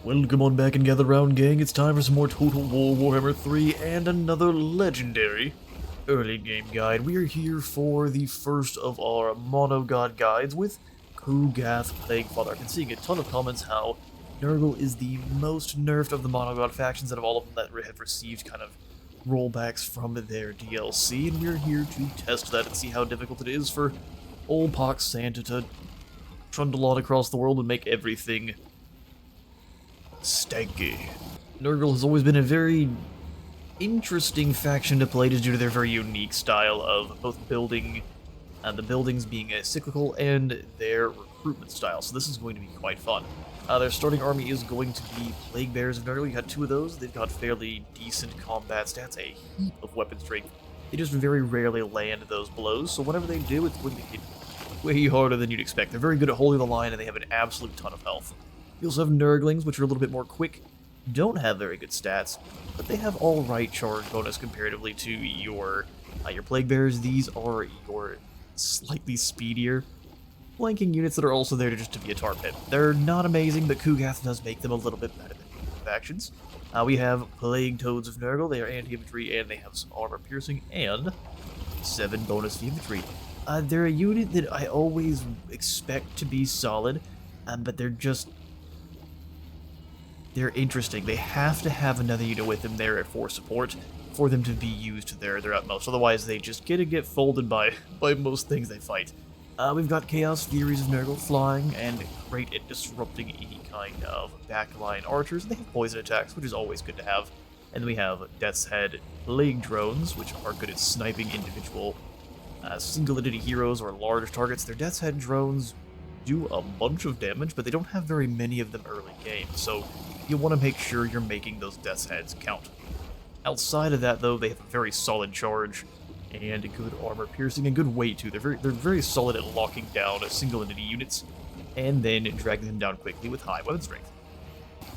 Welcome on back and gather round, gang. It's time for some more Total War Warhammer 3 and another legendary early game guide. We are here for the first of our Mono God guides with Kugath Plaguefather. I've been seeing a ton of comments how Nurgle is the most nerfed of the Mono God factions out of all of them that have received kind of rollbacks from their DLC, and we're here to test that and see how difficult it is for old Pox Santa to trundle on across the world and make everything stanky. Nurgle has always been a very interesting faction to play just due to their very unique style of both building, the buildings being cyclical, and their recruitment style, so this is going to be quite fun. Their starting army is going to be Plague Bears of Nurgle. You got two of those. They've got fairly decent combat stats, a heap of weapon strength. They just very rarely land those blows, so whenever they do, it's going to hit way harder than you'd expect. They're very good at holding the line, and they have an absolute ton of health. You also have Nurglings, which are a little bit more quick, don't have very good stats, but they have alright charge bonus comparatively to your Plague Bears. These are your slightly speedier flanking units that are also there just to be a tar pit. They're not amazing, but Kugath does make them a little bit better than factions. We have Plague Toads of Nurgle. They are anti-infantry, and they have some armor piercing, and 7 bonus infantry. They're a unit that I always expect to be solid, but they're interesting. They have to have another unit with them there for support for them to be used to their utmost. Otherwise, they just get folded by most things they fight. We've got Chaos Furies of Nurgle flying and great at disrupting any kind of backline archers. They have poison attacks, which is always good to have. And then we have Death's Head Plague Drones, which are good at sniping individual single entity heroes or large targets. Their Death's Head drones do a bunch of damage, but they don't have very many of them early game, so you want to make sure you're making those Death's Heads count. Outside of that, though, they have a very solid charge and a good armor piercing and good weight too. They're very solid at locking down single entity units and then dragging them down quickly with high weapon strength.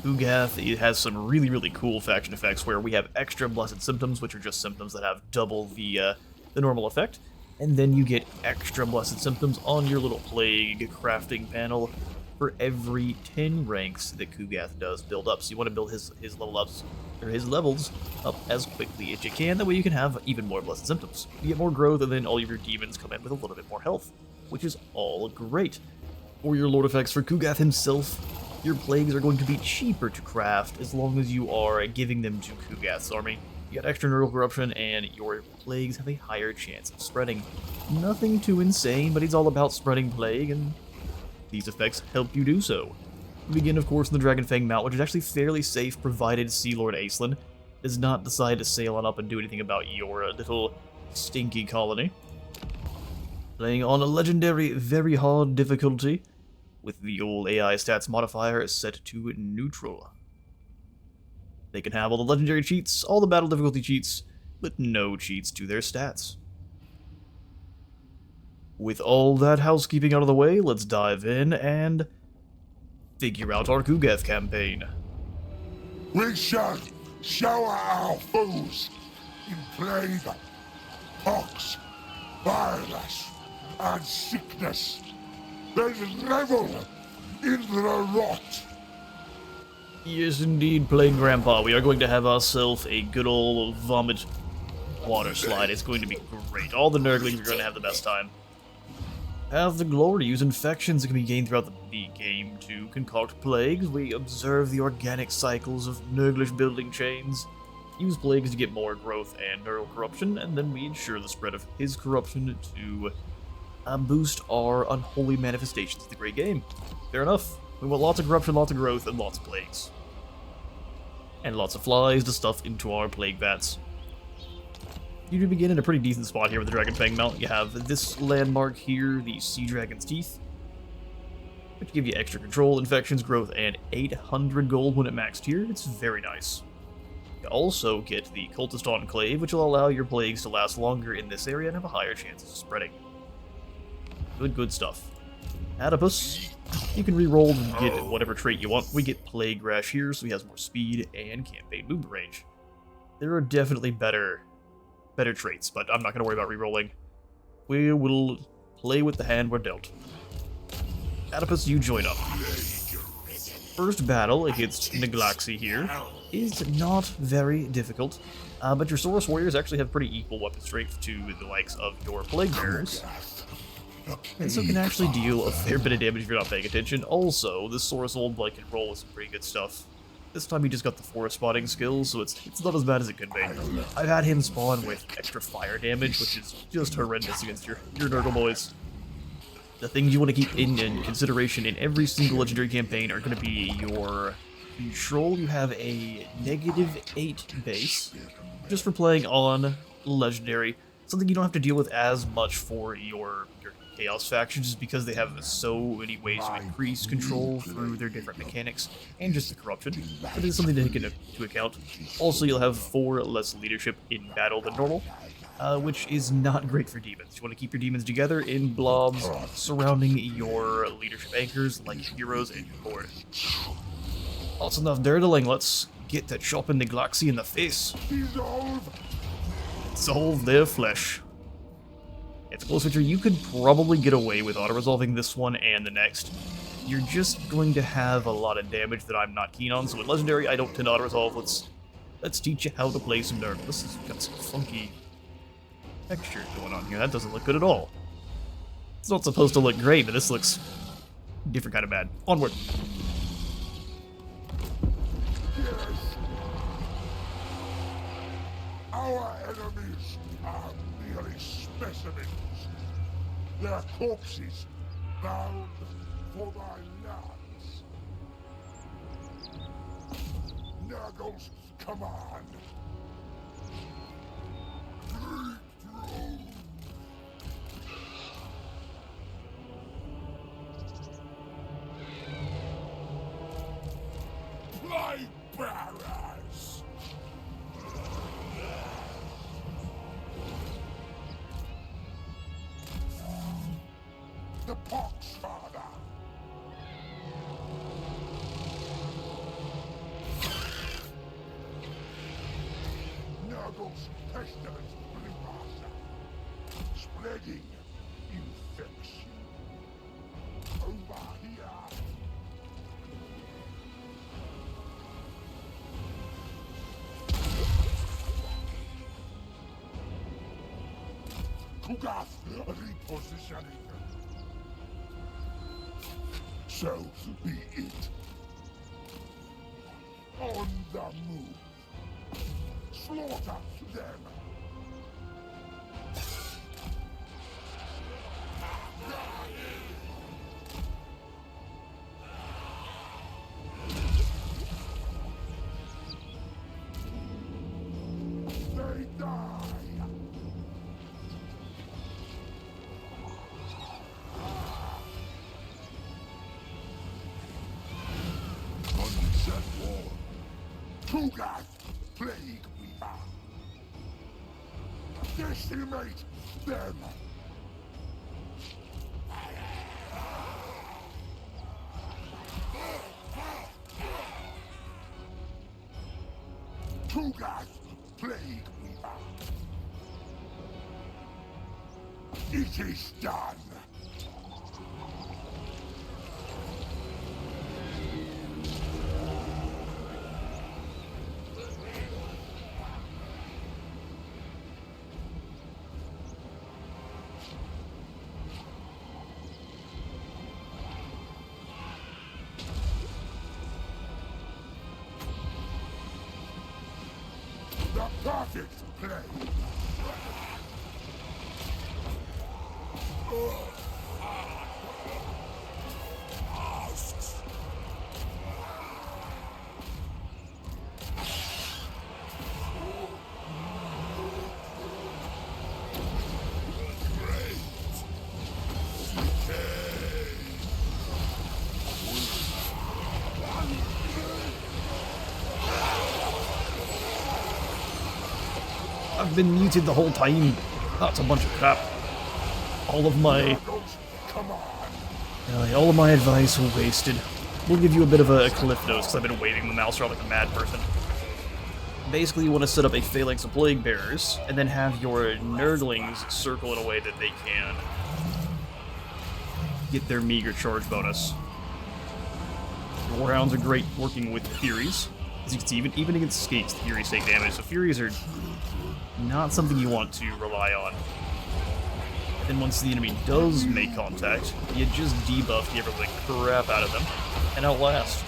Kugath, it has some really cool faction effects where we have extra blessed symptoms, which are just symptoms that have double the normal effect, and then you get extra blessed symptoms on your little plague crafting panel for every 10 ranks that Kugath does build up. So you want to build his levels up as quickly as you can. That way you can have even more blessed symptoms. You get more growth, and then all of your demons come in with a little bit more health, which is all great. For your lord effects for Kugath himself, your plagues are going to be cheaper to craft as long as you are giving them to Kugath's army. You got extra Nurgle corruption, and your plagues have a higher chance of spreading. Nothing too insane, but he's all about spreading plague, and these effects help you do so. We begin, of course, in the Dragonfang Mount, which is actually fairly safe, provided Sea Lord Acelin does not decide to sail on up and do anything about your little stinky colony. Playing on a legendary, very hard difficulty, with the old AI stats modifier set to neutral. They can have all the legendary cheats, all the battle difficulty cheats, but no cheats to their stats. With all that housekeeping out of the way, let's dive in and figure out our Kugath campaign. We shall shower our foes in plague, pox, virus, and sickness. Then revel in the rot. Yes, indeed, Plague Grandpa. We are going to have ourselves a good old vomit water slide. It's going to be great. All the Nurglings are going to have the best time. Have the glory. Use infections that can be gained throughout the game to concoct plagues. We observe the organic cycles of Nurglish building chains. Use plagues to get more growth and Nurgle corruption, and then we ensure the spread of his corruption to boost our unholy manifestations of the great game. Fair enough. We want lots of corruption, lots of growth, and lots of plagues. And lots of flies to stuff into our plague vats. You do begin in a pretty decent spot here with the Dragonfang Mount. You have this landmark here, the Sea Dragon's Teeth, which give you extra control, infections, growth, and 800 gold when it maxed here. It's very nice. You also get the Cultist Enclave, which will allow your plagues to last longer in this area and have a higher chance of spreading. Good stuff. Adipus, you can reroll and get whatever trait you want. We get Plague Rash here, so he has more speed and campaign movement range. There are definitely better traits, but I'm not going to worry about rerolling. We will play with the hand we're dealt. Adipus, you join up. first battle against Naglaxi here is not very difficult, but your Saurus Warriors actually have pretty equal weapon strength to the likes of your Plague Bearers, and so can actually deal a fair bit of damage if you're not paying attention. Also, this Saurus Old Blight can roll with some pretty good stuff. This time he just got the forest spotting skills, so it's not as bad as it could be. I've had him spawn with extra fire damage, which is just horrendous against your Nurgle boys. The things you want to keep in consideration in every single legendary campaign are going to be your control. You have a -8 base, just for playing on legendary. Something you don't have to deal with as much for your Chaos faction, just because they have so many ways to increase control through their different mechanics, and just the corruption. But it's something to take into account. Also, you'll have 4 less leadership in battle than normal, which is not great for demons. You want to keep your demons together in blobs surrounding your leadership anchors like heroes and your board. That's enough dirtling, let's get that chopping the Glaxi in the face. Dissolve their flesh. It's a close feature. You could probably get away with auto-resolving this one and the next. You're just going to have a lot of damage that I'm not keen on, so with Legendary, I don't tend to auto-resolve. Let's teach you how to play some Nurgle. This has got some funky texture going on here. That doesn't look good at all. It's not supposed to look great, but this looks different kind of bad. Onward. Yes. Our enemies are merely specimens. Their corpses bound for my lands. Nurgle's command. Light bearers! The Poxfather! Nurgle's pestilence blue master, spreading infection. Over here! Kugath repositioning. So be it. On the move. Slaughter them. They die. Sunset War. Kugath, Plague Weaver. Decimate them. Kugath, Plague Weaver. It is done. The perfect play. I've been muted the whole time. That's a bunch of crap. All of my advice was wasted. We'll give you a bit of a cliff notes because I've been waving the mouse around like a mad person. Basically, you want to set up a phalanx of Plague Bearers, and then have your Nurglings circle in a way that they can get their meager charge bonus. Warhounds are great working with Furies. As you can see, even against Skates, the Furies take damage, so Furies are not something you want to rely on. And then once the enemy does make contact, you just debuff the ever-living crap out of them, and outlast.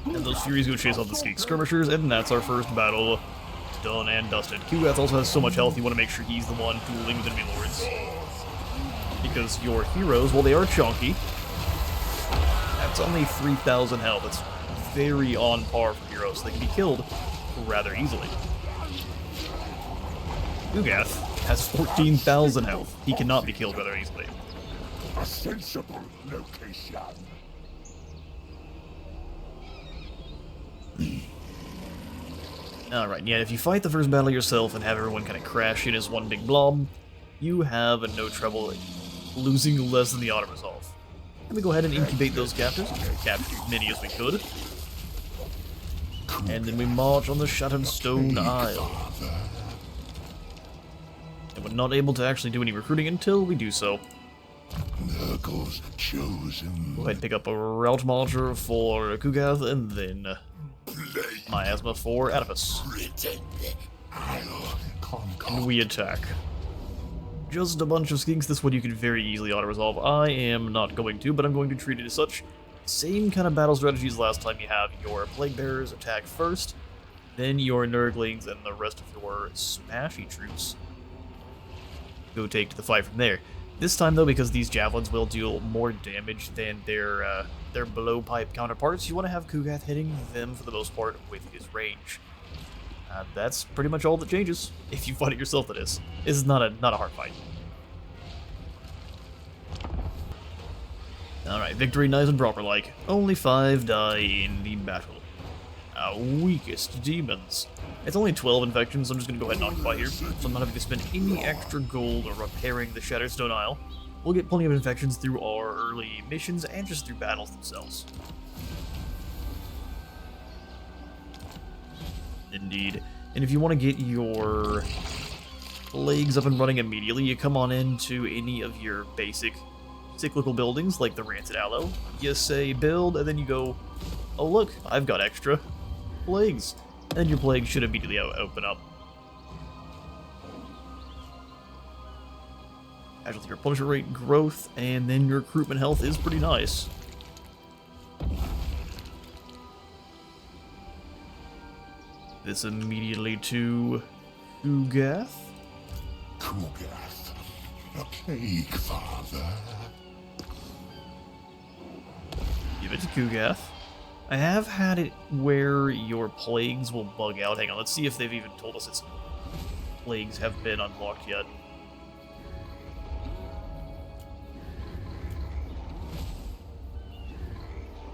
And those Furies go chase off the Skate Skirmishers, and that's our first battle done and dusted. Kugath also has so much health, you want to make sure he's the one dueling with enemy lords. Because your heroes, well, they are chunky. That's only 3,000 health. That's very on par for heroes, so they can be killed rather easily. Kugath has 14,000 health. He cannot be killed rather easily. A sensible location. Alright, yeah, if you fight the first battle yourself and have everyone kind of crash in as one big blob, you have no trouble losing less than the auto resolve. Let me go ahead and incubate those captives, capture as many as we could. And then we march on the Shattered Stone Isle. And we're not able to actually do any recruiting until we do so. Nurgle's chosen. Go ahead and pick up a route marcher for Kugath, and then miasma for Oedipus. And we attack. Just a bunch of skinks. This one you can very easily auto-resolve. I am not going to, but I'm going to treat it as such. Same kind of battle strategy as last time. You have your Plague Bearers attack first, then your Nurglings and the rest of your Smashy troops go take to the fight from there. This time, though, because these javelins will deal more damage than their blowpipe counterparts, you want to have Kugath hitting them, for the most part, with his range. That's pretty much all that changes. If you fight it yourself, that is. This is not a hard fight. Alright, victory nice and proper like. Only 5 die in the battle. Our weakest demons. It's only 12 infections, so I'm just going to go ahead and occupy here. So I'm not having to spend any extra gold repairing the Shattered Stone Isle. We'll get plenty of infections through our early missions and just through battles themselves. Indeed. And if you want to get your plagues up and running immediately, you come on into any of your basic cyclical buildings, like the Rancid Aloe. You say build, and then you go, oh look, I've got extra plagues. And your plague should immediately open up. Casualty replenishment rate, growth, and then your recruitment health is pretty nice. This immediately to Kugath. Kugath, a plague father. Give it to Kugath. I have had it where your plagues will bug out. Hang on, let's see if they've even told us its plagues have been unlocked yet.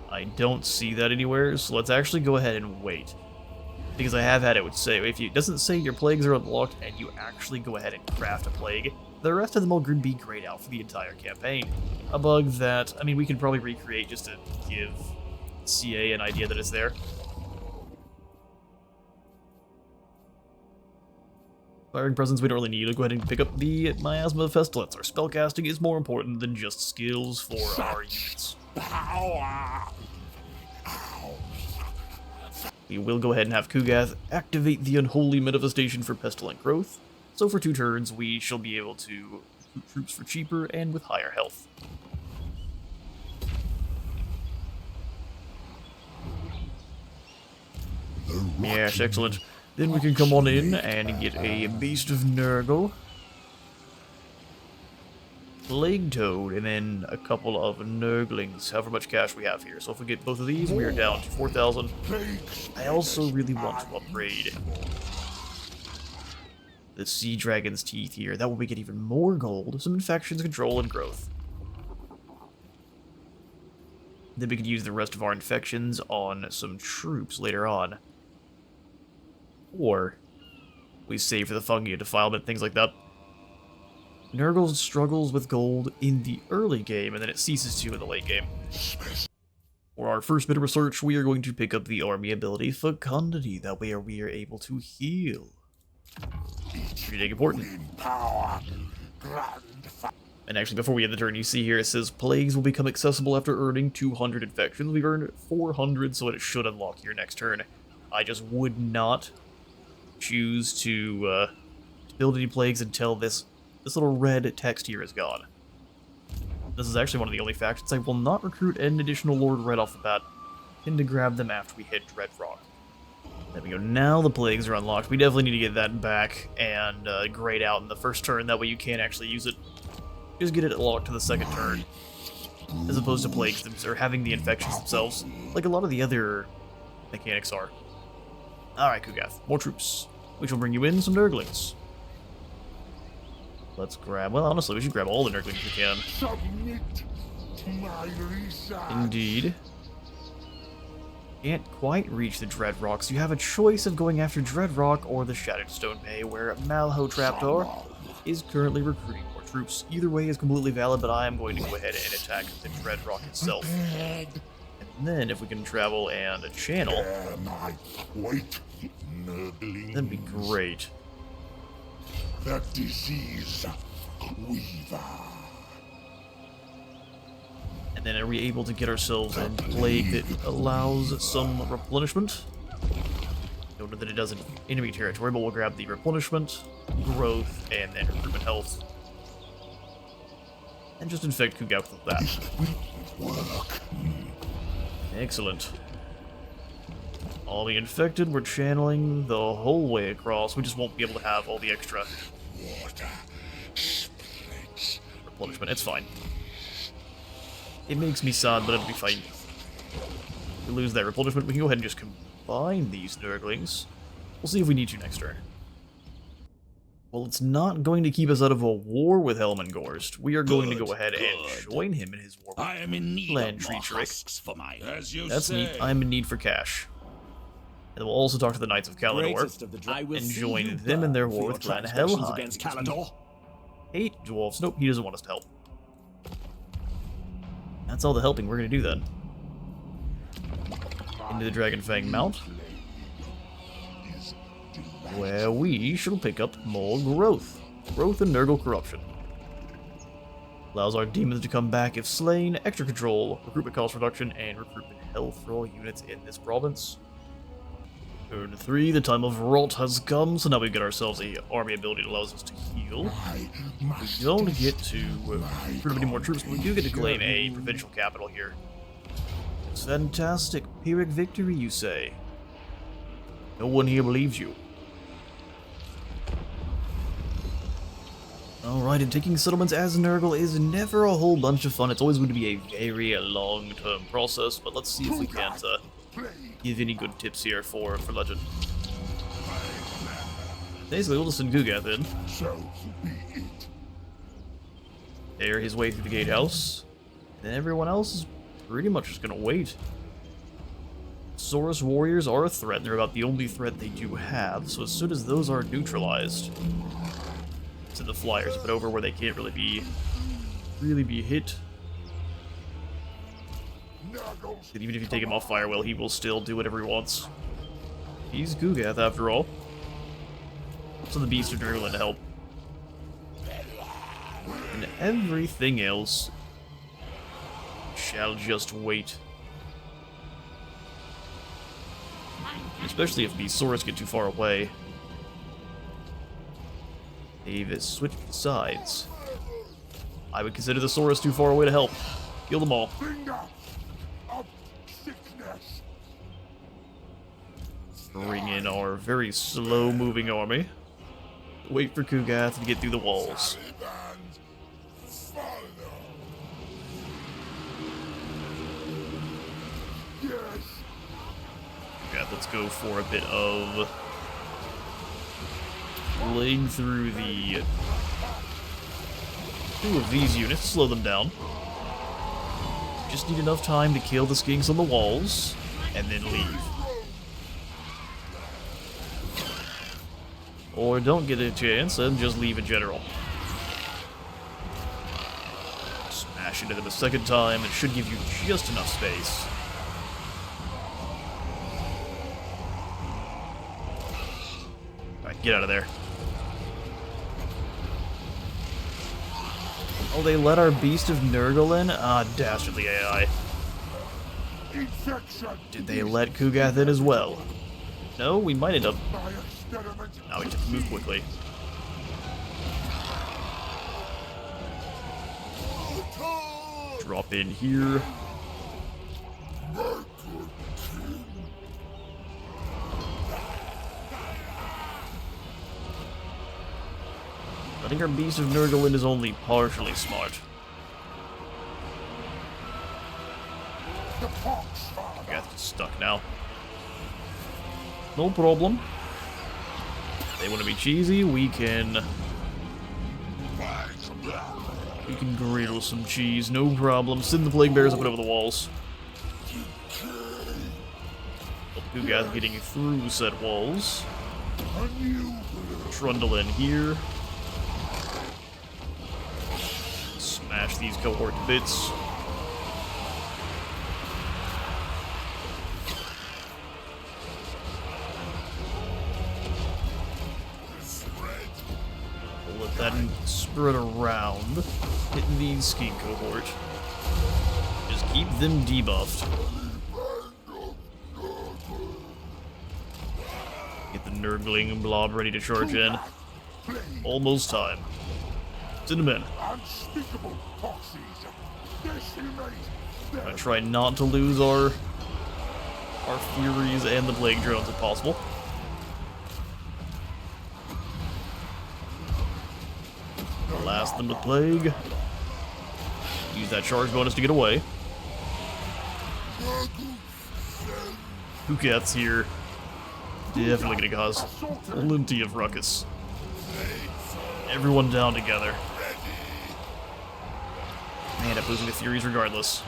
I don't see that anywhere, so let's actually go ahead and wait. Because I have had it would say, if it doesn't say your plagues are unlocked and you actually go ahead and craft a plague, the rest of them will be grayed out for the entire campaign. A bug that, I mean, we can probably recreate just to give CA an idea that it's there. Firing presence we don't really need. We'll go ahead and pick up the Miasma Pestilence. Our spellcasting is more important than just skills for our units. We will go ahead and have Kugath activate the Unholy Manifestation for Pestilent Growth. So for 2 turns, we shall be able to recruit troops for cheaper and with higher health. Yes, excellent. Then we can come on in and get a Beast of Nurgle, Plague Toad, and then a couple of Nurglings, however much cash we have here. So if we get both of these, we are down to 4,000. I also really want to upgrade the Sea Dragon's Teeth here. That way we get even more gold, some infections, control, and growth. Then we could use the rest of our infections on some troops later on. Or we save for the fungi defilement, things like that. Nurgle struggles with gold in the early game, and then it ceases to in the late game. For our first bit of research, we are going to pick up the army ability Fecundity. That way we are able to heal. Pretty dang important. Power, grand And actually, before we end the turn, you see here it says Plagues will become accessible after earning 200 infections. We've earned 400, so it should unlock your next turn. I just would not choose to build any plagues until this little red text here is gone. This is actually one of the only factions I will not recruit an additional Lord right off the bat. Tend to grab them after we hit Dreadrock. There we go. Now the plagues are unlocked. We definitely need to get that back and grayed out in the first turn. That way you can't actually use it. Just get it locked to the second turn, as opposed to plagues or having the infections themselves, like a lot of the other mechanics are. Alright, Kugath, more troops. We shall bring you in some Nurglings. Let's grab, well, honestly, we should grab all the Nurglings we can. submit to my research. Indeed. Can't quite reach the Dreadrock, so you have a choice of going after Dreadrock or the Shattered Stone Bay, where Malho Trapdoor is currently recruiting more troops. Either way is completely valid, but I am going to go ahead and attack the Dreadrock itself. And then, if we can travel and channel, My white Nurgling. that'd be great. The disease weaver. And then are we able to get ourselves a plague that allows some replenishment? Note that it does in enemy territory, but we'll grab the replenishment, growth, and then recruitment health. And just infect Kugath with that. Work. Excellent. All the infected, we're channeling the whole way across. We just won't be able to have all the extra Water splits. replenishment. It's fine. It makes me sad, but it'll be fine. If we lose that replenishment, we can go ahead and just combine these Nurglings. We'll see if we need to next turn. Well, it's not going to keep us out of a war with Helmengorst. We are going to go ahead and join him in his war with I am in need Land of Tree more Trick. husks for my. As That's neat. I'm in need for cash. And we'll also talk to the Knights of Kalador I will and see join you them in their burn war for with your Clan transgressions Helheim. against Kalador. Hate dwarves. Nope, he doesn't want us to help. That's all the helping we're going to do then. Into the Dragonfang Mount, where we shall pick up more growth. Growth and Nurgle Corruption. Allows our demons to come back if slain, extra control, recruitment cost reduction, and recruitment health for all units in this province. Turn 3, the time of rot has come, so now we've got ourselves a army ability that allows us to heal. We don't get to recruit any more troops, but we do get to claim a provincial capital here. It's fantastic. Pyrrhic victory, you say? No one here believes you. Alright, and taking settlements as Nurgle is never a whole bunch of fun. It's always going to be a very long-term process, but let's see if we can't give any good tips here for Legend. Basically, we'll just send Kugath in. So be it. Tear his way through the gatehouse. And then everyone else is pretty much just gonna wait. Saurus warriors are a threat. They're about the only threat they do have, so as soon as those are neutralized, to the flyers a bit over where they can't really be hit. And even if you take him off Firewell, he will still do whatever he wants. He's Kugath after all. So the beasts are Nurgle to help. And everything else shall just wait. Especially if the Saurus get too far away. They've switched sides. I would consider the Saurus too far away to help. Kill them all. Finger of sickness. Bring in our very slow-moving army. Wait for Kugath to get through the walls. Yes. Kugath, let's go for a bit of laying through the two of these units, slow them down. Just need enough time to kill the skinks on the walls, and then leave. Or don't get a chance and just leave in general. Smash into them a second time, it should give you just enough space. Get out of there. Oh, they let our Beast of Nurgle in? Ah, dastardly AI. Infection. Did they let Kugath in as well? No, we might end up... My experiment. Now we have to move quickly. Drop in here. Letting our Beast of Nurgle in is only partially smart. The Poxmakers. Kugath is stuck now. No problem. They want to be cheesy, we can griddle some cheese, no problem. Send the Plague Bears up and over the walls. Kugath getting through said walls. Trundle in here. Smash these cohort to bits. Let that spread around. Hitting the ski cohort. Just keep them debuffed. Get the Nurgling blob ready to charge in. Almost time. Send them in. Unspeakable Poxies. Decimate. Gonna try not to lose our Furies and the Plague Drones if possible. Blast them with Plague. Use that charge bonus to get away. Kugath's here. Definitely gonna cause plenty of ruckus. Everyone down together. Man, up losing the Furies regardless.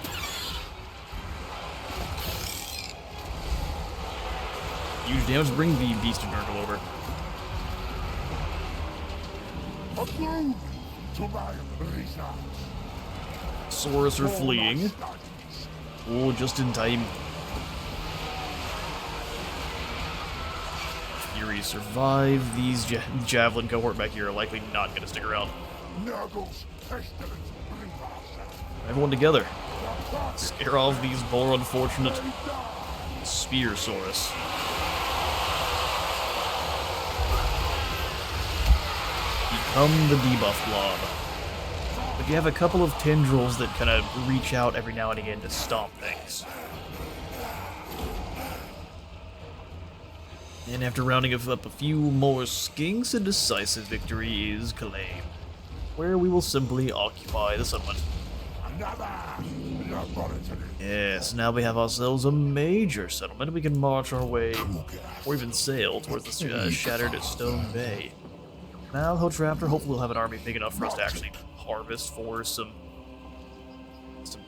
Huge damage to bring the Beast of Nurgle over. Approved to my research. Saurus are fleeing. Oh, just in time. Furies survive. These Javelin cohort back here are likely not going to stick around. Nurgle's pestilence brings us. Everyone together. Scare off these more unfortunate Spearsaurus. Become the debuff blob. But you have a couple of tendrils that kind of reach out every now and again to stomp things. And after rounding up a few more skinks, a decisive victory is claimed, where we will simply occupy the settlement. Another laboratory. Yes, now we have ourselves a major settlement. We can march our way, or even sail, towards the shattered Stone Bay. Now, Hotraptor, hopefully we'll have an army big enough for us to actually harvest for some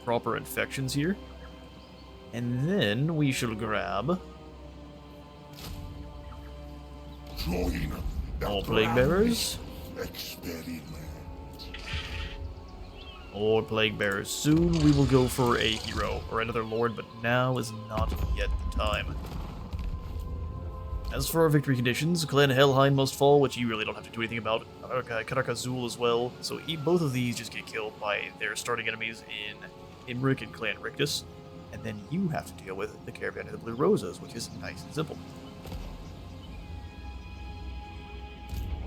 proper infections here. And then we shall grab Join the all Plague Bearers. experiment. More Plague Bearers. Soon we will go for a hero or another lord, but now is not yet the time. As for our victory conditions, Clan Helheim must fall, which you really don't have to do anything about. Karakazul as well, so both of these just get killed by their starting enemies in Imrik and Clan Rictus, and then you have to deal with the Caravan of the Blue Roses, which is nice and simple.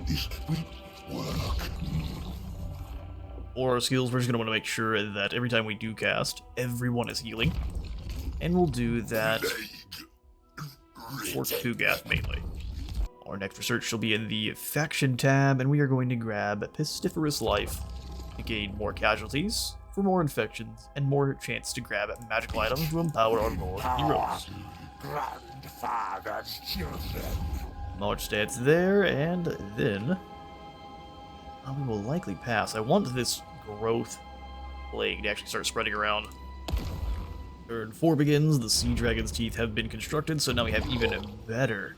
This will work. For our skills, we're just going to want to make sure that every time we do cast, everyone is healing, and we'll do that for Kugath mainly. Our next research shall be in the Faction tab, and we are going to grab Pestiferous Life to gain more casualties, for more infections, and more chance to grab magical items to empower our more heroes. Grandfather's children. March stats there, and then we will likely pass. I want this growth plague to actually start spreading around. Turn 4 begins, the Sea Dragon's teeth have been constructed, so now we have even better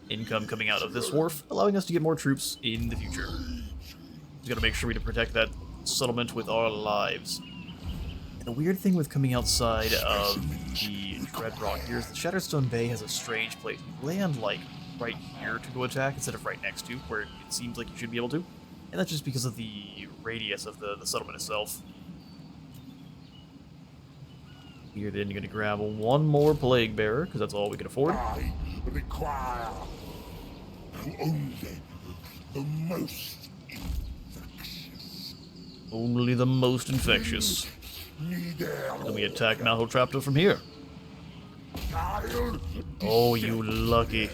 income coming out of this wharf, allowing us to get more troops in the future. Just gotta make sure we protect that settlement with our lives. And the weird thing with coming outside of the Dreadrock here is that Shatterstone Bay has a strange place. You land like right here to go attack instead of right next to, where it seems like you should be able to. And that's just because of the radius of the settlement itself. You're then going to grab one more Plague Bearer, because that's all we can afford. I require only the most infectious. Only the most infectious. Then we attack Malhotraptor from here. Oh, you lucky.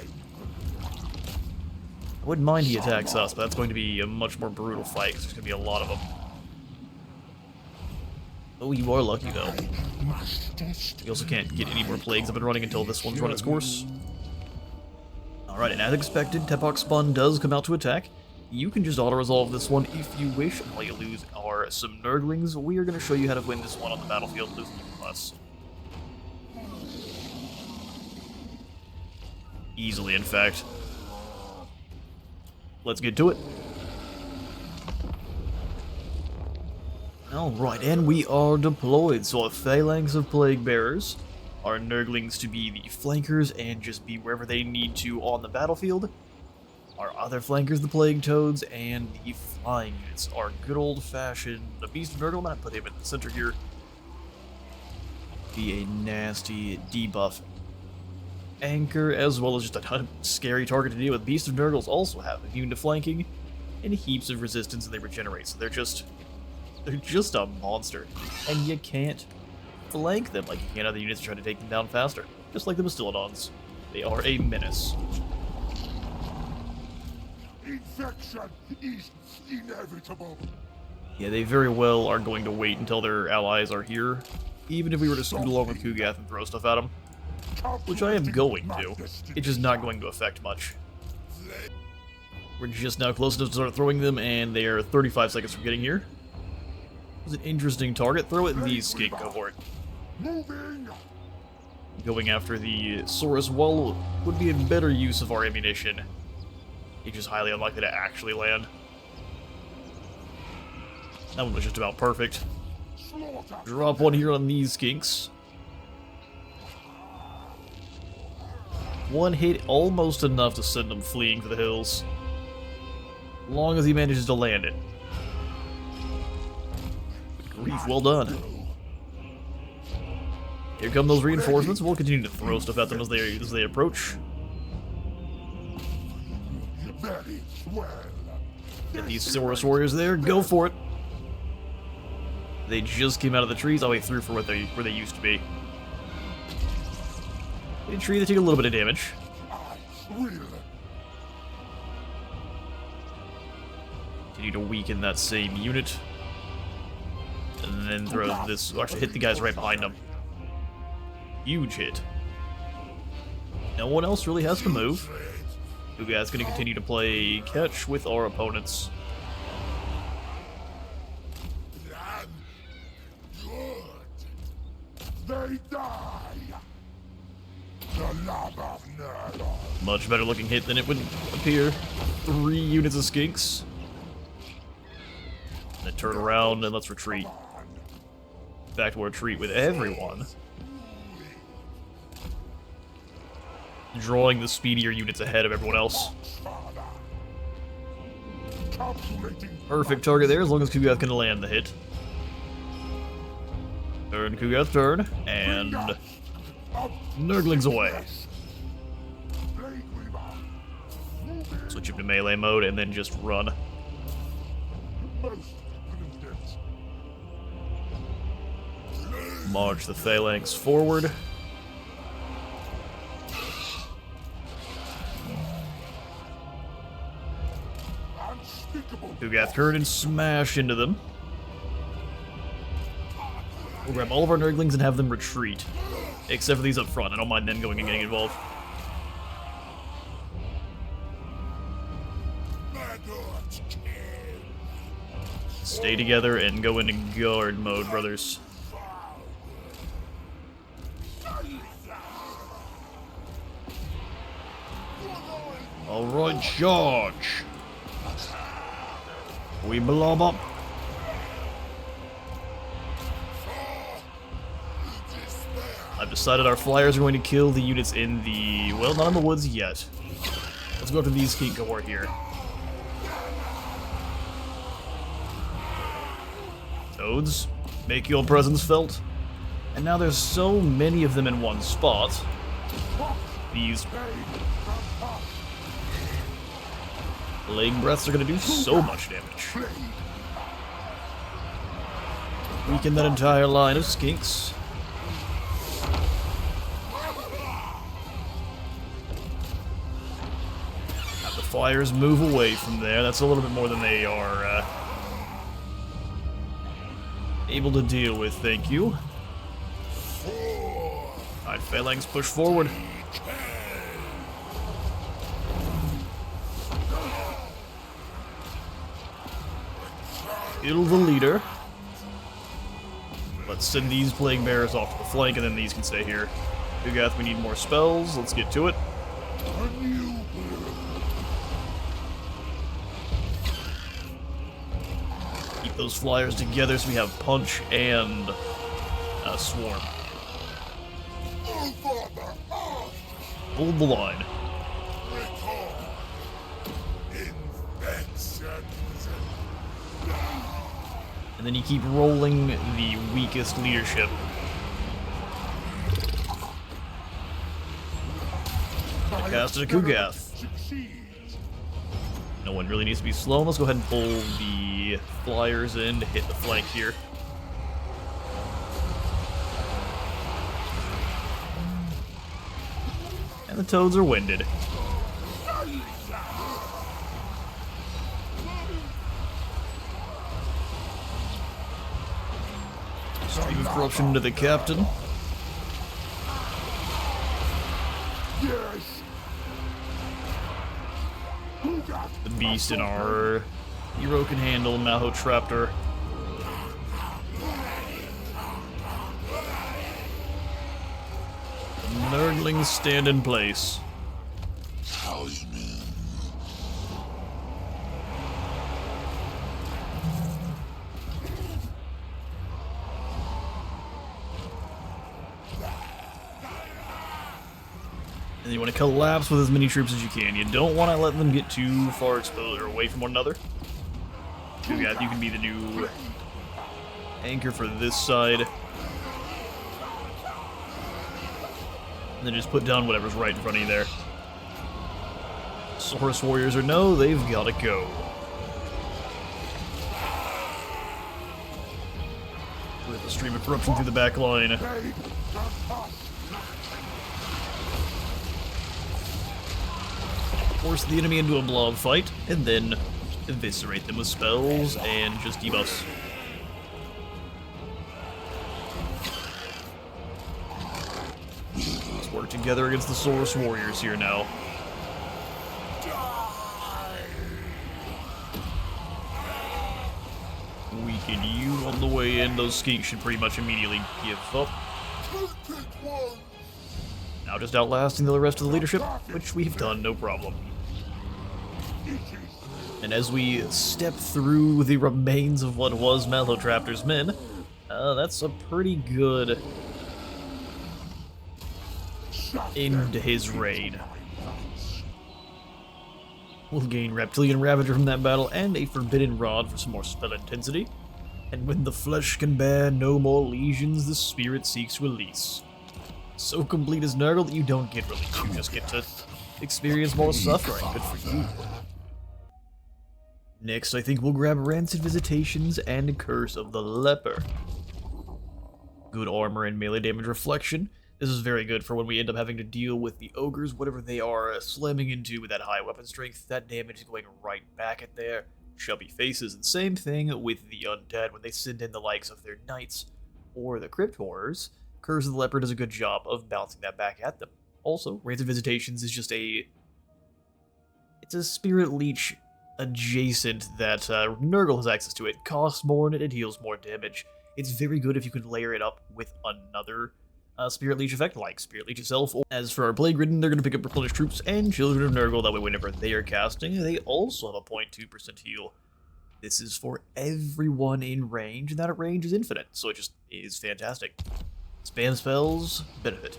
I wouldn't mind he attacks us, but that's going to be a much more brutal fight, because there's going to be a lot of them. Oh, you are lucky, though. You also can't get any more plagues up and running until this one's run its course. Alright, and as expected, Tepox Spawn does come out to attack. You can just auto-resolve this one if you wish, and all you lose are some Nurglings. We are going to show you how to win this one on the battlefield, losing from us. Easily, in fact. Let's get to it. Alright, and we are deployed. So a phalanx of Plague Bearers, our Nurglings to be the flankers and just be wherever they need to on the battlefield. Our other flankers, the Plague Toads, and the flying units, our good old-fashioned, the Beast of Nurgle, I'm gonna put him in the center here. Be a nasty debuff anchor, as well as just a scary target to deal with. Beast of Nurgles also have immune to flanking and heaps of resistance, and they regenerate, so they're just a monster. And you can't flank them like you can other units trying to take them down faster. Just like the Mastodons. They are a menace. Infection is inevitable. Yeah, they very well are going to wait until their allies are here, even if we were to scoot along with Kugath and throw stuff at them. Which I am going to. It's just not going to affect much. We're just now close enough to start throwing them, and they are 35 seconds from getting here. It was an interesting target. Throw it in the skink cohort. Going after the Saurus Wall would be a better use of our ammunition. It's just highly unlikely to actually land. That one was just about perfect. Drop one here on these skinks. One hit almost enough to send them fleeing for the hills. Long as he manages to land it. Good grief, well done. Here come those reinforcements. We'll continue to throw stuff at them as they approach. Get these Saurus warriors there. Go for it. They just came out of the trees all the way through for where they used to be. In a tree, they take a little bit of damage. Continue to weaken that same unit. And then throw this. Actually, hit the guys right behind them. Huge hit. No one else really has to move. You guys going to continue to play catch with our opponents. They die. The love of Nurgle. Much better looking hit than it would appear. 3 units of skinks. Then turn around and let's retreat. In fact, we'll retreat with everyone. Drawing the speedier units ahead of everyone else. Perfect target there, as long as Kugath can land the hit. Turn, Kugath, turn, and Nurglings away. Switch him to melee mode and then just run. March the phalanx forward. Kugath, turn and smash into them. We'll grab all of our Nurglings and have them retreat. Except for these up front. I don't mind them going and getting involved. Stay together and go into guard mode, brothers. Alright, charge! We blob up. I've decided our flyers are going to kill the units in the... well, not in the woods yet. Let's go to these Skink Cohort here. Toads, make your presence felt. And now there's so many of them in one spot. These Plague Breaths are going to do so much damage. Weaken that entire line of Skinks. Have the flyers move away from there. That's a little bit more than they are able to deal with, thank you. Alright, Phalanx, push forward. Kill the leader. Let's send these Plague Bearers off to the flank, and then these can stay here. Ugath, we need more spells. Let's get to it. Keep those flyers together so we have punch and swarm. Hold the line. And then you keep rolling the weakest leadership. I casted a Kugath. No one really needs to be slow. Let's go ahead and pull the flyers in to hit the flank here. And the toads are winded. Stream of corruption to the captain. The beast in our hero can handle. Malhotraptor. Nurglings stand in place. And you want to collapse with as many troops as you can. You don't want to let them get too far exposed or away from one another. You can be the new anchor for this side. And then just put down whatever's right in front of you there. Horse Warriors or no, they've got to go. With a stream of corruption through the back line. Force the enemy into a blob fight, and then eviscerate them with spells and just debuffs. Let's work together against the Saurus Warriors here now. Weaken you on the way in. Those skinks should pretty much immediately give up. Now just outlasting the rest of the leadership, which we've done no problem. And as we step through the remains of what was Malhotraptor's men, that's a pretty good end to his reign. We'll gain Reptilian Ravager from that battle and a Forbidden Rod for some more spell intensity. And when the flesh can bear no more lesions, the spirit seeks release. So complete is Nurgle that you don't get release, you just get to experience more suffering. Good for you. Next, I think we'll grab Rancid Visitations and Curse of the Leper. Good armor and melee damage reflection. This is very good for when we end up having to deal with the ogres, whatever they are slamming into with that high weapon strength. That damage is going right back at their chubby faces. And same thing with the undead when they send in the likes of their knights or the crypt horrors. Curse of the Leper does a good job of bouncing that back at them. Also, Rancid Visitations is just it's a Spirit Leech adjacent that Nurgle has access to. It costs more and it deals more damage. It's very good if you can layer it up with another Spirit Leech effect, like Spirit Leech itself. As for our Plague Ridden, they're going to pick up Replenished Troops and Children of Nurgle. That way, whenever they are casting, they also have a 0.2% heal. This is for everyone in range, and that range is infinite, so it just is fantastic. Spam spells, benefit.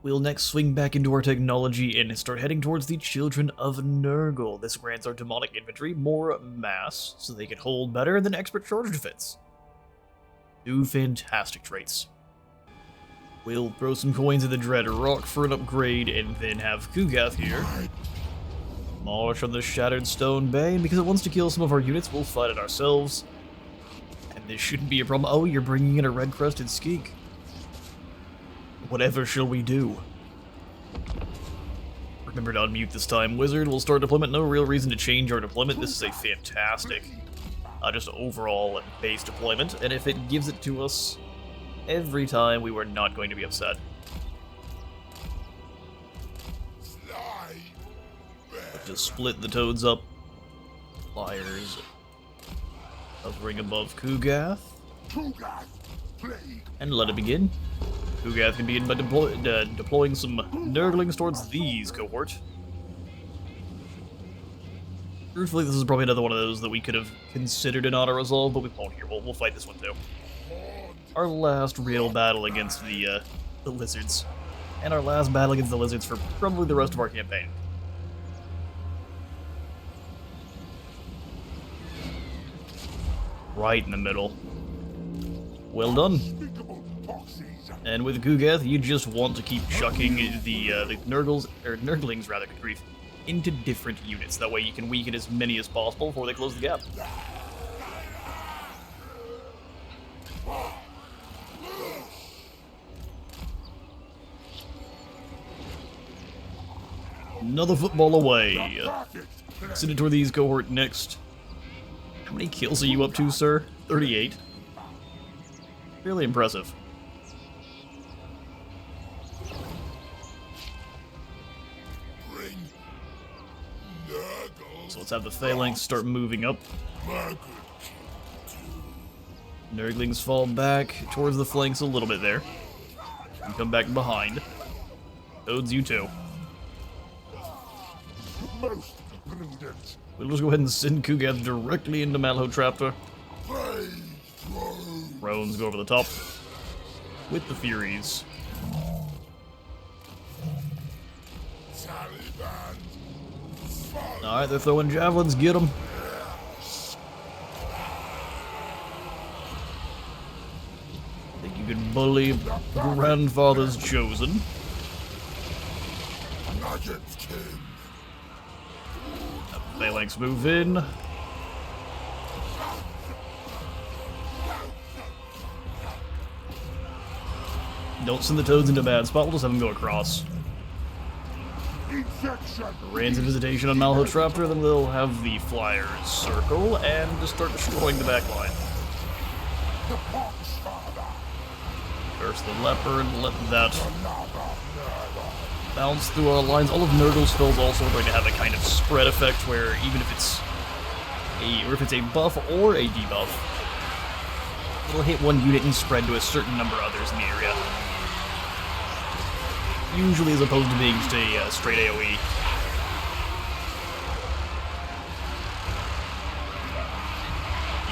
We'll next swing back into our technology and start heading towards the Children of Nurgle. This grants our demonic infantry more mass, so they can hold better than expert charge defense. Two fantastic traits. We'll throw some coins at the Dread Rock for an upgrade, and then have Kugath here march on the Shattered Stone Bay, and because it wants to kill some of our units, we'll fight it ourselves. And this shouldn't be a problem. Oh, you're bringing in a red-crested skeek. Whatever shall we do? Remember to unmute this time, Wizard. We'll start deployment. No real reason to change our deployment. This is a fantastic, just overall base deployment, and if it gives it to us every time, we were not going to be upset. Just split the toads up. Flyers hovering above Kugath. And let it begin. Kugath can begin by deploying some Nurglings towards these cohort. Truthfully, this is probably another one of those that we could have considered an auto-resolve, but we won't here. We'll fight this one too. Our last real battle against the lizards. And our last battle against the lizards for probably the rest of our campaign. Right in the middle. Well done. And with Kugath, you just want to keep chucking the Nurglings, rather, good grief, into different units. That way you can weaken as many as possible before they close the gap. Another football away. Send it toward these cohort next. How many kills are you up to, sir? 38. Really impressive. So let's have the phalanx start moving up. Nurglings fall back towards the flanks a little bit there. And come back behind. Toads, you too. We'll just go ahead and send Kugath directly into Malhotraptor. Roans go over the top with the Furies. Alright, they're throwing javelins, get them. Think you can bully Grandfather's Chosen. Phalanx move in. Don't send the toads into a bad spot, we'll just have them go across. Rains of Visitation on Malhotraptor, then we'll have the Flyers circle and just start destroying the back line. Curse the Leopard, let that bounce through our lines. All of Nurgle's spells also are going to have a kind of spread effect where even if it's a buff or a debuff, it'll hit one unit and spread to a certain number of others in the area. Usually as opposed to being just a straight AoE.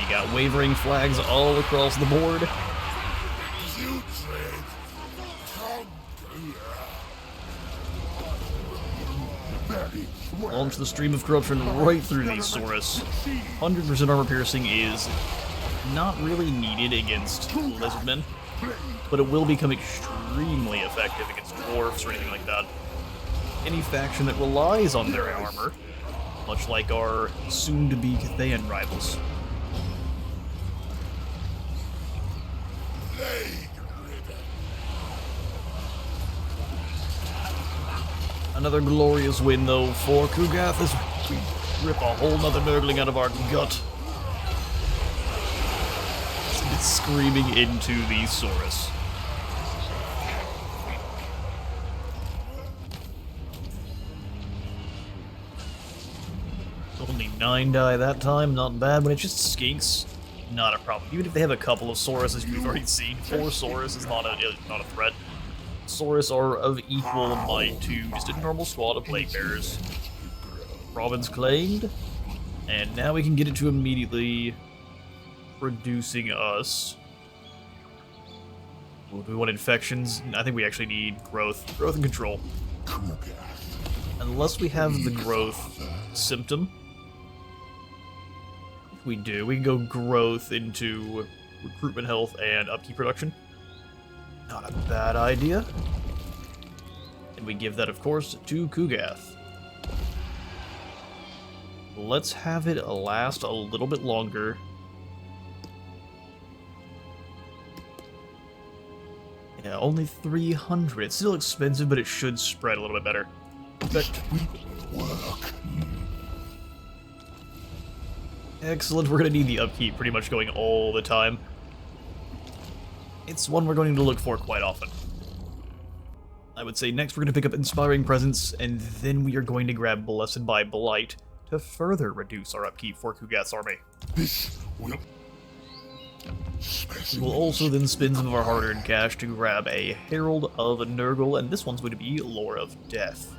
You got wavering flags all across the board. Launch the Stream of Corruption right through these Saurus. 100% armor piercing is not really needed against Lizardmen, but it will become extremely effective against dwarves or anything like that. Any faction that relies on their armor, much like our soon-to-be Cathayan rivals. Another glorious win, though, for Kugath as we rip a whole nother Nurgling out of our gut. It's screaming into the Saurus. Only 9 die that time, not bad. When it just skinks, not a problem. Even if they have a couple of Saurus, as we've already seen, 4 Saurus is not a threat. Saurus are of equal might to just a normal squad of Plague Bearers. Province claimed, and now we can get it to immediately producing us Do we want infections? I think we actually need growth. Growth and control. Unless we have the growth symptom. If we do, we can go growth into recruitment health and upkeep production. Not a bad idea. And we give that, of course, to Kugath. Let's have it last a little bit longer. Yeah, only 300. It's still expensive, but it should spread a little bit better. Excellent, we're going to need the upkeep pretty much going all the time. It's one we're going to look for quite often. I would say next we're going to pick up Inspiring Presence, and then we are going to grab Blessed by Blight to further reduce our upkeep for Kugath's army. This will... We'll also then spend some of our hard-earned cash to grab a Herald of Nurgle, and this one's going to be Lore of Death.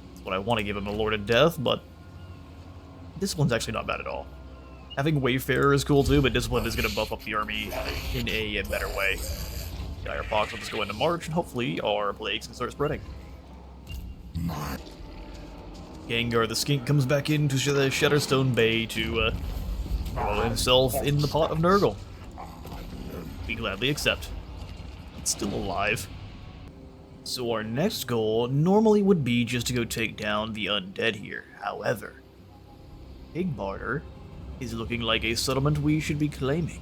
That's what I want to give him, a Lord of Death, but this one's actually not bad at all. Having Wayfarer is cool too, but Discipline is going to buff up the army in a better way. Dire Pox will just go into March, and hopefully our plagues can start spreading. Gengar the Skink comes back into the Shutterstone Bay to throw himself in the pot of Nurgle. We gladly accept. It's still alive. So our next goal normally would be just to go take down the undead here. However, Pig Barter is looking like a settlement we should be claiming.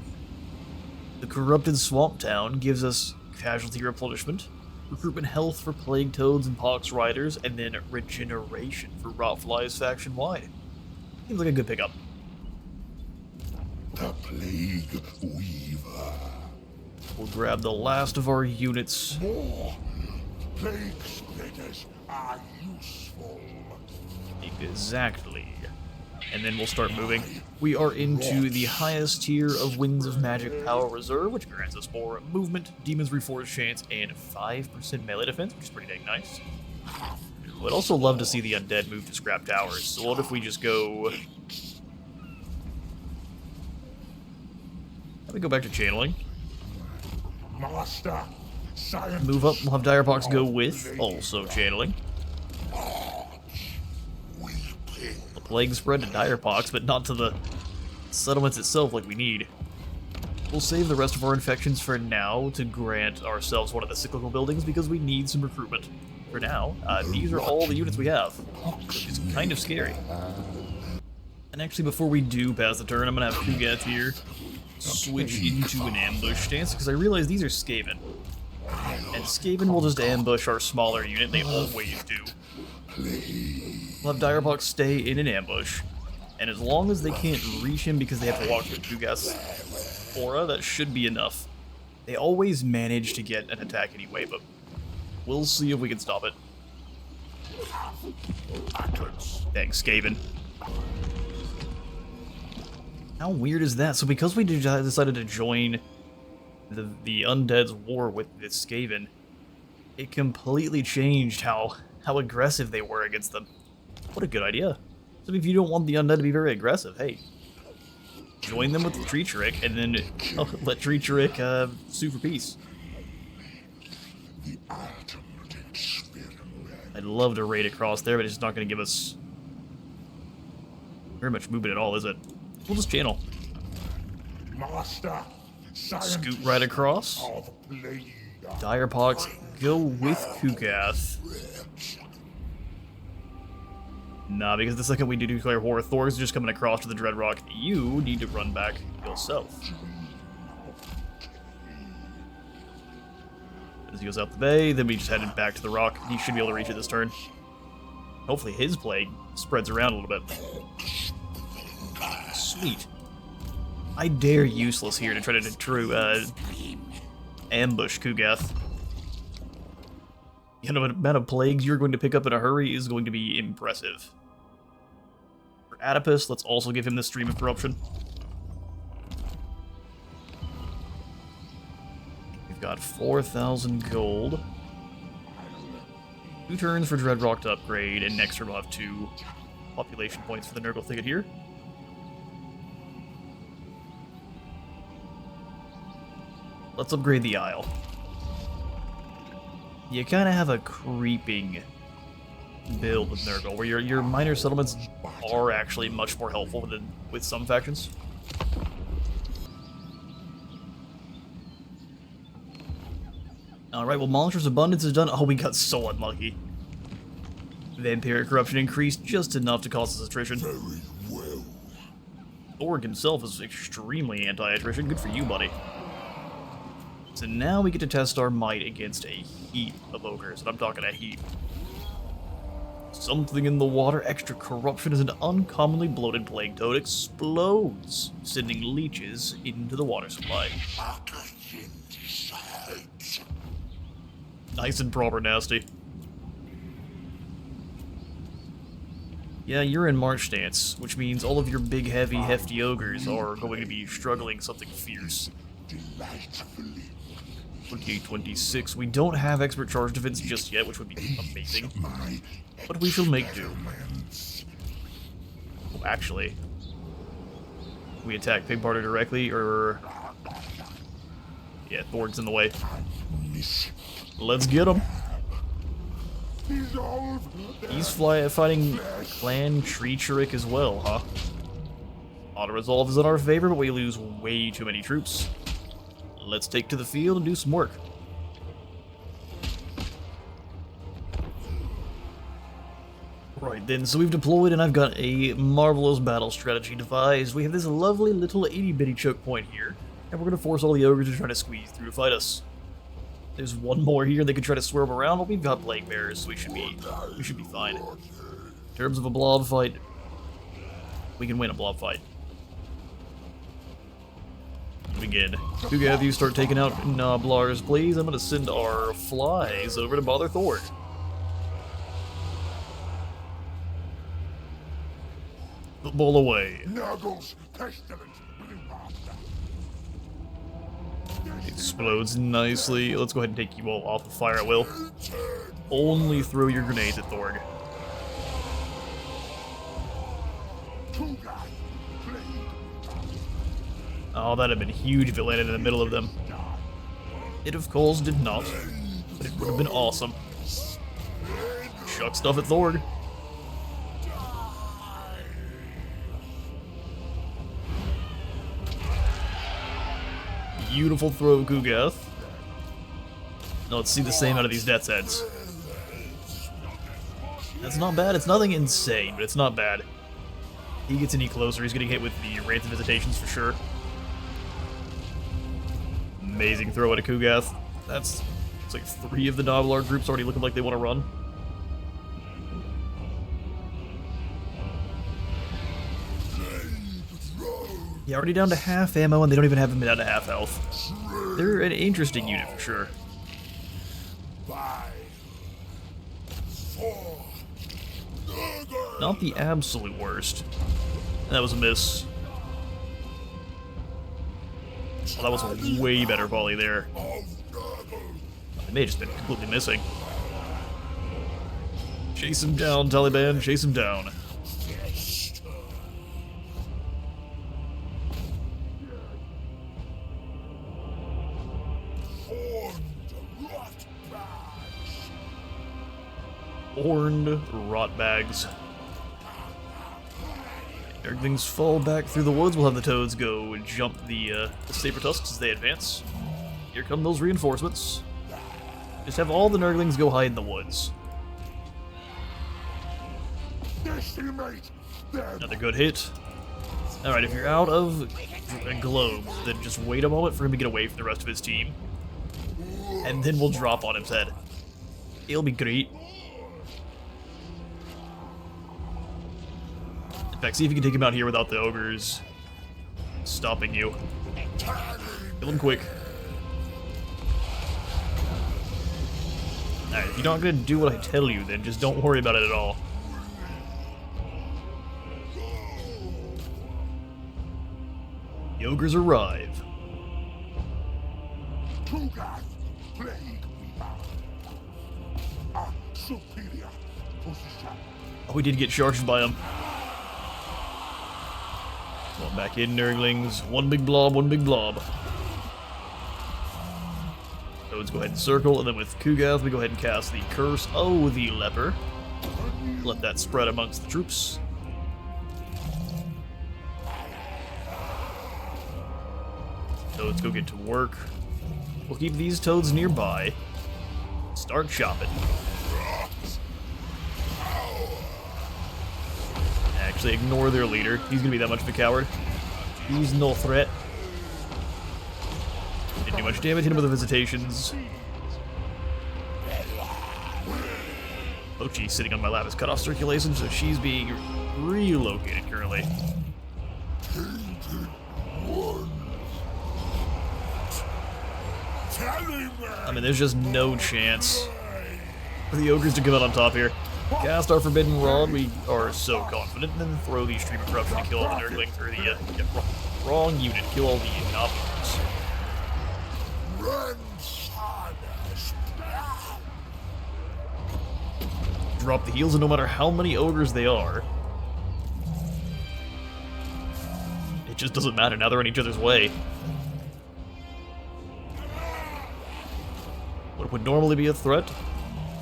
The Corrupted Swamp Town gives us casualty replenishment, recruitment health for Plague Toads and Pox Riders, and then regeneration for Rotflies faction-wide. Seems like a good pickup. The Plague Weaver. We'll grab the last of our units. More Plague Splitters are useful. Exactly. And then we'll start moving. We are into the highest tier of Winds of Magic Power Reserve, which grants us more movement, Demon's Reforged chance, and 5% melee defense, which is pretty dang nice. Would also love to see the undead move to Scrap Towers. So what if we just go... Let me go back to channeling. Master, science. Move up, we'll have Dire Pox go with, also channeling. The plague spread to Dire Pox, but not to the settlements itself like we need. We'll save the rest of our infections for now to grant ourselves one of the cyclical buildings because we need some recruitment. For now, these are all the units we have, which is kind of scary. And actually, before we do pass the turn, I'm going to have Kugath here switch into an ambush stance, because I realize these are Skaven. And Skaven will just ambush our smaller unit, they always do. We'll have Dire Pox stay in an ambush, and as long as they can't reach him because they have to walk through Kugath's aura, that should be enough. They always manage to get an attack anyway, but we'll see if we can stop it. Thanks, Skaven. How weird is that? So because we decided to join the Undead's war with this Skaven, it completely changed how aggressive they were against them. What a good idea. So if you don't want the Undead to be very aggressive, hey, join them with the Treacherich, and then let Treacherich sue for peace. I'd love to raid across there, but it's not going to give us very much movement at all, is it? We'll just channel. Master, Scoot right across. Dire Pox, go with Kugath. Nah, because the second we do declare war, Thor's just coming across to the Dreadrock. You need to run back yourself. As he goes out the bay, then we just headed back to the rock. He should be able to reach it this turn. Hopefully his plague spreads around a little bit. Sweet. I dare Useless here to try to ambush Kugath. The amount of plagues you're going to pick up in a hurry is going to be impressive. For Adipus, let's also give him the Stream of Corruption. We've got 4,000 gold. 2 turns for Dreadrock to upgrade, and next turn we'll have 2 population points for the Nurgle Thicket here. Let's upgrade the Isle. You kind of have a creeping build with Nurgle, where your minor settlements are actually much more helpful than with some factions. Alright, well, Monstrous Abundance is done. Oh, we got so unlucky. Vampiric Corruption increased just enough to cause us attrition. Very well. Thorg himself is extremely anti-attrition. Good for you, buddy. So now we get to test our might against a heap of ogres, and I'm talking a heap. Something in the water, extra corruption as an uncommonly bloated plague toad explodes, sending leeches into the water supply. Nice and proper nasty. Yeah, you're in march stance, which means all of your big, heavy, hefty ogres are going to be struggling something fierce. 2026. We don't have expert charge defense just yet, which would be amazing. But we shall make do. Oh, actually, we attack Pigbarter directly, or... Yeah, Thorg's in the way. Let's get him. He's fighting Clan Treacherich as well, huh? Auto-resolve is in our favor, but we lose way too many troops. Let's take to the field and do some work. Right then, so we've deployed and I've got a marvelous battle strategy devised. We have this lovely little itty-bitty choke point here, and we're going to force all the ogres to try to squeeze through to fight us. There's one more here, they could try to swerve around, but we've got Plague Bearers, so we should be fine. In terms of a blob fight, we can win a blob fight. Begin. Kugav, you start taking out Noblars, please. I'm gonna send our flies over to bother Thor. Football away. Nurgle's pestilence will master. Explodes nicely. Let's go ahead and take you all off the fire at will. Only throw your grenades at Thorg. Oh, that'd have been huge if it landed in the middle of them. It, of course, did not, but it would have been awesome. Chuck stuff at Thorg. Beautiful throw, Kugath. Now let's see the same out of these Death's Heads. That's not bad. It's nothing insane, but it's not bad. He gets any closer, he's getting hit with the Rancid Visitations for sure. Amazing throw at a Kugath. It's like 3 of the Noblar groups already looking like they want to run. Yeah, already down to half ammo, and they don't even have them down to half health. They're an interesting unit for sure. 5, 4. Not the absolute worst. That was a miss. Well, that was a way better volley there. They may have just been completely missing. Chase him down, Taliban, chase him down. Horned rot bags. Everything's fall back through the woods. We'll have the toads go jump the saber tusks as they advance. Here come those reinforcements. Just have all the Nurglings go hide in the woods. Another good hit. Alright, if you're out of globes, then just wait a moment for him to get away from the rest of his team. And then we'll drop on his head. It'll be great. In fact, see if you can take him out here without the ogres stopping you. Kill him quick. Alright, if you're not gonna do what I tell you, then just don't worry about it at all. The ogres arrive. Oh, we did get charged by him. Come on, back in, Nurglings. One big blob, one big blob. Toads go ahead and circle, and then with Kugath, we go ahead and cast the Curse of the Leper. Let that spread amongst the troops. Toads go get to work. We'll keep these toads nearby. Start shopping. Actually, ignore their leader. He's gonna be that much of a coward. He's no threat. Didn't do much damage, hit him with the visitations. Ochi's sitting on my lap has cut off circulation, so she's being relocated currently. I mean, there's just no chance for the ogres to come out on top here. Cast our Forbidden Rod, we are so confident, and then throw the Stream of Corruption to kill all the Nurglings, or the, wrong unit, kill all the Noblars. Drop the heals, and no matter how many ogres they are, it just doesn't matter, now they're in each other's way. What would normally be a threat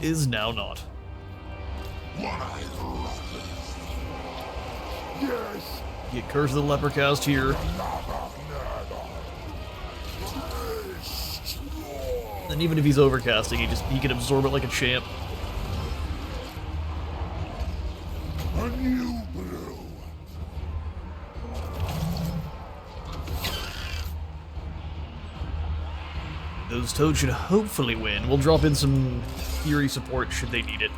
is now not. Yes. Get Curse of the Leper cast here. And even if he's overcasting, he can absorb it like a champ. A new blue. Those toads should hopefully win. We'll drop in some Fury support should they need it.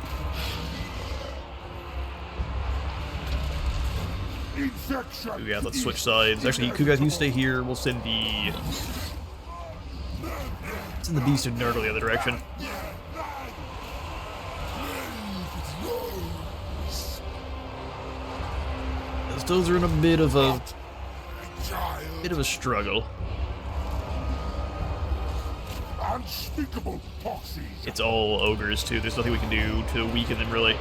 Infection. Yeah, let's switch sides. Actually, Kugath, you stay here. We'll send the Beast of Nurgle the other direction. Those toads are in a bit of a struggle. Unspeakable poxies. It's all ogres too. There's nothing we can do to weaken them really,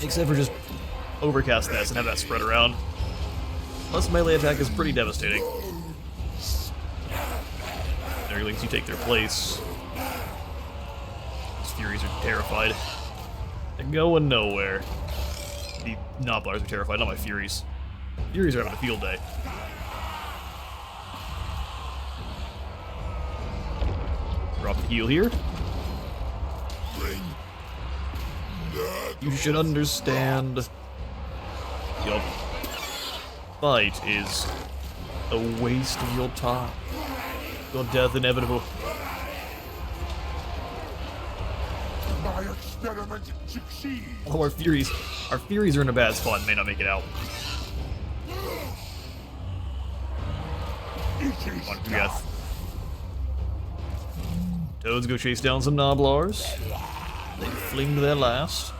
except for just overcast this and have that spread around. Plus melee attack is pretty devastating. Nurglings, you take their place. These Furies are terrified. They're going nowhere. The Noblars are terrified, not my Furies. Furies are having a field day. Drop the heal here. You should understand. Your fight is a waste of your time. Your death inevitable. My experiment succeeds. Oh, our Furies are in a bad spot and may not make it out. Come on, Kugath. Toads go chase down some Noblars. They fling to their last.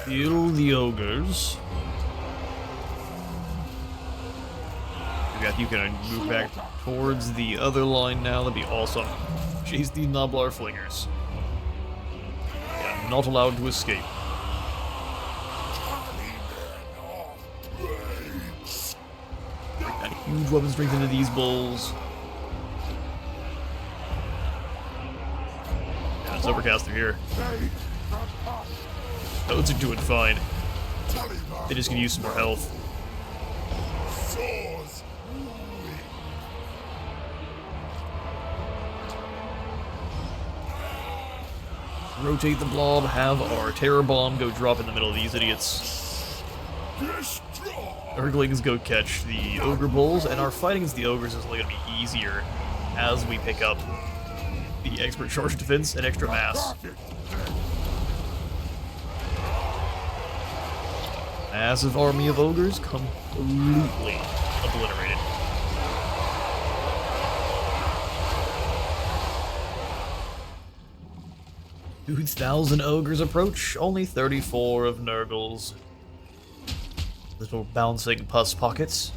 Kill the ogres. You can move back towards the other line now. That'd be awesome. Chase the Noblar flingers. Yeah, not allowed to escape. Bring that huge weapon strength into these bulls. Yeah, it's overcast through here. Toads are doing fine. They just can use some more health. Rotate the blob, have our terror bomb go drop in the middle of these idiots. Nurglings go catch the ogre bulls, and our fight against the ogres is only going to be easier as we pick up the expert charge defense and extra mass. Massive army of ogres completely obliterated. 2,000 ogres approach, only 34 of Nurgle's little bouncing pus pockets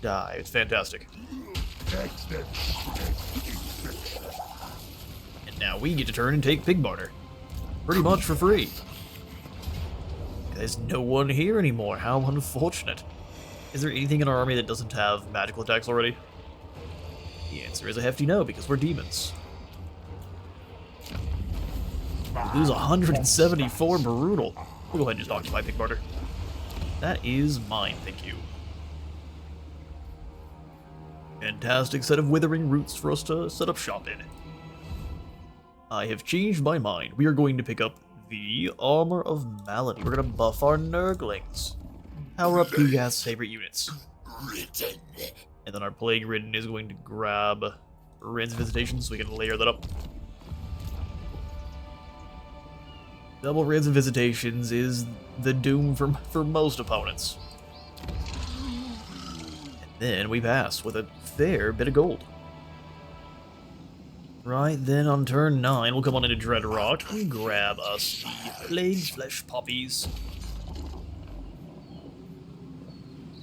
die. It's fantastic. And Now we get to turn and take Pig Barter. Pretty much for free. There's no one here anymore, how unfortunate. Is there anything in our army that doesn't have magical attacks already? The answer is a hefty no, because we're demons. We lose 174 brutal. We'll go ahead and just occupy Pig Barter. That is mine, thank you. Fantastic set of withering roots for us to set up shop in. I have changed my mind. We are going to pick up the Armor of Malady. We're going to buff our Nurglings. Power up Gugath's favorite units. And then our Plague Ridden is going to grab Rand's Visitation so we can layer that up. Double Raids and Visitations is the doom for most opponents. And then we pass with a fair bit of gold. Right then, on turn 9, we'll come on into Dread Rock and grab us the Plague's Flesh Poppies.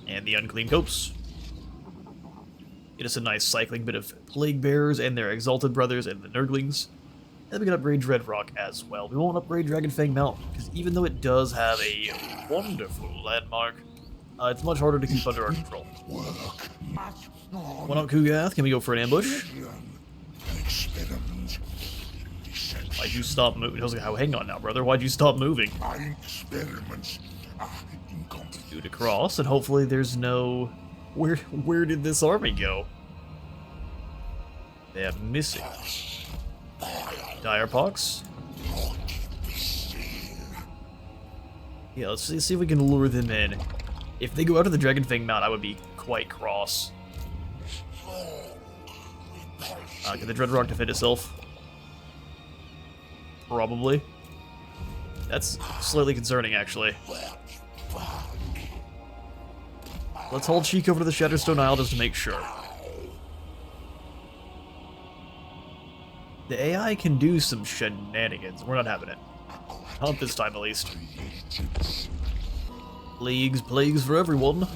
And the Unclean Copes. Get us a nice cycling bit of Plague Bearers and their Exalted Brothers and the Nurglings. And we can upgrade Dread Rock as well. We won't upgrade Dragonfang Mountain, because even though it does have a wonderful landmark, it's much harder to keep under our control. One up Kugath, can we go for an ambush? Why'd you stop moving? I was like, oh, hang on now, brother. Why'd you stop moving? Do to cross, and hopefully there's no... Where did this army go? They have missing. Direpox. Yeah, let's see if we can lure them in. If they go out of the Dragonfang Mount, I would be quite cross. Can the Dread Rock defend itself? Probably. That's slightly concerning, actually. Let's hold Sheik over to the Shatterstone Isle just to make sure. The AI can do some shenanigans. We're not having it. Not this time, at least. Plagues for everyone.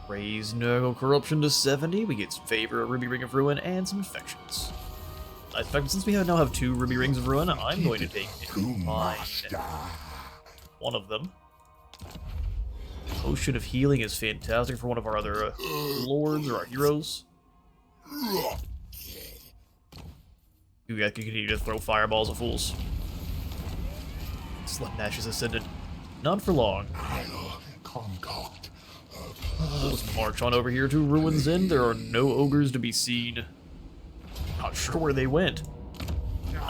Raise Nurgle Corruption to 70. We get some favor, a Ruby Ring of Ruin, and some infections. In fact, since we now have 2 Ruby Rings of Ruin, I'm going to take mine. One of them. Potion of Healing is fantastic for one of our other lords or our heroes. You guys can continue to throw fireballs at fools. Slapdash is ascended. Not for long. We'll just march on over here to Ruin's End. There are no ogres to be seen. Not sure where they went.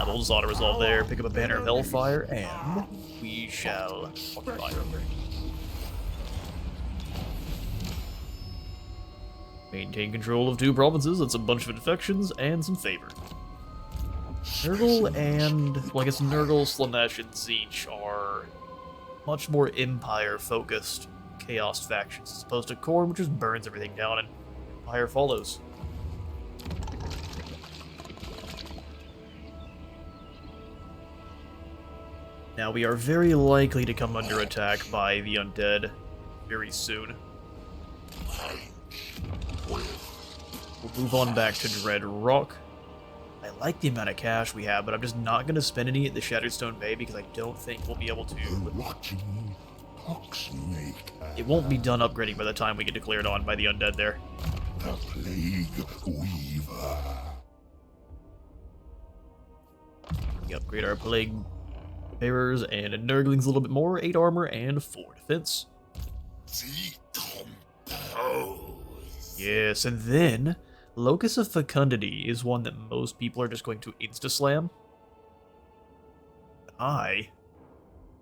We'll just auto-resolve there, pick up a Banner of Hellfire, and we shall occupy. Maintain control of 2 provinces, that's a bunch of infections, and some favor. Nurgle and, well, I guess Nurgle, Slaanesh, and Tzeentch are much more Empire-focused Chaos factions, as opposed to Khorne, which just burns everything down, and Empire follows. Now, we are very likely to come under attack by the Undead very soon. We'll move on back to Dread Rock. I like the amount of cash we have, but I'm just not going to spend any at the Shatterstone Bay because I don't think we'll be able to. It won't be done upgrading by the time we get declared on by the Undead there. The Plague Weaver. We upgrade our Plague Bearers and Nurglings a little bit more, 8 armor and 4 defense. Yes, and then Locus of Fecundity is one that most people are just going to insta-slam. I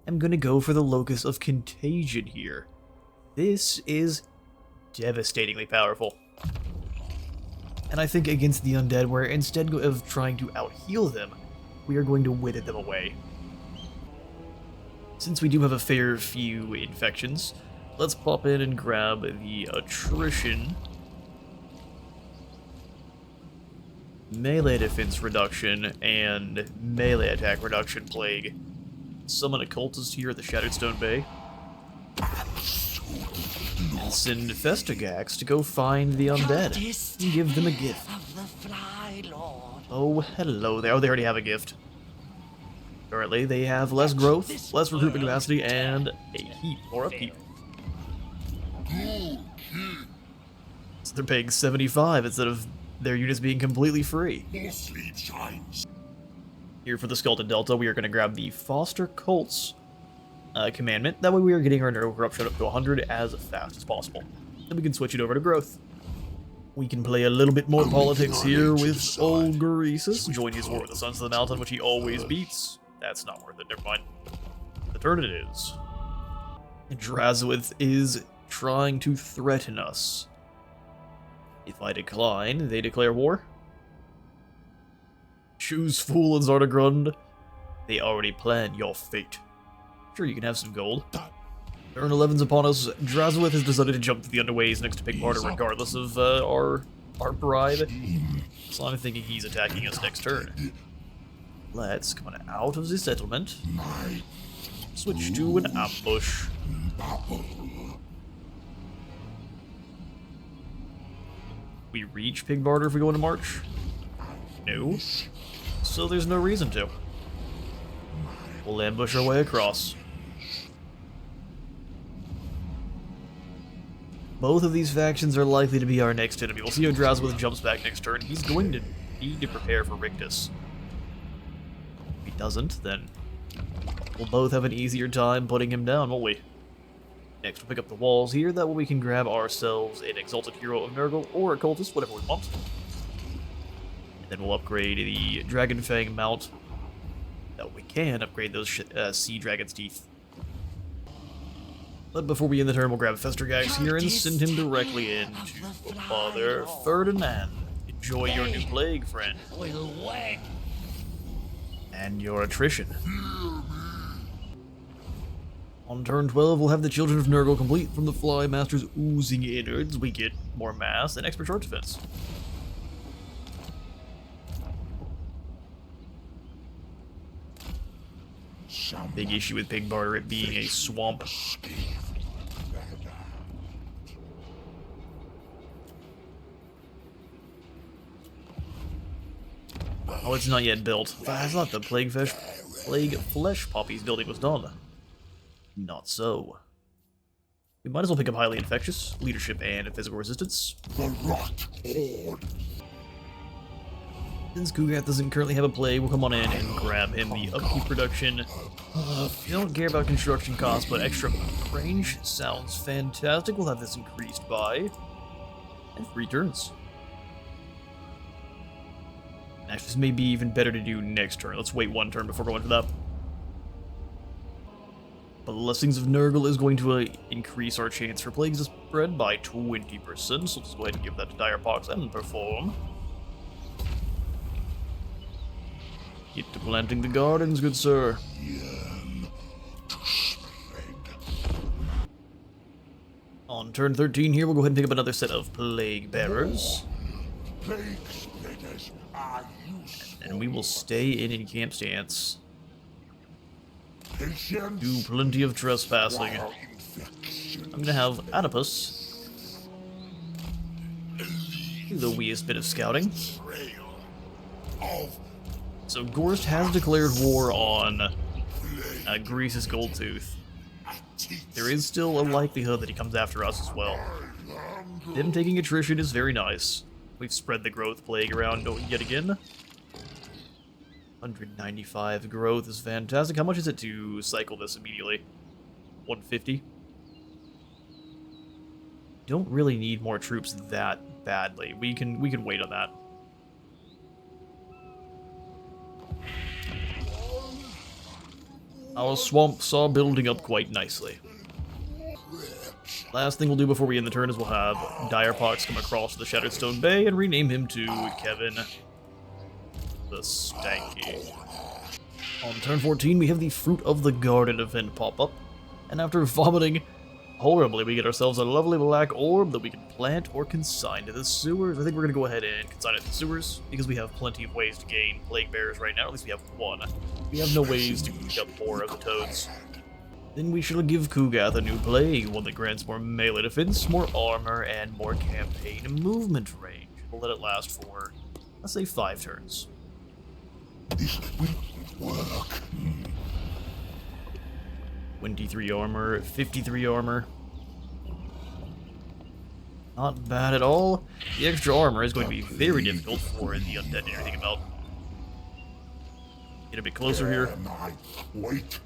am going to go for the Locus of Contagion here. This is devastatingly powerful. And I think against the Undead, where instead of trying to out-heal them, we are going to wither them away. Since we do have a fair few infections, let's pop in and grab the Attrition. Melee defense reduction and melee attack reduction plague. Summon a cultist here at the Shattered Stone Bay. And send Festagax to go find the Undead and give them a gift. Of the Fly Lord. Oh, hello there. Oh, they already have a gift. Currently, they have less growth, less recruitment capacity, and a heap or upkeep. So they're paying 75 instead of their units being completely free. Here for the Skeleton Delta, we are going to grab the Foster Colts commandment. That way we are getting our Nurgle Corruption up to 100 as fast as possible. Then we can switch it over to growth. We can play a little bit more politics here with old Greasus. Join his war with the Sons of the Mountain, which he always beats. That's not worth it, never mind. The turn it is. Drazwith is trying to threaten us. If I decline, they declare war. Choose Fool and Zardagrund. They already planned your fate. Sure, you can have some gold. Turn 11's upon us. Drazwith has decided to jump to the underways next to Pigbarter regardless of our bribe. So I'm thinking he's attacking us next turn. Let's come on out of the settlement. Switch to an ambush. We reach Pigbarter if we go into March? No. So there's no reason to. We'll ambush our way across. Both of these factions are likely to be our next enemy. We'll see how Drazwith jumps back next turn. He's going to need to prepare for Rictus. If he doesn't, then we'll both have an easier time putting him down, won't we? Next, we'll pick up the walls here. That way we can grab ourselves an Exalted Hero of Nurgle or a Cultist, whatever we want. And then we'll upgrade the Dragon Fang mount. That we can upgrade those Sea Dragon's Teeth. But before we end the turn, we'll grab Festergax here and send him directly in to Father Ferdinand. Enjoy your new plague, friend. And your attrition. On turn 12, we'll have the Children of Nurgle complete. From the Fly Master's oozing innards, we get more mass and expert short defense. Big issue with Pigbarter, it being a swamp. Oh, it's not yet built. I thought the Plague Flesh Poppy's building was done. Not so. We might as well pick up Highly Infectious, Leadership, and Physical Resistance. The Rot Horde. Since Kugath doesn't currently have a play, we'll come on in and grab him the upkeep production. We don't care about construction costs, but extra range sounds fantastic. We'll have this increased by... and 3 turns. Actually, this may be even better to do next turn. Let's wait 1 turn before going for that. Blessings of Nurgle is going to increase our chance for plagues to spread by 20%, so let's go ahead and give that to Dire Pox and perform. Get to planting the gardens, good sir. On turn 13 here, we'll go ahead and pick up another set of Plague Bearers. And we will stay in camp stance. Do plenty of trespassing. I'm gonna have Adipus do the weeest bit of scouting. So Gorst has declared war on Greasus Goldtooth. There is still a likelihood that he comes after us as well. Them taking attrition is very nice. We've spread the growth plague around yet again. 195 growth is fantastic. How much is it to cycle this immediately? 150? Don't really need more troops that badly. We can wait on that. Our swamp saw building up quite nicely. Last thing we'll do before we end the turn is we'll have Dire Pox come across the Shattered Stone Bay and rename him to Kevin the Stanky. On turn 14, we have the Fruit of the Garden event pop up, and after vomiting horribly, we get ourselves a lovely black orb that we can plant or consign to the sewers. I think we're going to go ahead and consign it to the sewers, because we have plenty of ways to gain Plague Bearers right now. At least we have 1. We have no ways to pick up more of the toads. Then we shall give Kugath a new plague, one that grants more melee defense, more armor, and more campaign movement range. We'll let it last for, let's say, 5 turns. This will work. 23 armor, 53 armor. Not bad at all. The extra armor is going to be very difficult for the undead to do anything about. Get a bit closer here. Wait.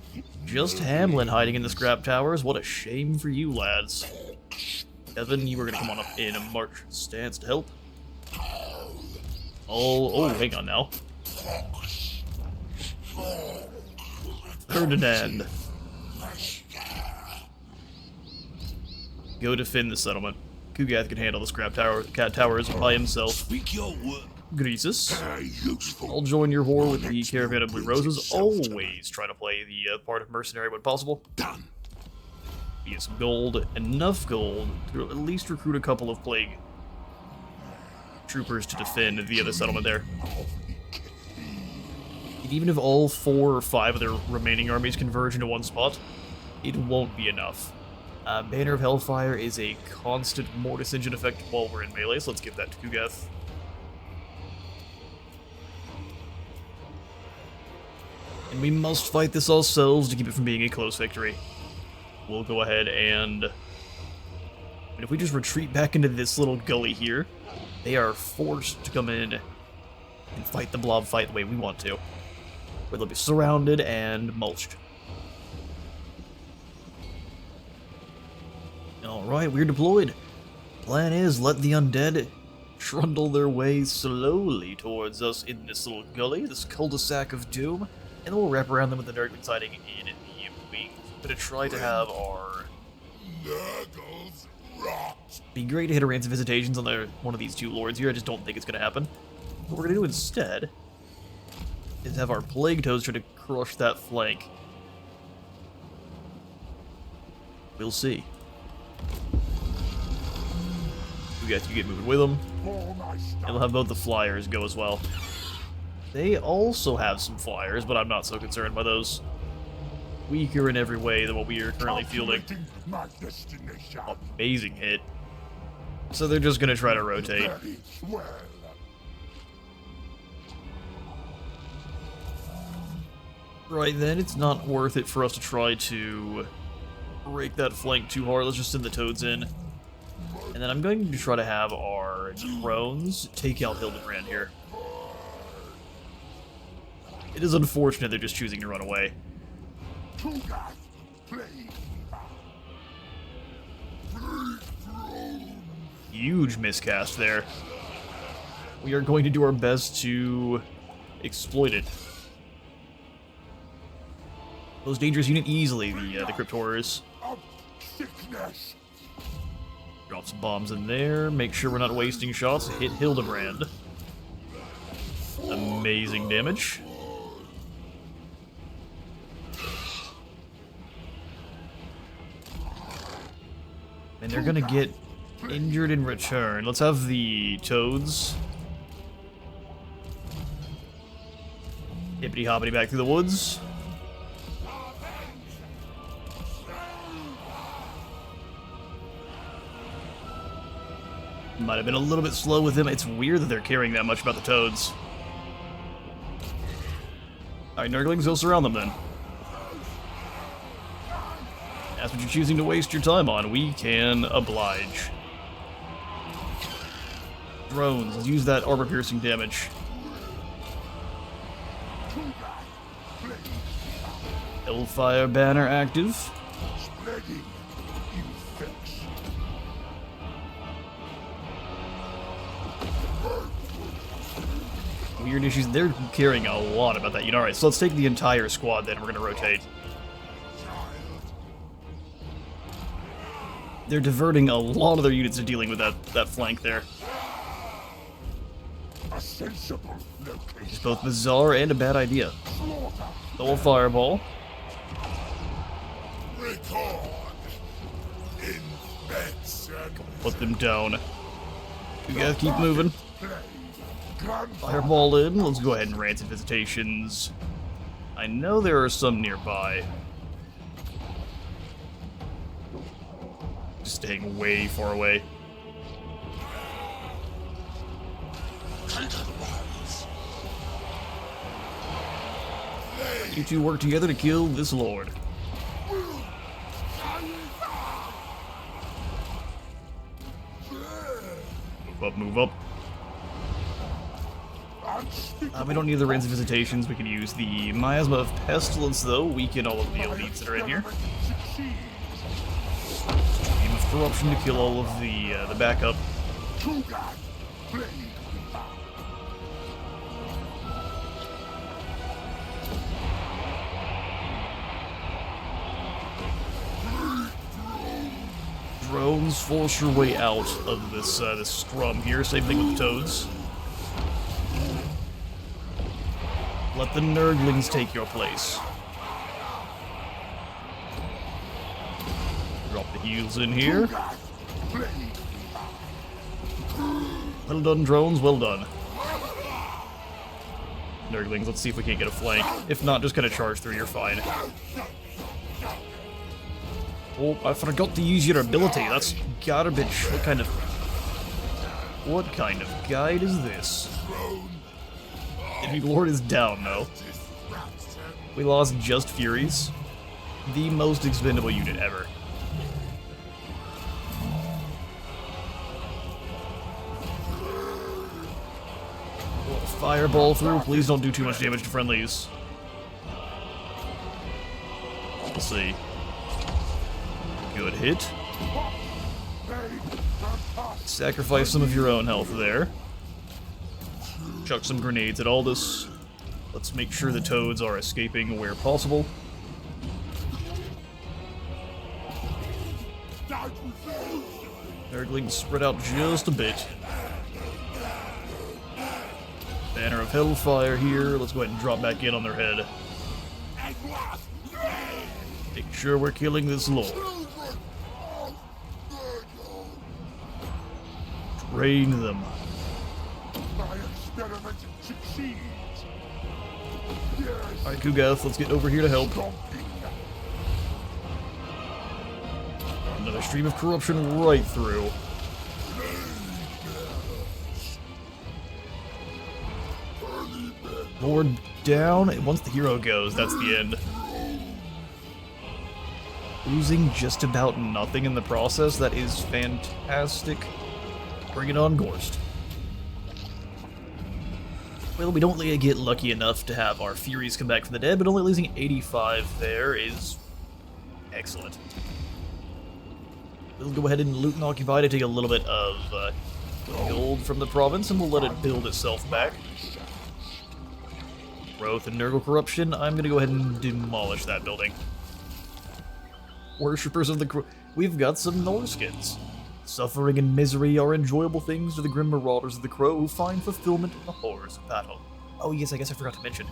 Just Hamlin hiding in the scrap towers. What a shame for you, lads. Evan, you are going to come on up in a march stance to help. Oh, hang on now. Ferdinand. Go defend the settlement. Kugath can handle the scrap towers by himself. Greasus. I'll join your war with the Caravan of Blue Roses. Always try to play the part of mercenary when possible. Done. Get some gold, enough gold to at least recruit a couple of plague troopers to defend the other settlement there. And even if all 4 or 5 of their remaining armies converge into one spot, it won't be enough. Banner of Hellfire is a constant Mortis engine effect while we're in melee, so let's give that to Kugath. And we must fight this ourselves to keep it from being a close victory. We'll go ahead and if we just retreat back into this little gully here, they are forced to come in and fight the blob fight the way we want to, where they'll be surrounded and mulched. Alright, we're deployed. Plan is let the undead trundle their way slowly towards us in this little gully, this cul-de-sac of doom, and then we'll wrap around them with the Nurgle siding in the wings. We're gonna try to have our Nurgles rot. be great to hit a Rants of Visitations on one of these 2 lords here. I just don't think it's gonna happen. What we're gonna do instead is have our Plague Toads try to crush that flank. We'll see. You guys can get moving with them. And we'll have both the flyers go as well. They also have some flyers, but I'm not so concerned by those. Weaker in every way than what we are currently fielding. My destination. Amazing hit. So they're just gonna try to rotate. Very well. Right then, it's not worth it for us to try to break that flank too hard. Let's just send the toads in. And then I'm going to try to have our drones take out Hildebrand here. It is unfortunate they're just choosing to run away. Huge miscast there. We are going to do our best to exploit it. Those dangerous unit easily, the Crypt Horrors. Drop some bombs in there, make sure we're not wasting shots. Hit Hildebrand. Amazing damage. And they're gonna get injured in return. Let's have the toads hippity hoppity back through the woods. Might have been a little bit slow with them. It's weird that they're caring that much about the toads. Alright, Nurglings, go surround them then. That's what you're choosing to waste your time on. We can oblige. Drones, let's use that armor-piercing damage. Hellfire banner active. Weird issues. They're caring a lot about that unit. Alright, so let's take the entire squad then. We're going to rotate. They're diverting a lot of their units to dealing with that flank there. It's both bizarre and a bad idea. Double fireball. Put them down. You guys keep moving. Fireball in. Let's go ahead and Rancid Visitations. I know there are some nearby. Just staying way far away. You two work together to kill this lord. Move up, move up. We don't need the Rains of Visitations. We can use the Miasma of Pestilence, though. Weaken all of the elites that are in here. Stream of Corruption to kill all of the backup. Drones, force your way out of this this scrum here. Same thing with the toads. Let the Nurglings take your place. Drop the heals in here. Well done, drones, well done. Nurglings, let's see if we can't get a flank. If not, just kind of charge through, you're fine. Oh, I forgot to use your ability. That's garbage. What kind of guide is this? The Lord is down, though. We lost just Furies. The most expendable unit ever. Fireball through. Please don't do too much damage to friendlies. Let's see. Good hit. Sacrifice some of your own health there. Chuck some grenades at Aldous. Let's make sure the toads are escaping where possible. Nurglings spread out just a bit. Banner of Hellfire here. Let's go ahead and drop back in on their head. Make sure we're killing this lord. Drain them. Alright, Kugath, let's get over here to help. Another stream of corruption right through. Lord down. Once the hero goes, that's the end. Losing just about nothing in the process. That is fantastic. Bring it on, Gorst. Well, we don't really get lucky enough to have our Furies come back from the dead, but only losing 85 there is excellent. We'll go ahead and loot and occupy to take a little bit of gold from the province, and we'll let it build itself back. Growth and Nurgle Corruption, I'm going to go ahead and demolish that building. Worshippers of the we've got some Norskins. Suffering and misery are enjoyable things to the grim marauders of the Crow who find fulfillment in the horrors of battle. Oh yes, I guess I forgot to mention.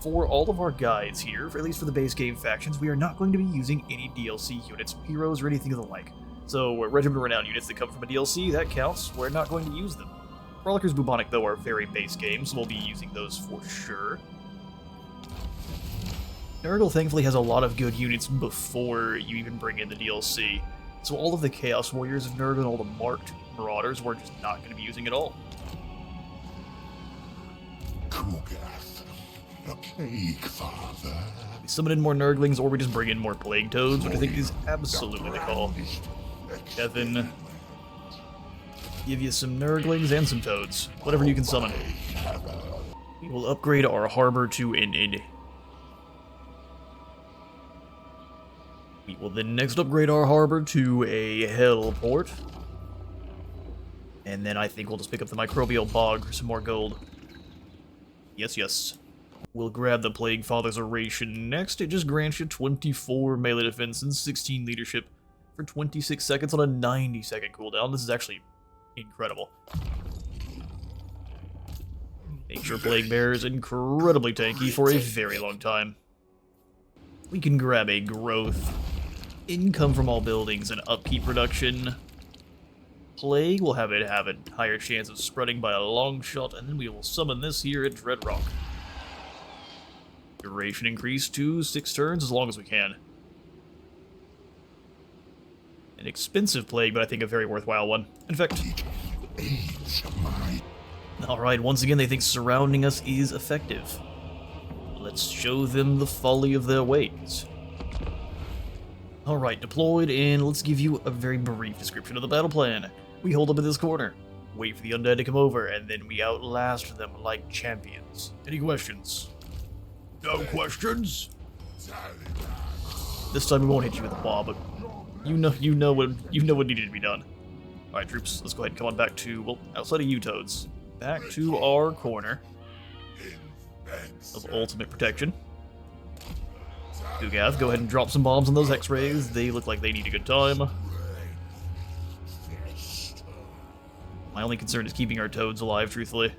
For all of our guides here, at least for the base game factions, we are not going to be using any DLC units, heroes, or anything of the like. So, Regiment Renown units that come from a DLC, that counts, we're not going to use them. Frolickers Bubonic, though, are very base games, so we'll be using those for sure. Nurgle thankfully has a lot of good units before you even bring in the DLC. So all of the Chaos Warriors of Nurgle and all the marked Marauders we're just not going to be using at all. Kugath, a plague father. We summon in more Nurglings, or we just bring in more Plague Toads, which I think is absolutely the call. Kevin, give you some Nurglings and some Toads. Whatever you can summon. We will upgrade our harbor to an inn. We will then next upgrade our harbor to a hell port. And then I think we'll just pick up the microbial bog for some more gold. Yes, yes. We'll grab the Plague Father's Oration next. It just grants you 24 melee defense and 16 leadership for 26 seconds on a 90-second cooldown. This is actually incredible. Makes your Plague Bearers incredibly tanky for a very long time. We can grab a growth. Income from all buildings and upkeep reduction. Plague will have a higher chance of spreading by a long shot, and then we will summon this here at Dread Rock. Duration increase to 6 turns as long as we can. An expensive plague, but I think a very worthwhile one. In fact... Alright, once again they think surrounding us is effective. Let's Let's show them the folly of their ways. Alright, deployed, and let's give you a very brief description of the battle plan. We hold up in this corner, wait for the undead to come over, and then we outlast them like champions. Any questions? No questions? This time we won't hit you with a ball, but you know what needed to be done. Alright, troops, let's go ahead and come on back to, well, outside of you toads. Back to our corner of ultimate protection. Kugath, go ahead and drop some bombs on those X-rays. They look like they need a good time. My only concern is keeping our toads alive, truthfully.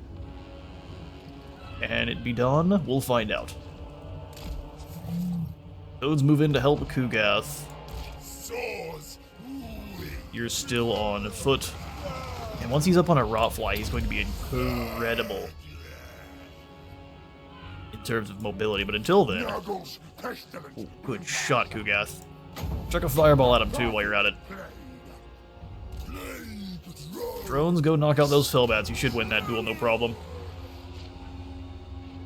Can it be done? We'll find out. Toads move in to help Kugath. You're still on foot. And once he's up on a rotfly, he's going to be incredible in terms of mobility. But until then... Oh, good shot, Kugath. Chuck a fireball at him, too, while you're at it. Drones, go knock out those Fellbats. You should win that duel, no problem.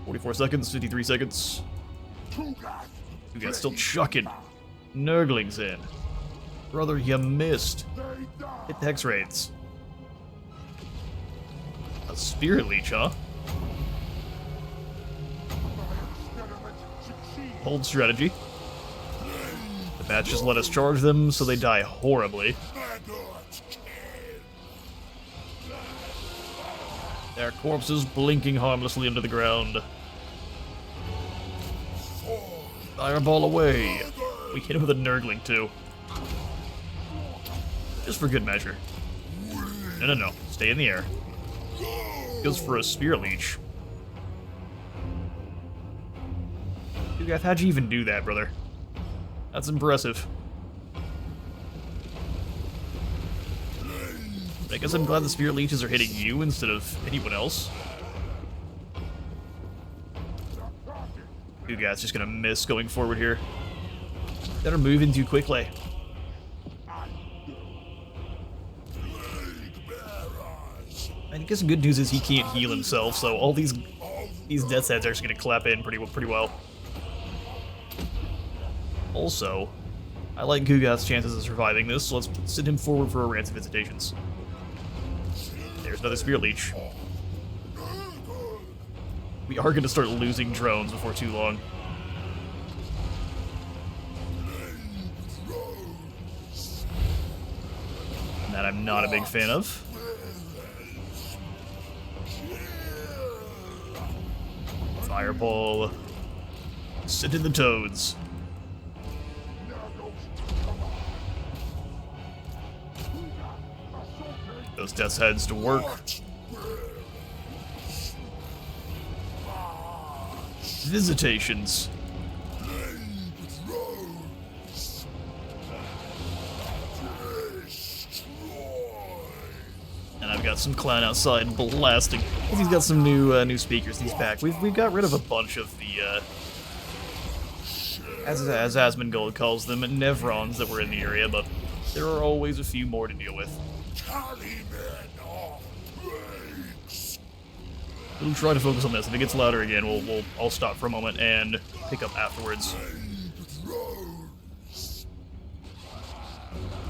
44 seconds, 53 seconds. Kugath's still chucking. Nurgling's in. Brother, you missed. Hit the X-Raids. A Spirit Leech, huh? Hold strategy. The bats just let us charge them, so they die horribly. Their corpses blinking harmlessly into the ground. Fireball away. We hit him with a Nurgling, too. Just for good measure. No. Stay in the air. Goes for a Spirit Leech. Kugath, how'd you even do that, brother? That's impressive. I guess I'm glad the Spirit Leeches are hitting you instead of anyone else. Kugath's just gonna miss going forward here. They're moving too quickly. I guess the good news is he can't heal himself, so all these death's heads are just gonna clap in pretty well. Also, I like Kugath's chances of surviving this, so let's send him forward for a Rance of Visitations. There's another Spirit Leech. We are gonna start losing drones before too long. And that I'm not a big fan of. Fireball. Send in the toads. Those death's heads to work. Visitations. And I've got some clown outside blasting. He's got some new speakers. He's back. We've got rid of a bunch of the as Asmongold calls them, Nevrons that were in the area, but there are always a few more to deal with. We'll try to focus on this. If it gets louder again, I'll stop for a moment and pick up afterwards.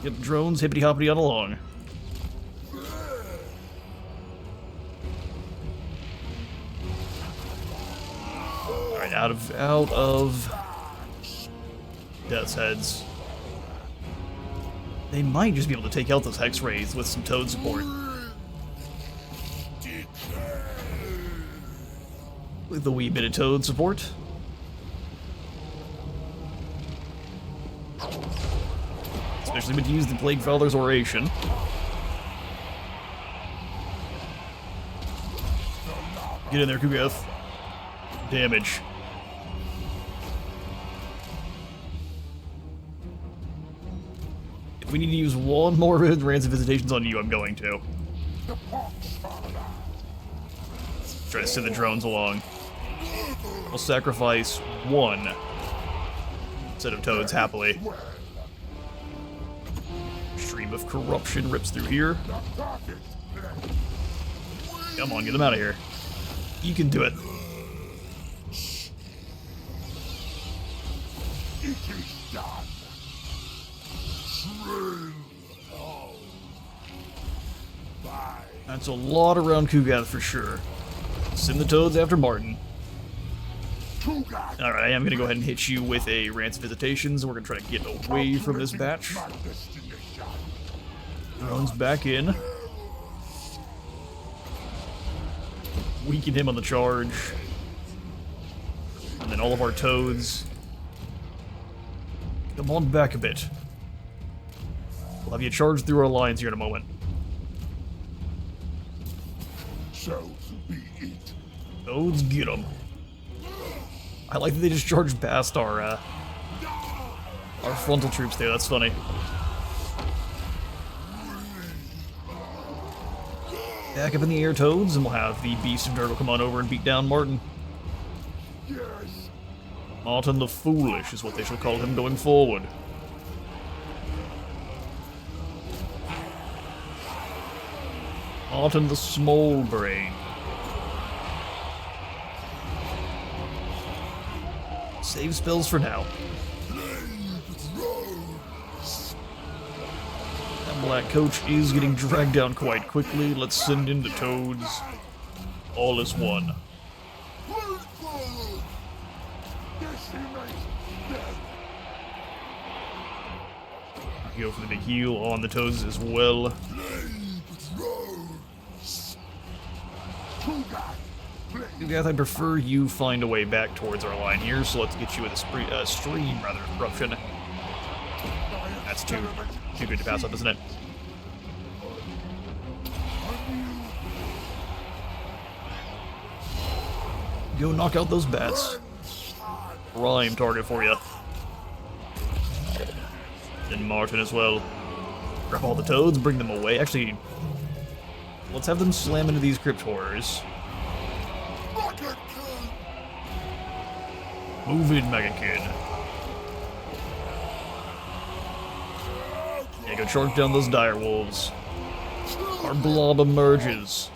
Yep, drones hippity hoppity on along. Alright, out of Death's Heads. They might just be able to take out those Hex Rays with some Toad support. With a wee bit of Toad support. Especially when used in Plague Fowler's Oration. Get in there, Kugath. Damage. If we need to use one more Rance of Visitations on you, I'm going to. Try to send the drones along. We'll sacrifice one set of toads happily. Stream of corruption rips through here. Come on, get them out of here. You can do it. It is done. Shrill hell. Bye. That's a lot around Kugath for sure. Send the toads after Martin. Kugath. Alright, I am going to go ahead and hit you with a Rance Visitations, and we're going to try to get away from this batch. My destination. Drones back in. Weaken him on the charge. And then all of our toads. Come on back a bit. We'll have you charge through our lines here in a moment. So be it. Toads, get them. I like that they just charged past our frontal troops there. That's funny. Back up in the air, toads, and we'll have the Beast of Nurgle come on over and beat down Martin. Yes. Martin the Foolish is what they shall call him going forward. Martin the Small Brain. Save spells for now. That Black Coach is getting dragged down quite quickly. Let's send in the toads. All is one. Go for the big heal on the toads as well. Kugath, I prefer you find a way back towards our line here, so let's get you with a stream, rather, of corruption. That's too good to pass up, isn't it? Go knock out those bats. Prime target for you. And Martin as well. Grab all the toads, bring them away. Actually, let's have them slam into these crypt horrors. Move in, Mega Kid. Yeah, go charge down those dire wolves. Our blob emerges.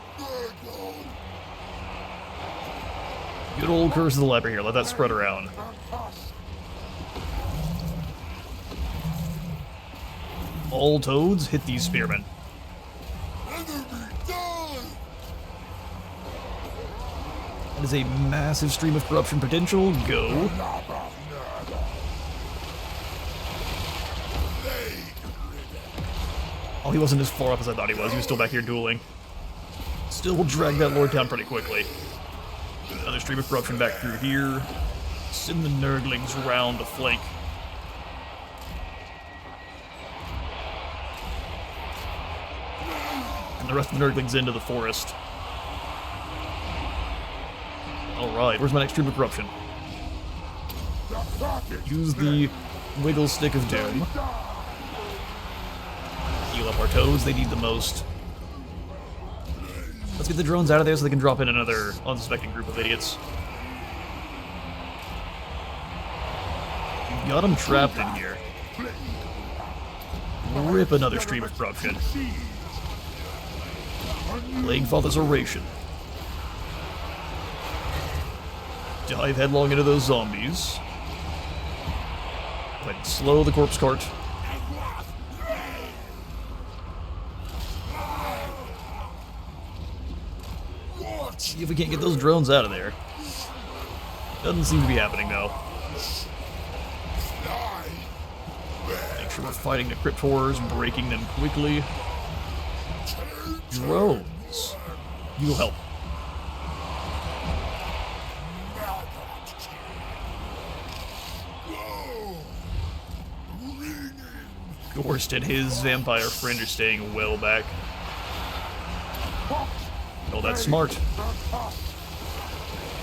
Good old Curse of the Leper here. Let that spread around. All toads, hit these spearmen. That is a massive stream of corruption potential. Go. Oh, he wasn't as far up as I thought he was. He was still back here dueling. Still will drag that lord down pretty quickly. Another stream of corruption back through here. Send the Nurglings round the flank. And the rest of the Nurglings into the forest. Alright, where's my next stream of corruption? Use the wiggle stick of doom. Heal up our toads, they need the most. Let's get the drones out of there so they can drop in another unsuspecting group of idiots. You've got them trapped in here. Rip another stream of corruption. Plague Father's Oration. Dive headlong into those zombies. Go ahead and slow the corpse cart. See if we can't get those drones out of there. Doesn't seem to be happening though. Make sure we're fighting the crypt horrors, breaking them quickly. Drones. You'll help. Gorst and his vampire friend are staying well back. Oh, that's smart.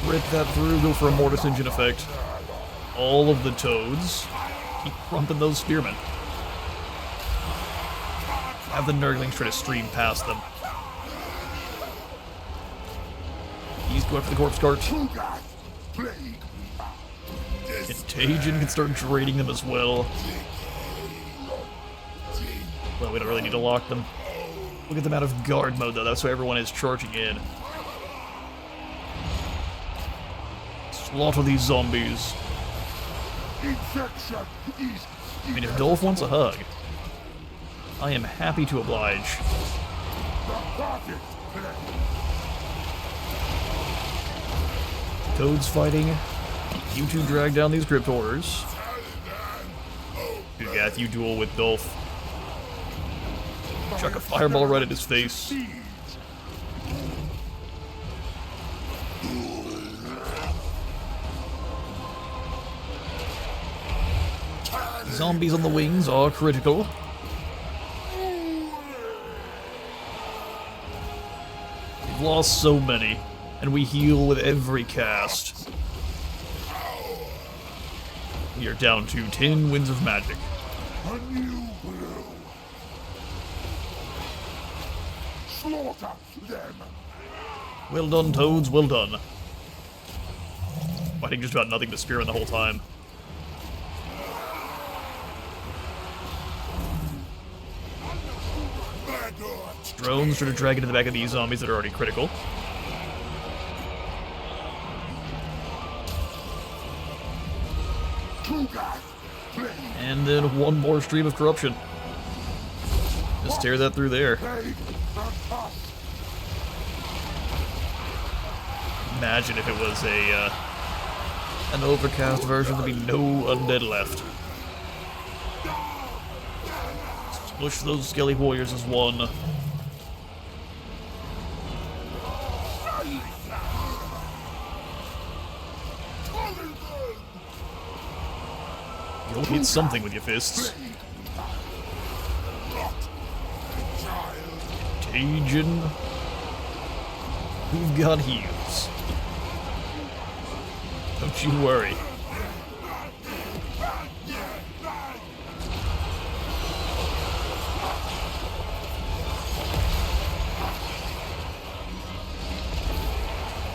Rip that through, go for a Mortis Engine effect. All of the toads. Keep crumping those spearmen. Have the Nurglings try to stream past them. He's going for the corpse cart. Contagion can start draining them as well. Well, we don't really need to lock them. We'll get them out of guard mode, though. That's why everyone is charging in. Slaughter these zombies. Infection is I mean, if Dolph wants a hug, I am happy to oblige. the perfect plan. Toad's fighting. You two drag down these crypt horrors. Kugath, you duel with Dolph. Chuck a fireball right at his face. Siege. Zombies on the wings are critical. We've lost so many, and we heal with every cast. We are down to 10 winds of magic. A new brew. Slaughter them. Well done, Toads, well done. Fighting just about nothing but spearmen the whole time. Drones try to drag into the back of these zombies that are already critical. Kugath, play. And then one more stream of corruption. Just tear that through there. Plague and pus. Imagine if it was a an overcast version, there'd be no undead left. Push those skelly warriors as one. You'll hit something with your fists. Contagion. We've got heals. Don't you worry.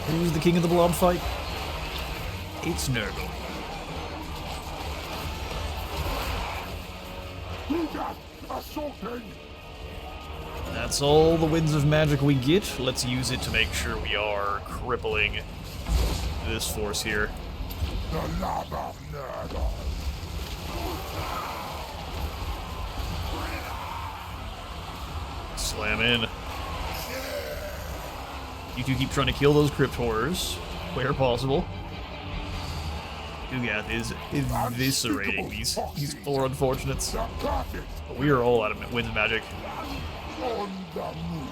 Who's the king of the blob fight? It's Nurgle. Kugath, assaulting. That's all the winds of magic we get. Let's use it to make sure we are crippling this force here. The love of Nurgle. Slam in. You two keep trying to kill those crypt horrors where possible. Kugath is eviscerating these poor unfortunates. The perfect But we are all out of winds of magic. on the move.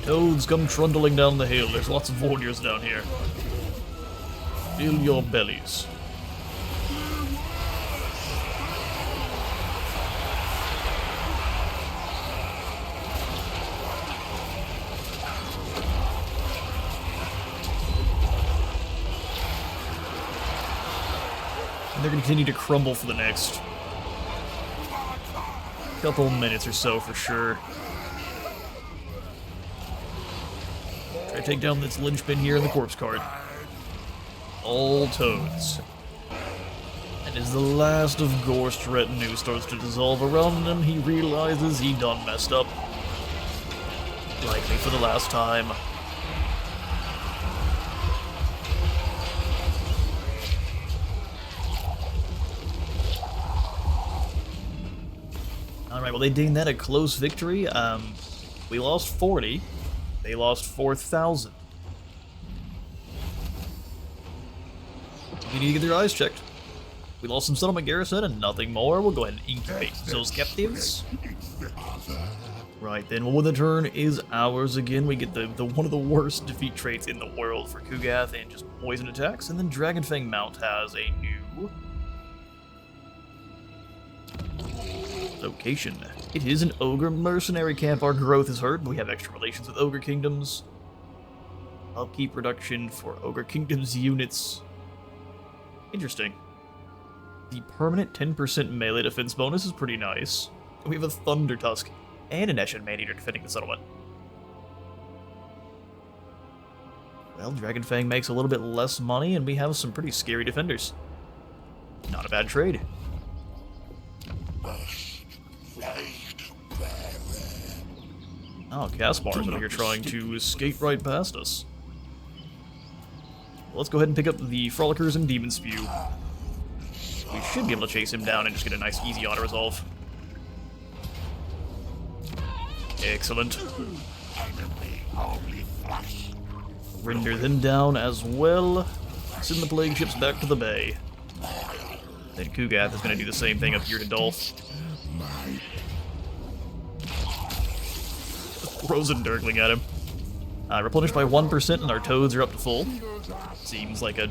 Toads come trundling down the hill. There's lots of warriors down here. Fill your bellies. And they're going to continue to crumble for the next couple minutes or so for sure. Try to take down this linchpin here in the corpse cart. All Toads. And as the last of Gorst's retinue starts to dissolve around him, he realizes he done messed up. Likely for the last time. Alright, well they deemed that a close victory. We lost 40. They lost 4,000. You need to get their eyes checked. We lost some settlement garrison and nothing more. We'll go ahead and incubate those captives. Right then, well when the turn is ours again, we get the one of the worst defeat traits in the world for Kugath and just poison attacks, and then Dragonfang Mount has a new location. It is an ogre mercenary camp. Our growth is hurt, but we have extra relations with ogre kingdoms. Upkeep reduction for ogre kingdoms units. Interesting. The permanent 10% melee defense bonus is pretty nice. We have a Thunder Tusk and an Eshin Maneater defending the settlement. Well, Dragonfang makes a little bit less money, and we have some pretty scary defenders. Not a bad trade. Oh, Caspar's over here trying to skate right past us. Let's go ahead and pick up the Frolickers and Demon Spew. We should be able to chase him down and just get a nice, easy auto-resolve. Excellent. Render them down as well. Send the plague ships back to the bay. Then Kugath is going to do the same thing up here to Dolph. Throws a Nurgling at him. Replenished by 1% and our toads are up to full. Seems like a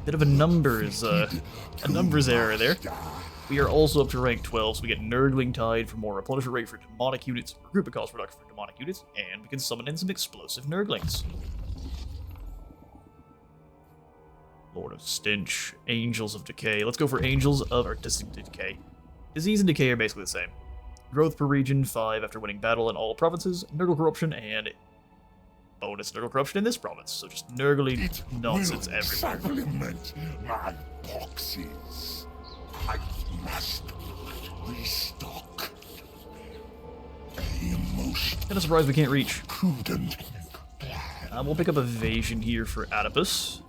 bit of a numbers error there. We are also up to rank 12, so we get Nurgling Tide for more replenisher rate for demonic units, recruitment cost reduction for demonic units, and we can summon in some explosive Nurglings. Lord of Stench, Angels of Decay. Let's go for Angels of Artistic Decay. Disease and Decay are basically the same. Growth per region, 5 after winning battle in all provinces, Nurgle Corruption, and bonus Nurgle Corruption in this province. So just Nurgly nonsense everywhere. Supplement my boxes. I must restock. Kinda surprised we can't reach. Prudent. We'll pick up Evasion here for Adipus.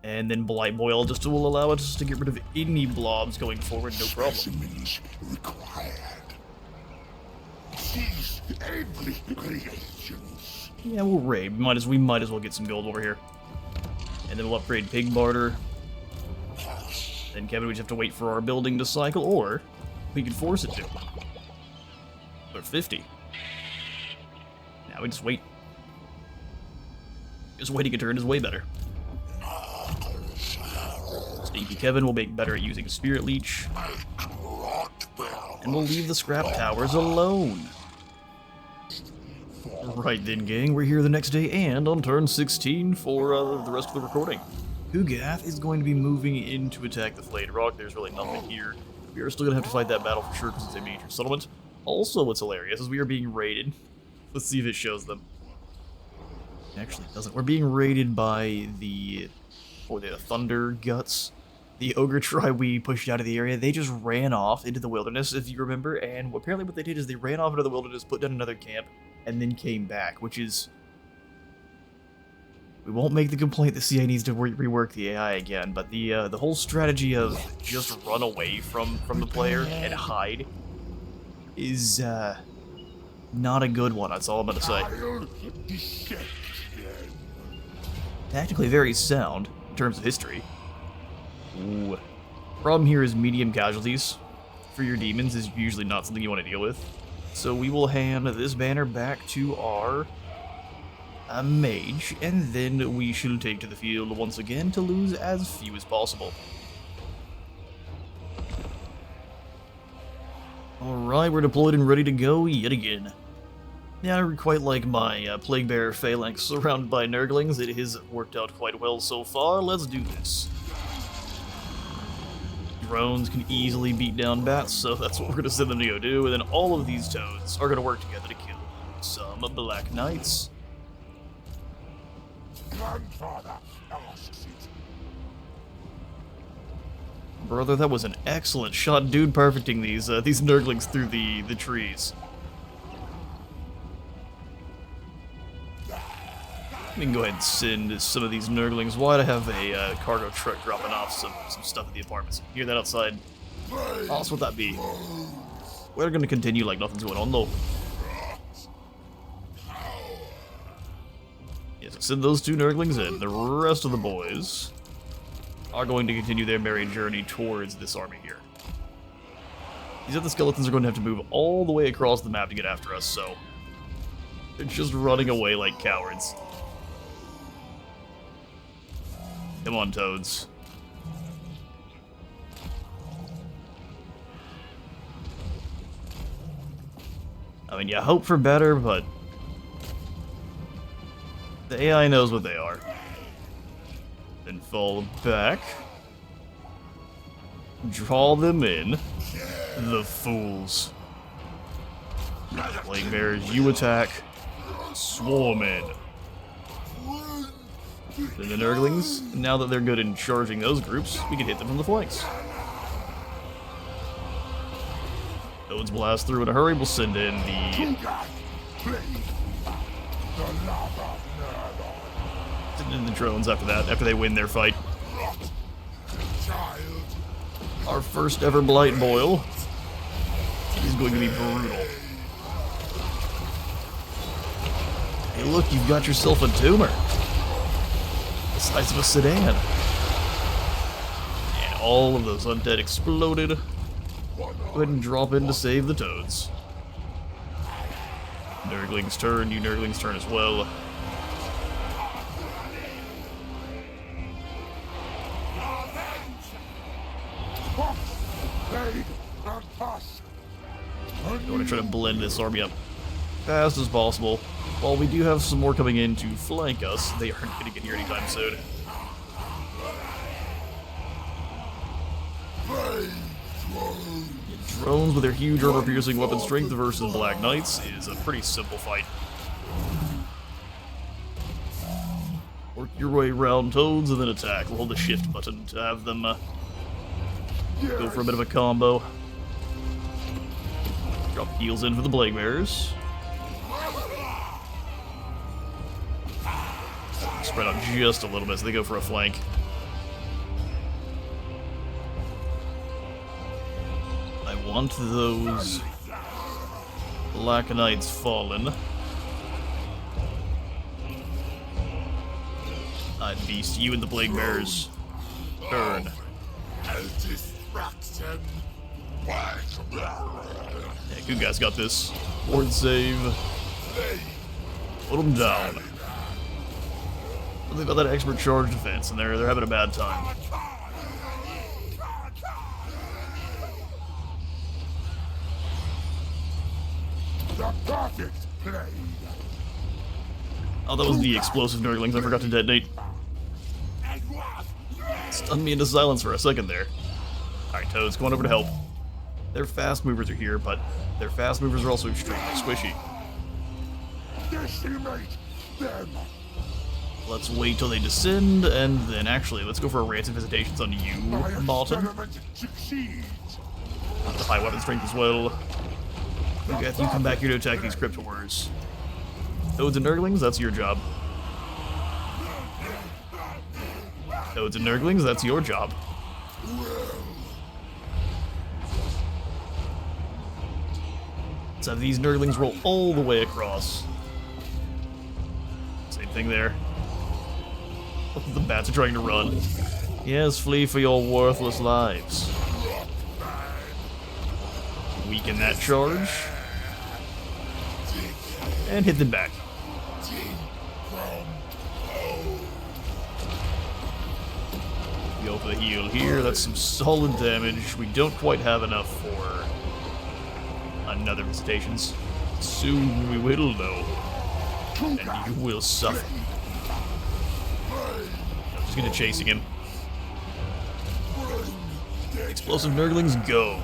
And then Blight Boil just will allow us to get rid of any blobs going forward, no problem. Specimens required. These every reagents. Yeah, we'll raid. We might as well get some gold over here. And then we'll upgrade Pig Barter. Then Kevin, we just have to wait for our building to cycle, or we can force it to. Or 50. Now we just wait. Just waiting a turn is way better. Stinky Kevin will make better at using Spirit Leech. And we'll leave the scrap towers alone. Right then, gang, we're here the next day and on turn 16 for the rest of the recording. Kugath is going to be moving in to attack the Flayed Rock. There's really nothing here. We are still going to have to fight that battle for sure because it's a major settlement. Also, what's hilarious is we are being raided. Let's see if it shows them. It actually doesn't. We're being raided by the Thunder Guts. The Ogre tribe we pushed out of the area, they just ran off into the wilderness, if you remember, and apparently what they did is they ran off into the wilderness, put down another camp, and then came back, which is... We won't make the complaint the CI needs to rework the AI again, but the whole strategy of just run away from the player and hide is not a good one, that's all I'm going to say. Tactically very sound in terms of history. Ooh. Problem here is medium casualties for your demons is usually not something you want to deal with. So we will hand this banner back to our mage, and then we shall take to the field once again to lose as few as possible. Alright, we're deployed and ready to go yet again. Yeah, I quite like my Plague Bearer Phalanx surrounded by Nurglings. It has worked out quite well so far. Let's do this. Drones can easily beat down bats, so that's what we're going to send them to go do. And then all of these toads are going to work together to kill some Black Knights. Grandfather asks it. Brother, that was an excellent shot, dude. Perfecting these Nurglings through the trees. We can go ahead and send some of these Nurglings wide. I have a cargo truck dropping off some stuff at the apartments. Hear that outside? Awesome, what that be? We're gonna continue like nothing's going on though. Yes, send those 2 Nurglings in. The rest of the boys are going to continue their merry journey towards this army here. These other skeletons are going to have to move all the way across the map to get after us, so they're just running away like cowards. Come on, toads. I mean, you hope for better, but the AI knows what they are. Then fall back. Draw them in. The fools. Plague Bearers, you attack. Swarm in. Then the Nurglings, now that they're good in charging those groups, we can hit them from the flanks. Toads blast through in a hurry, we'll send in the And the drones after that, after they win their fight. Our first ever Blight Boil is going to be brutal. Hey look, you've got yourself a tumor. The size of a sedan. And all of those undead exploded. Go ahead and drop in to save the toads. Nurgling's turn, you Nurgling's turn as well. I want to try to blend this army up fast as possible. While we do have some more coming in to flank us, they aren't going to get here anytime soon. Drones with their huge armor-piercing weapon strength versus Black Knights is a pretty simple fight. Work your way around toads and then attack. We'll hold the shift button to have them go for a bit of a combo. Drop heals in for the Plague Bearers. Spread out just a little bit so they go for a flank. I want those Black Knights fallen. I'd beast you and the Plague Bearers. Turn. Yeah, good guys got this. Ward save. Put them down. They've got that expert charge defense, and they're having a bad time. Oh, that was the explosive Nurglings I forgot to detonate. Stunned me into silence for a second there. Alright, Toads, come on over to help. Their fast movers are here, but their fast movers are also extremely squishy. Let's wait till they descend, and then actually, let's go for a Rancid Visitations on you, Martin. The high weapon strength as well. Okay, you come back here to attack these Crypt Horrors. Toads and Nurglings, that's your job. Toads and Nurglings, that's your job. Let's have these Nurglings roll all the way across. Same thing there. The bats are trying to run. Yes, flee for your worthless lives. Weaken that charge. And hit them back. Go for the heal here. That's some solid damage. We don't quite have enough for another Visitations. Soon we will, though. And you will suffer. I'm just gonna chasing him. Explosive Nurglings, go.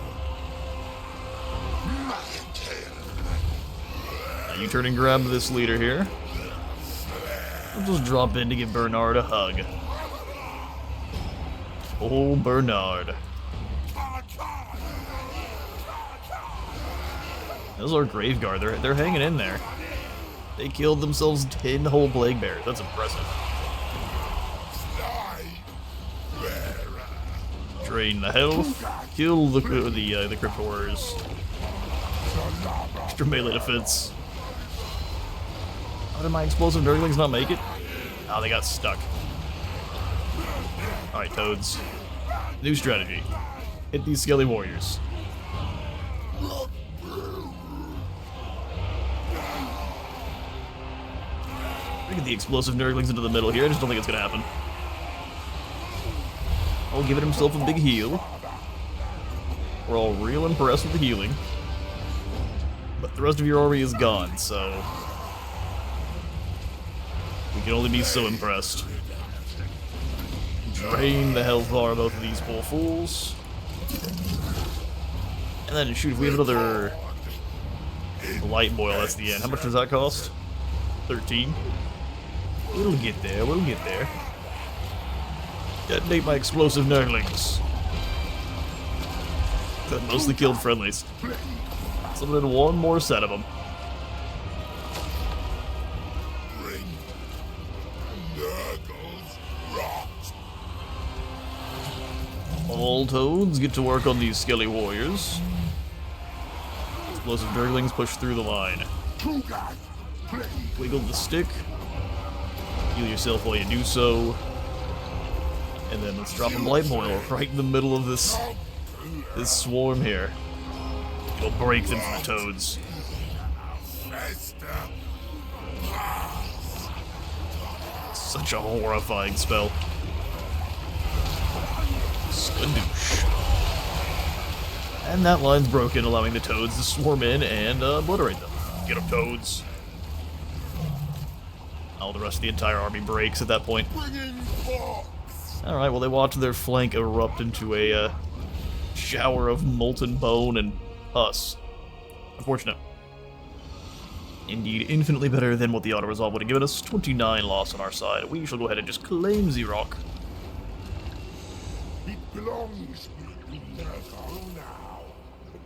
Now you turn and grab this leader here. I'll just drop in to give Bernard a hug. Oh, Bernard. Those are Graveguard. They're hanging in there. They killed themselves 10 whole Plague Bears. That's impressive. Drain the health. Kill the Crypt Horrors. Extra melee defense. How did my explosive Nurglings not make it? Oh, they got stuck. Alright, Toads. New strategy. Hit these Skelly Warriors. Get the explosive Nurglings into the middle here. I just don't think it's gonna happen. I'll give it himself a big heal. We're all real impressed with the healing. But the rest of your army is gone, so we can only be so impressed. Drain the health bar of both of these poor fools. And then shoot, if we have another light boil, that's the end. How much does that cost? 13. We'll get there, we'll get there. Detonate my explosive Nurglings. That mostly killed friendlies. Summon in one more set of them. All toads get to work on these skelly warriors. Explosive Nurglings push through the line. Wiggle the stick. Heal yourself while you do so. And then let's drop a Blight Portal right in the middle of this swarm here. We'll break them from the toads. Such a horrifying spell. Skadoosh. And that line's broken, allowing the toads to swarm in and obliterate them. Get them, toads. All the rest of the entire army breaks at that point. Alright, well, they watch their flank erupt into a shower of molten bone and pus. Unfortunate. Indeed, infinitely better than what the auto-resolve would have given us. 29 loss on our side. We shall go ahead and just claim Xerox. It belongs to Nurgle now.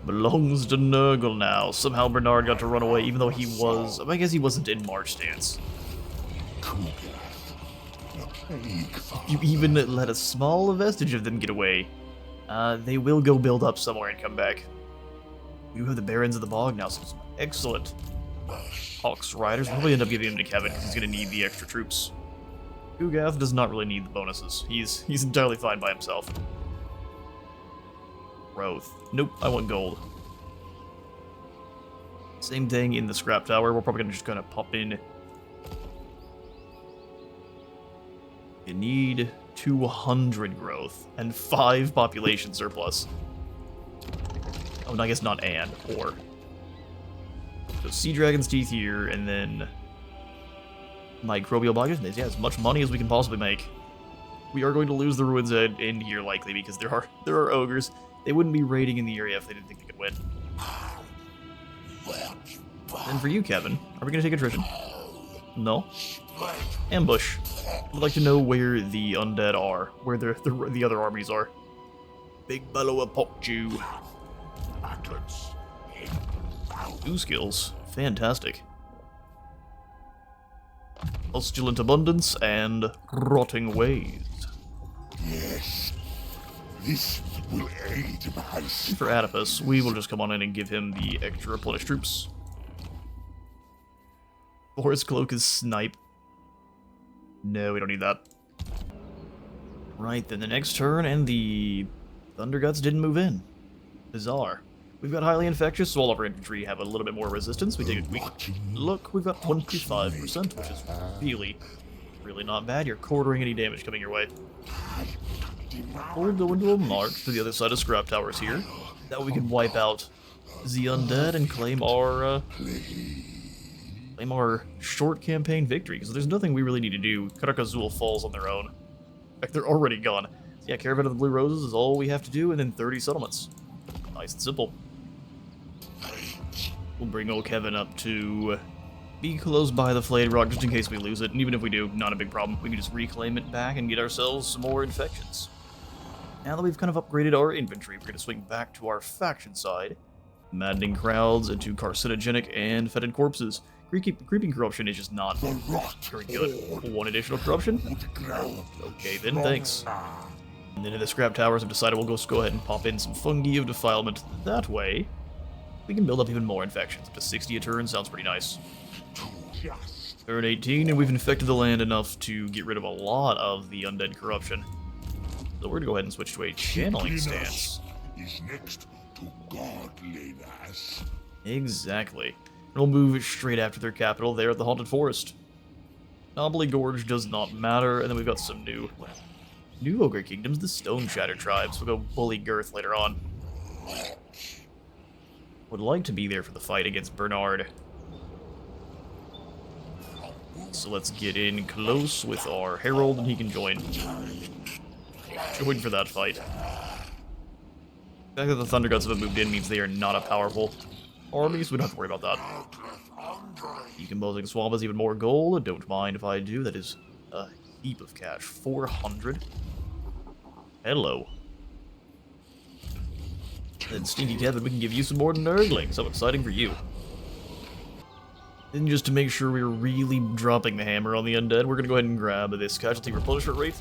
Belongs to Nurgle now. Somehow Bernard got to run away, even though he was... I guess he wasn't in March stance. You even let a small vestige of them get away. They will go build up somewhere and come back. You have the Barons of the Bog now, so it's excellent. Hawk's Riders, we'll probably end up giving him to Kevin because he's going to need the extra troops. Ugath does not really need the bonuses. He's entirely fine by himself. Growth. Nope, I want gold. Same thing in the scrap tower. We're probably just going to pop in. You need 200 growth and 5 population surplus. Oh, no, I guess not and, or. So Sea Dragon's Teeth here, and then Microbial Bodies. Yeah, as much money as we can possibly make. We are going to lose the Ruins End here, likely, because there are ogres. They wouldn't be raiding in the area if they didn't think they could win. And for you, Kevin, are we going to take attrition? No? Ambush. I'd like to know where the undead are, where the other armies are. Big Bellow of Pokju. 2 skills. Fantastic. Postulant Abundance and Rotting Ways. Yes, this will aid my... For Adipus, we will just come on in and give him the extra replenished troops. Forest Cloak is Snipe. No, we don't need that. Right, then the next turn, and the Thunderguts didn't move in. Bizarre. We've got highly infectious, so all of our infantry have a little bit more resistance. We take a quick look, we've got 25%, which is really not bad. You're quartering any damage coming your way. We'll go into a march to the other side of Scrap Towers here. That way we can wipe out the undead and claim our short campaign victory, because there's nothing we really need to do. Karakazul falls on their own. In fact, they're already gone. So yeah, Caravan of the Blue Roses is all we have to do, and then 30 settlements. Nice and simple. We'll bring old Kevin up to be close by the Flayed Rock just in case we lose it, and even if we do, not a big problem. We can just reclaim it back and get ourselves some more infections. Now that we've kind of upgraded our infantry, we're going to swing back to our faction side. Maddening crowds into carcinogenic and fetid corpses. Creeping corruption is just not very good. 1 additional corruption? Okay, then thanks. And then in the Scrap Towers, I've decided we'll go ahead and pop in some fungi of defilement. That way, we can build up even more infections. Up to 60 a turn sounds pretty nice. Turn 18, and we've infected the land enough to get rid of a lot of the undead corruption. So we're going to go ahead and switch to a channeling stance. Is next to godliness. Exactly. And we'll move straight after their capital there at the Haunted Forest. Knobbly Gorge does not matter, and then we've got some new ogre kingdoms, the Stone Shatter tribes. We'll go Bully Girth later on. Would like to be there for the fight against Bernard. So let's get in close with our Herald, and he can join for that fight. The fact that the Thunderguts have moved in means they are not a powerful army, so we don't have to worry about that. Decomposing Swamp is even more gold. Don't mind if I do. That is a heap of cash. 400. Hello. And Stinky Kevin, we can give you some more Nurgling. So exciting for you. Then just to make sure we're really dropping the hammer on the undead, we're going to go ahead and grab this casualty replenishment rate.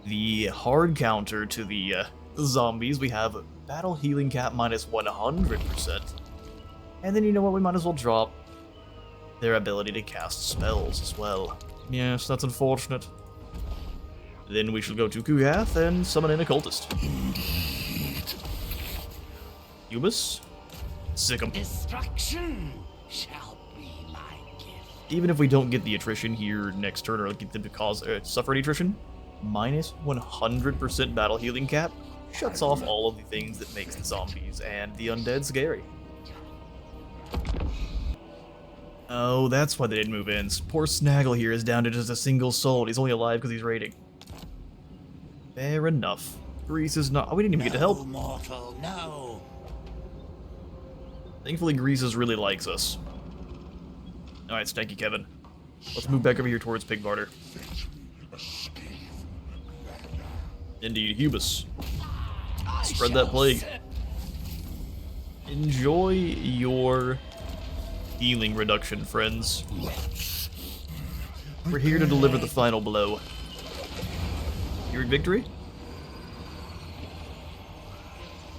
The hard counter to the zombies, we have battle healing cap minus 100%. And then you know what, we might as well drop their ability to cast spells as well. Yes, that's unfortunate. Then we shall go to Kugath and summon in a cultist. Hubus? Sick 'em. Destruction shall be my gift. Even if we don't get the attrition here next turn, or get them to cause suffer any attrition, minus 100% battle healing cap shuts off all of the things that makes the zombies and the undead scary. Oh, that's why they didn't move in. Poor Snaggle here is down to just a single soul. He's only alive because he's raiding. Fair enough. Grease is not... Oh, we didn't even get to help. Mortal, no. Thankfully, Greases really likes us. Alright, Stanky Kevin. Let's move back over here towards Pig Barter. Indeed, Hubus. Spread that plague. Enjoy your healing reduction, friends. We're here to deliver the final blow. Your victory?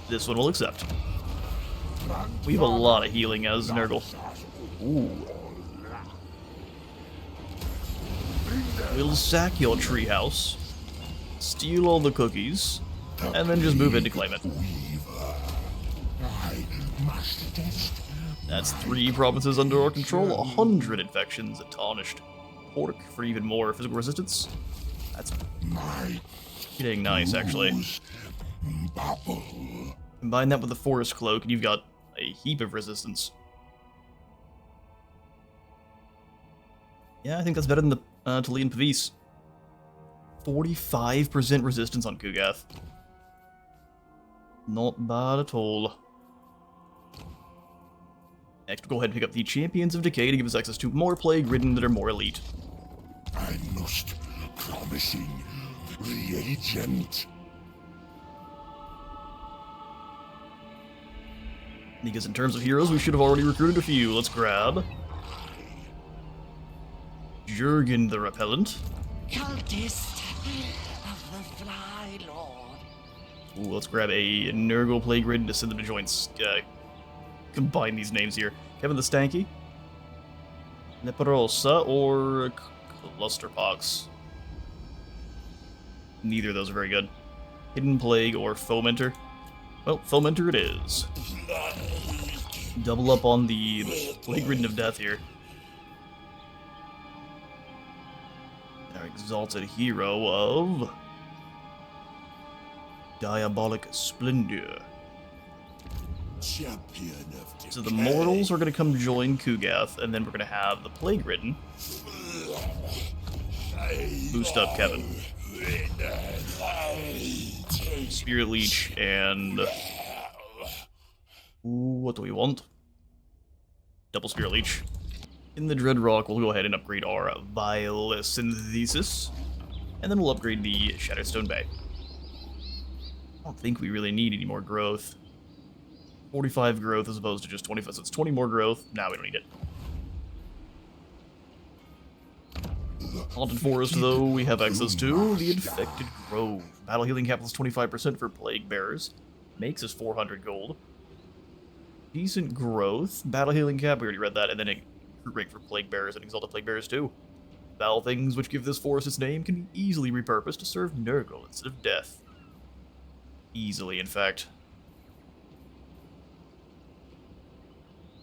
This one will accept. We have a lot of healing as Nurgle. Ooh. We'll sack your treehouse, steal all the cookies, and then just move in to claim it. That's 3 provinces under our control, 100 infections at Tarnished. Pork for even more physical resistance. That's getting nice, actually. Combine that with the Forest Cloak, and you've got a heap of resistance. Yeah, I think that's better than the Talian Pavis. 45% resistance on Kugath. Not bad at all. Next, we'll go ahead and pick up the Champions of Decay to give us access to more Plague-Ridden that are more elite. I most promising reagent. Because in terms of heroes, we should have already recruited a few. Let's grab Jurgen the Repellent. Cultist of the Fly Lord. Ooh, let's grab a Nurgle Plague-Ridden to send them to join. Combine these names here. Kevin the Stanky, Neparosa, or Clusterpox. Neither of those are very good. Hidden Plague or Fomenter. Well, Fomenter it is. Double up on the Plague-Ridden of Death here. Our exalted hero of Diabolic Splendor. Champion of Decay. So the mortals are going to come join Kugath, and then we're going to have the Plague-Ridden boost up Kevin. Spirit Leech and... Ooh, what do we want? Double Spirit Leech. In the Dread Rock, we'll go ahead and upgrade our Vile Synthesis, and then we'll upgrade the Shatterstone Bay. I don't think we really need any more growth. 45 growth as opposed to just 25, so it's 20 more growth. Now we don't need it. Haunted Forest, though, we have access to the Infected Grove. Battle healing cap plus 25% for Plague Bearers. Makes us 400 gold. Decent growth. Battle healing cap, we already read that, and then a recruit rate for Plague Bearers and Exalted Plague Bearers, too. Foul things which give this forest its name can be easily repurposed to serve Nurgle instead of death. Easily, in fact.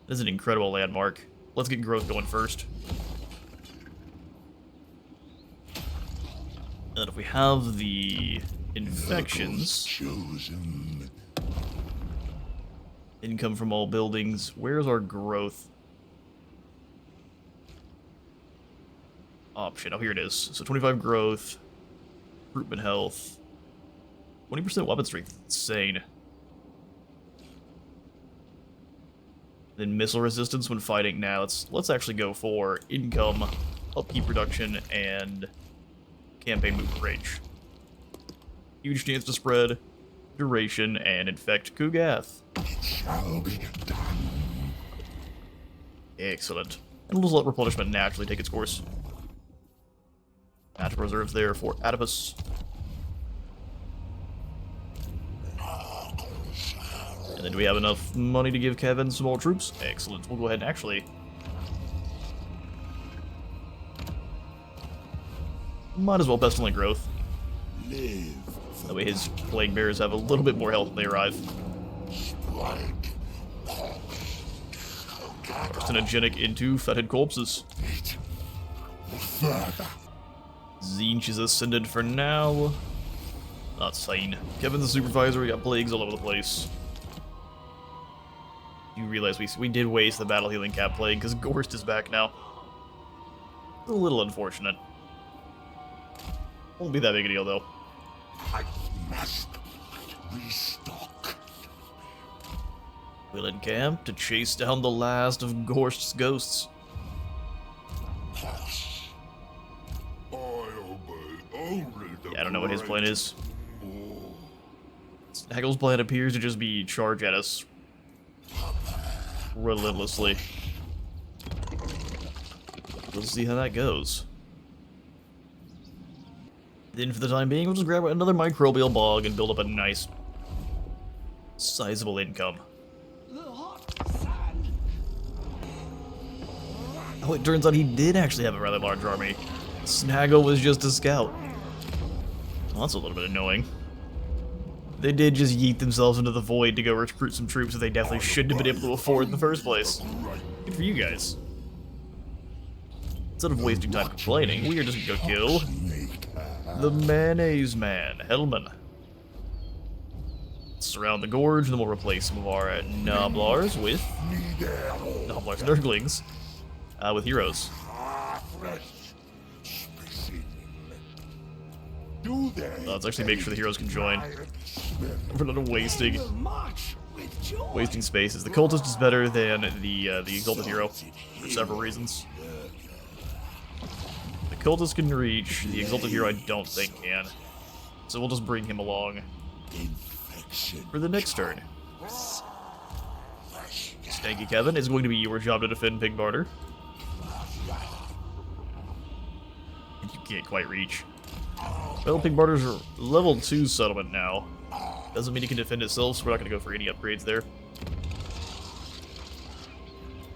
This is an incredible landmark. Let's get growth going first. And then if we have the infections, Chosen. income from all buildings, where's our growth option? Oh, here it is. So 25 growth, recruitment health, 20% weapon strength. Insane. Then missile resistance when fighting. Now let's actually go for income, upkeep reduction, and campaign movement range. Huge chance to spread, duration, and infect Kugath. It shall be done. Excellent. And we'll just let replenishment naturally take its course. Magic reserves there for Adipus. then do we have enough money to give Kevin some more troops? Excellent. We'll go ahead and actually... might as well pestilent growth. That way his plague bearers have a little bit more health when they arrive. Carcinogenic into fetid corpses. Zinch is ascended for now. Not sane. Kevin's the supervisor, we got plagues all over the place. You realize we did waste the battle healing cap plague because Gorst is back now. A little unfortunate. Won't be that big a deal though. I must restock. We'll encamp to chase down the last of Gorst's ghosts. Yeah, I don't know what his plan is. Haggle's plan appears to just be charge at us relentlessly. We'll see how that goes. Then for the time being, we'll just grab another microbial bog and build up a nice, sizable income. Oh, it turns out he did actually have a rather large army. Snaggle was just a scout. Well, that's a little bit annoying. They did just yeet themselves into the void to go recruit some troops that they definitely shouldn't have been able to afford in the first place. Good for you guys. Instead of wasting time complaining, we are just gonna go kill the Mayonnaise Man, Hellman. Surround the gorge, and then we'll replace some of our Noblars with Noblars Nurglings with heroes. Let's actually make sure the heroes can join. We're not wasting spaces. The cultist is better than the exalted hero for several reasons. The cultist can reach. The exalted hero I don't think can. So we'll just bring him along for the next turn. Stanky Kevin, is going to be your job to defend Pig Barter. And you can't quite reach. Well, Pig Barter's a level 2 settlement now. Doesn't mean it can defend itself, so we're not going to go for any upgrades there.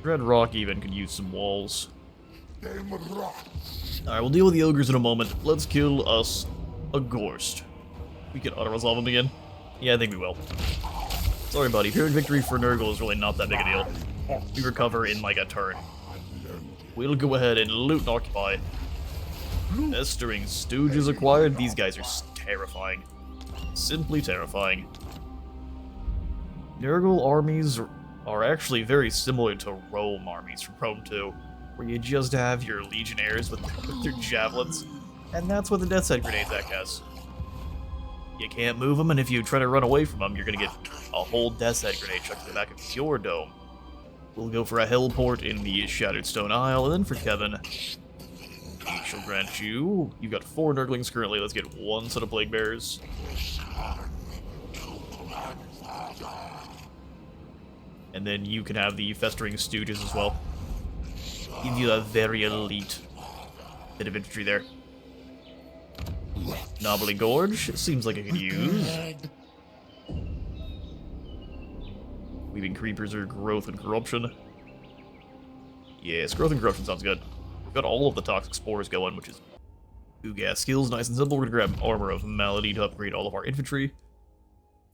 Red Rock even could use some walls. Alright, we'll deal with the ogres in a moment. Let's kill us a Gorst. We can auto-resolve him again? Yeah, I think we will. Sorry, buddy. Period victory for Nurgle is really not that big a deal. We recover in like a turn. We'll go ahead and loot and occupy. Festering Stooges acquired. These guys are terrifying. Simply terrifying. Nurgle armies are actually very similar to Rome armies from Rome 2, where you just have your legionnaires with their javelins, and that's what the Death's Head grenades act as. You can't move them, and if you try to run away from them, you're gonna get a whole Death's Head grenade chucked to the back of your dome. We'll go for a Hellport in the Shattered Stone Isle, and then for Kevin, each shall grant you. You've got 4 Nurglings currently. Let's get 1 set of Plague Bearers. And then you can have the Festering Stooges as well. Give you a very elite bit of infantry there. Knobbly Gorge seems like I could use. Weaving Creepers are Growth and Corruption. Yes, Growth and Corruption sounds good. We've got all of the Toxic Spores going, which is two gas skills, nice and simple. We're going to grab Armor of Malady to upgrade all of our infantry.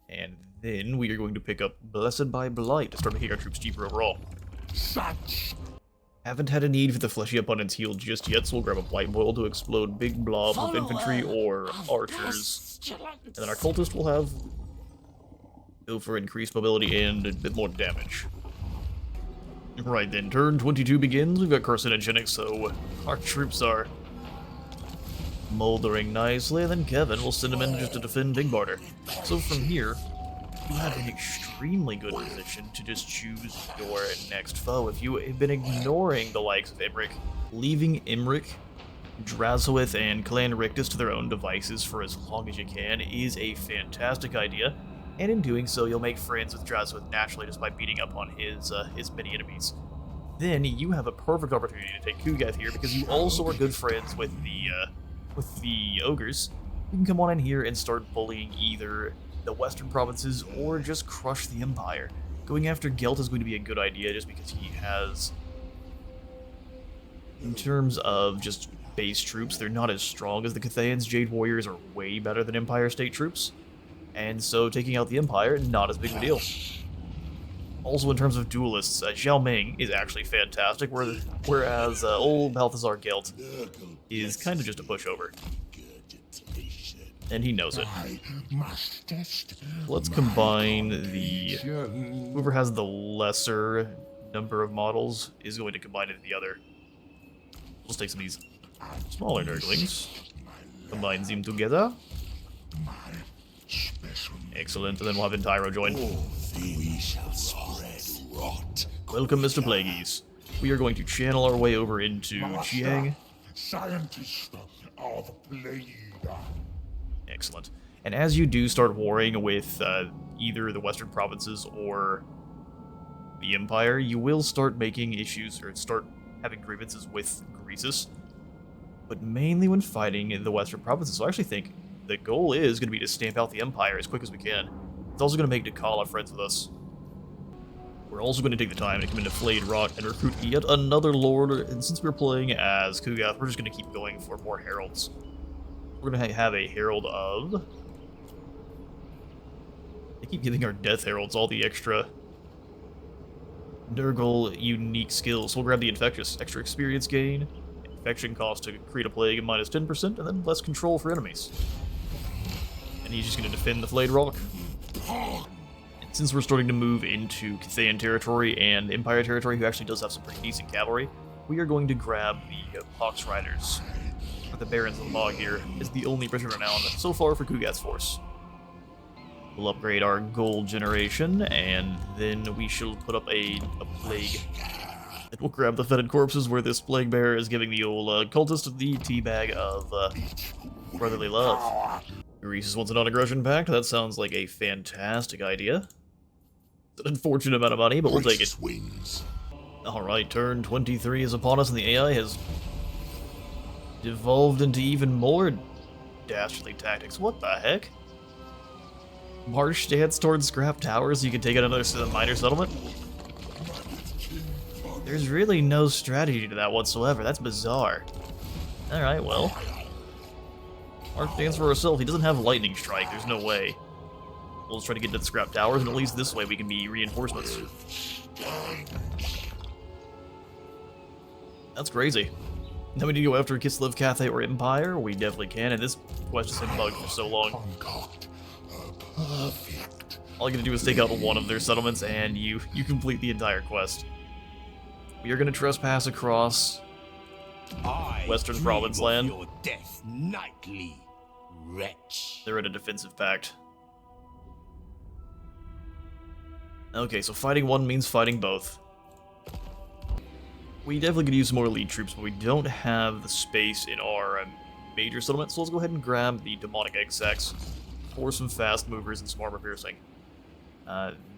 And then we are going to pick up Blessed by Blight to start making our troops cheaper overall. Haven't had a need for the Fleshy Abundance heal just yet, so we'll grab a Blight Boil to explode big blobs of infantry or archers. And then our Cultist will have go for increased mobility and a bit more damage. Right then, turn 22 begins. We've got carcinogenic, so our troops are moldering nicely, and then Kevin will send him in just to defend Big Barter. So from here, you have an extremely good position to just choose your next foe. If you have been ignoring the likes of Imric, leaving Imric, Drazowith, and Clan Rictus to their own devices for as long as you can is a fantastic idea. And in doing so, you'll make friends with Drazowith naturally just by beating up on his mini-enemies. Then you have a perfect opportunity to take Kugath here because you also are good friends with the ogres. you can come on in here and start bullying either the western provinces or just crush the Empire. Going after Gelt is going to be a good idea just because he has, in terms of just base troops, they're not as strong as the Cathayans. Jade Warriors are way better than Empire State troops, and so taking out the Empire, not as big of a deal. Also, in terms of duelists, Xiao Ming is actually fantastic, whereas old Balthazar Gelt is kind of just a pushover. And he knows it. Let's combine the... Whoever has the lesser number of models is going to combine into the other. Let's take some of these smaller Nurglings. Combine them together. Excellent, and then we'll have Entyro join. We shall spread rot. Welcome, Mr. Plagueis. We are going to channel our way over into Jiang. Scientist of Plague. Excellent. And as you do start warring with either the western provinces or the Empire, you will start making issues, or start having grievances with Greasus, but mainly when fighting the western provinces. So I actually think the goal is going to be to stamp out the Empire as quick as we can. It's also going to make Dakala friends with us. We're also going to take the time to come into Flayed Rock and recruit yet another Lord, and since we're playing as Kugath, we're just going to keep going for more Heralds. We're going to have a Herald of... They keep giving our Death Heralds all the extra Nurgle unique skills. So we'll grab the Infectious, extra experience gain, infection cost to create a plague of minus 10%, and then less control for enemies. And he's just going to defend the Flayed Rock. And since we're starting to move into Cathayan territory and Empire territory, who actually does have some pretty decent cavalry, we are going to grab the Pox Riders. The Barons of the Bog here is the only British renown so far for Kugath's force. We'll upgrade our gold generation, and then we shall put up a plague. And we'll grab the fetid corpses where this plague bearer is giving the old cultist the teabag of brotherly love. Greasus wants a non-aggression pact. That sounds like a fantastic idea. It's an unfortunate amount of money, but we'll take it. Alright, turn 23 is upon us, and the AI has devolved into even more dastardly tactics. What the heck? March stance towards scrap towers so you can take out another minor settlement? There's really no strategy to that whatsoever. That's bizarre. Alright, well. March stance for ourselves. He doesn't have lightning strike. There's no way. We'll just try to get to the scrap towers, and at least this way we can be reinforcements. That's crazy. Now we need to go after Kislev, Cathay, or Empire. We definitely can, and this quest has been bugged for so long. All you gotta do is take out one of their settlements, and you complete the entire quest. We are gonna trespass across Western Province land. Your death nightly, wretch. They're in a defensive pact. Okay, so fighting one means fighting both. We definitely could use some more lead troops, but we don't have the space in our major settlement, so let's go ahead and grab the Demonic Egg Sacs for some fast movers and some armor piercing.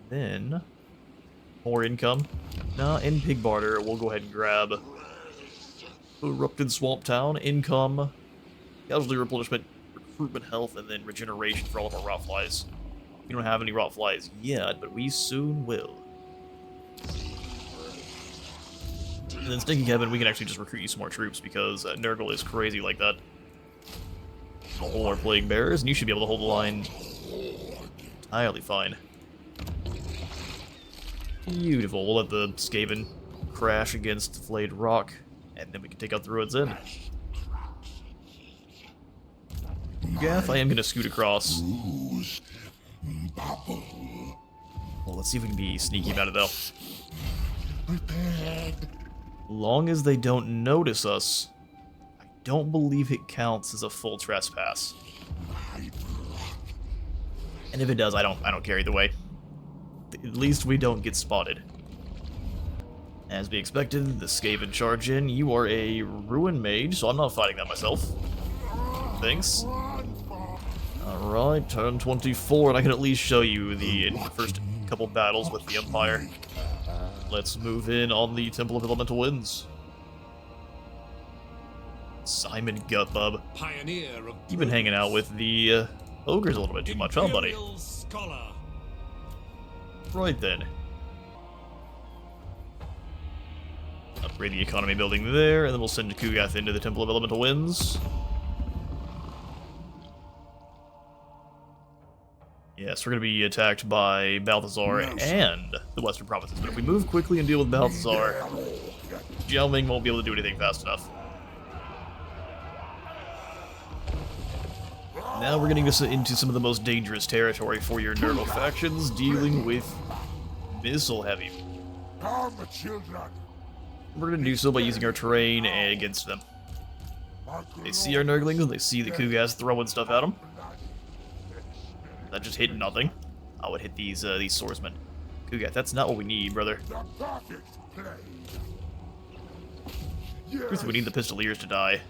Then, more income. In Pig Barter, we'll go ahead and grab Erupted Swamp Town, income, casualty replenishment, recruitment health, and then regeneration for all of our rot flies. We don't have any rot flies yet, but we soon will. And then Stinking Kevin, we can actually just recruit you some more troops because Nurgle is crazy like that. All our Plague Bearers, and you should be able to hold the line entirely fine. Beautiful. We'll let the Skaven crash against the Flayed Rock, and then we can take out the Ruins Inn. Gaff, I am going to scoot across. Well, let's see if we can be sneaky about it, though. Long as they don't notice us, I don't believe it counts as a full trespass. And if it does, I don't care either way. At least we don't get spotted. As we expected, the Skaven charge in. You are a Ruin Mage, so I'm not fighting that myself. Thanks. Alright, turn 24, and I can at least show you the first couple battles with the Empire. Let's move in on the Temple of Elemental Winds. Simon Gutbub. Pioneer of You've been hanging out with the ogres a little bit too much, huh, buddy? Imperial Scholar. Right then. Upgrade the economy building there, and then we'll send Kugath into the Temple of Elemental Winds. Yes, we're going to be attacked by Balthazar and the Western Provinces, but if we move quickly and deal with Balthazar, Jiao Ming won't be able to do anything fast enough. Now we're getting into some of the most dangerous territory for your Nurgle factions, dealing with missile-heavy. Come, children. We're going to do so by using our terrain against them. They see our Nurglings, and they see the Kugas throwing stuff at them. That just hit nothing. I would hit these swordsmen. Kugath, that's not what we need, brother. The perfect play. Truth, we need the Pistoliers to die.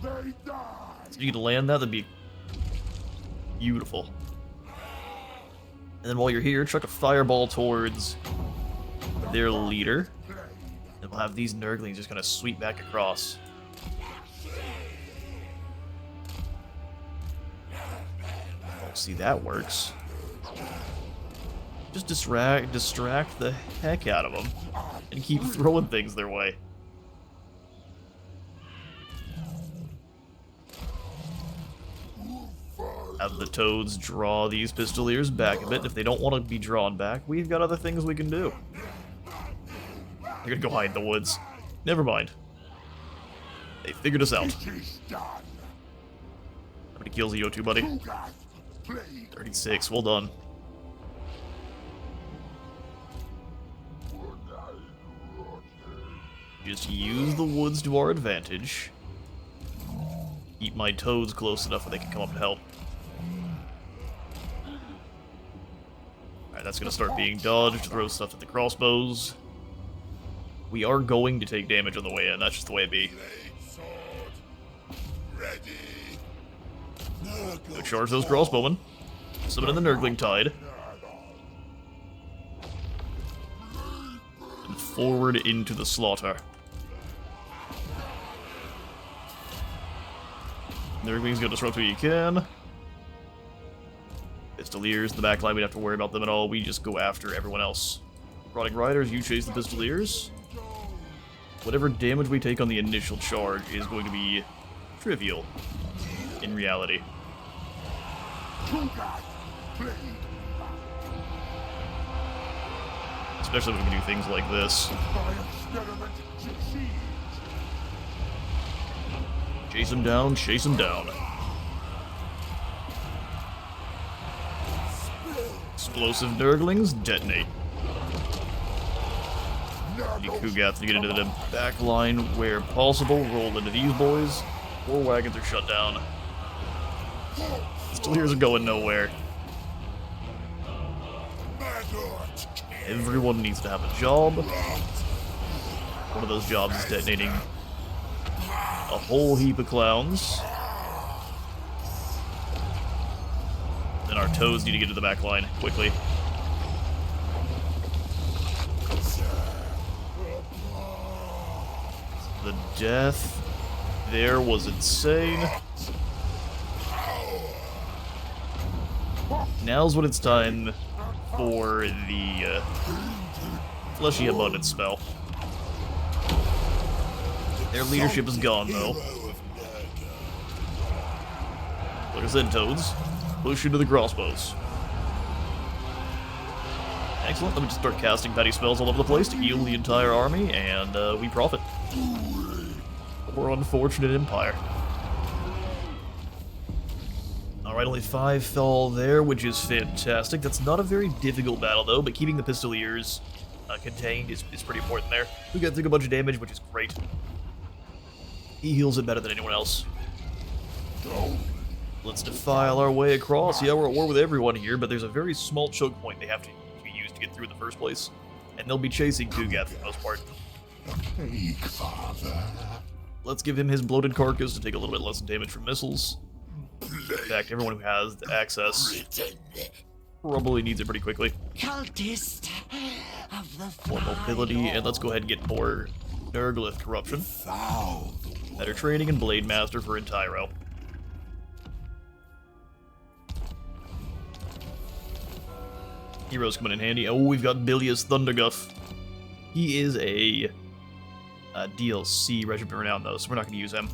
They die. So if you could land that, that'd be beautiful. And then while you're here, chuck a fireball towards their leader. And we'll have these Nurglings just kind of sweep back across. Oh, see, that works. Just distract the heck out of them and keep throwing things their way. Have the Toads draw these Pistoliers back a bit. If they don't want to be drawn back, we've got other things we can do. They're gonna go hide in the woods. Never mind. They figured us out. It is done. How many kills are you 2, buddy? Kugath played. 36, well done. Just use the woods to our advantage. Keep my Toads close enough where they can come up to help. Alright, that's gonna start being dodged, throw stuff at the crossbows. We are going to take damage on the way in, that's just the way it be. Go charge those crossbowmen. Summon in the Nurgling Tide. And forward into the slaughter. Nurglings, go disrupt who you can. Pistoliers, the back line, we don't have to worry about them at all. We just go after everyone else. Rotting Riders, you chase the Pistoliers. Whatever damage we take on the initial charge is going to be trivial in reality. Kugath played. Especially when we can do things like this. My experiment succeeds. Chase him down, chase him down. Explosive Nurglings, detonate. The Kugath to get into the back line where possible, roll into these boys. 4 wagons are shut down. Pistoliers are going nowhere. Everyone needs to have a job. One of those jobs is detonating a whole heap of clowns. Then our Toads need to get to the back line quickly. The death there was insane. Now's when it's time for the Fleshy Abundance spell. Their leadership is gone, though. Like I said, Toads, push into the crossbows. Excellent. Let me just start casting petty spells all over the place to heal the entire army, and we profit. We're unfortunate empire. Alright, only 5 fell there, which is fantastic. That's not a very difficult battle, though, but keeping the Pistoliers contained is pretty important there. We got to take a bunch of damage, which is great. He heals it better than anyone else. Let's defile our way across. Yeah, we're at war with everyone here, but there's a very small choke point they have to use to get through in the first place. And they'll be chasing Kugath for the most part. Take, father. Let's give him his bloated carcass to take a little bit less damage from missiles. In fact, everyone who has the access probably needs it pretty quickly. Cultist of the More mobility, and let's go ahead and get more Nurgle Corruption. Foul. Better training and Blade Master for Entyro. Heroes coming in handy. Oh, we've got Bilious Thunderguff. He is a DLC Regiment Renown, though, so we're not going to use him.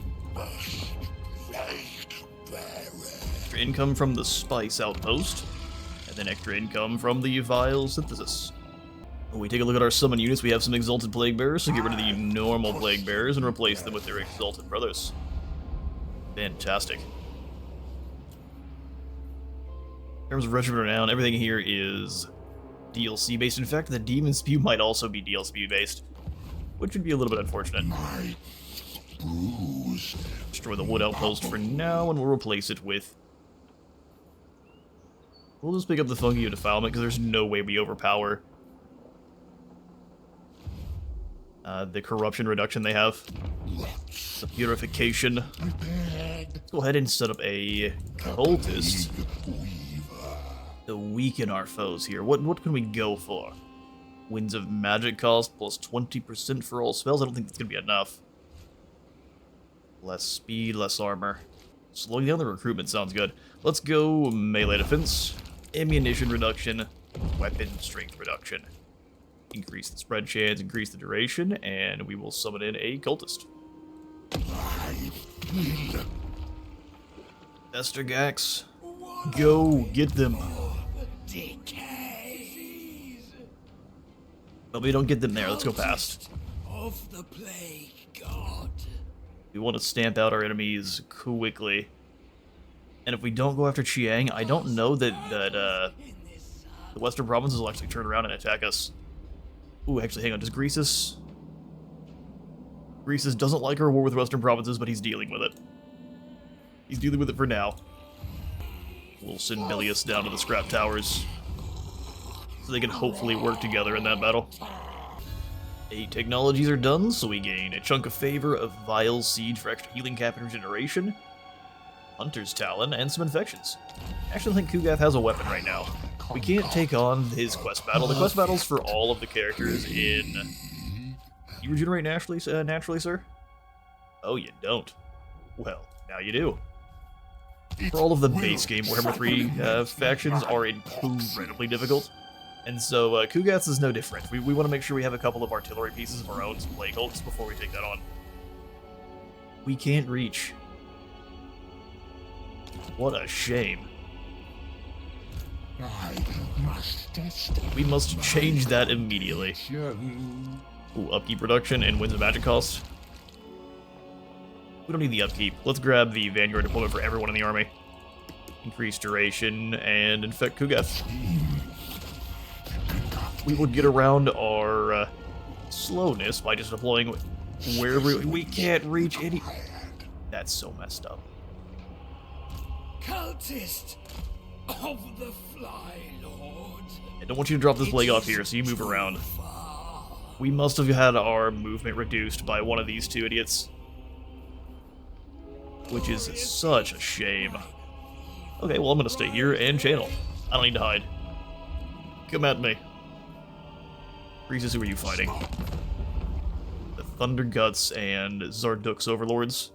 Extra income from the Spice Outpost, and then extra income from the Vile Synthesis. When we take a look at our summon units, we have some Exalted Plague Bearers, so get rid of the normal Plague Bearers and replace them with their Exalted Brothers. Fantastic. In terms of Regiment Renown, everything here is DLC based. In fact, the Demon Spew might also be DLC based, which would be a little bit unfortunate. Destroy the Wood Outpost for now, and we'll replace it with... We'll just pick up the Fungi of Defilement, because there's no way we overpower the corruption reduction they have. The purification. Let's go ahead and set up a cultist to weaken our foes here. What can we go for? Winds of Magic cost plus 20% for all spells. I don't think that's going to be enough. Less speed, less armor. Slowing down the recruitment sounds good. Let's go melee defense, ammunition reduction, weapon strength reduction. Increase the spread chance, increase the duration, and we will summon in a cultist. Estergax, go get them. But we don't get them there. Let's go past. Of the plague god. We want to stamp out our enemies quickly. And if we don't go after Chiang, I don't know that the Western provinces will actually turn around and attack us. Ooh, actually, hang on. Does Greasus... Greasus doesn't like our war with Western provinces, but he's dealing with it. He's dealing with it for now. We'll send Bilious down to the Scrap Towers, so they can hopefully work together in that battle. 8 technologies are done, so we gain a chunk of favor, of Vile Seed for extra healing cap and regeneration, Hunter's Talon, and some infections. Actually, I think Kugath has a weapon right now. We can't take on his quest battle. The quest battle's for all of the characters in... You regenerate naturally, sir? Oh, you don't. Well, now you do. For all of the base game Warhammer 3 factions are incredibly difficult. And so, Kugath's is no different. We want to make sure we have a couple of artillery pieces of our own, some Plague Hulks, before we take that on. We can't reach. What a shame. We must change that immediately. Ooh, upkeep reduction and Winds of Magic cost. We don't need the upkeep. Let's grab the Vanguard deployment for everyone in the army. Increase duration and infect Kugath. We will get around our slowness by just deploying wherever we can't reach any... That's so messed up. Cultist of the Fly Lord. I don't want you to drop this plague off here, so you move around. We must have had our movement reduced by one of these two idiots. Which is such a shame. Okay, well, I'm gonna stay here and channel. I don't need to hide. Come at me. Greasus, who are you fighting? The Thunder Guts and Zarduk's Overlords.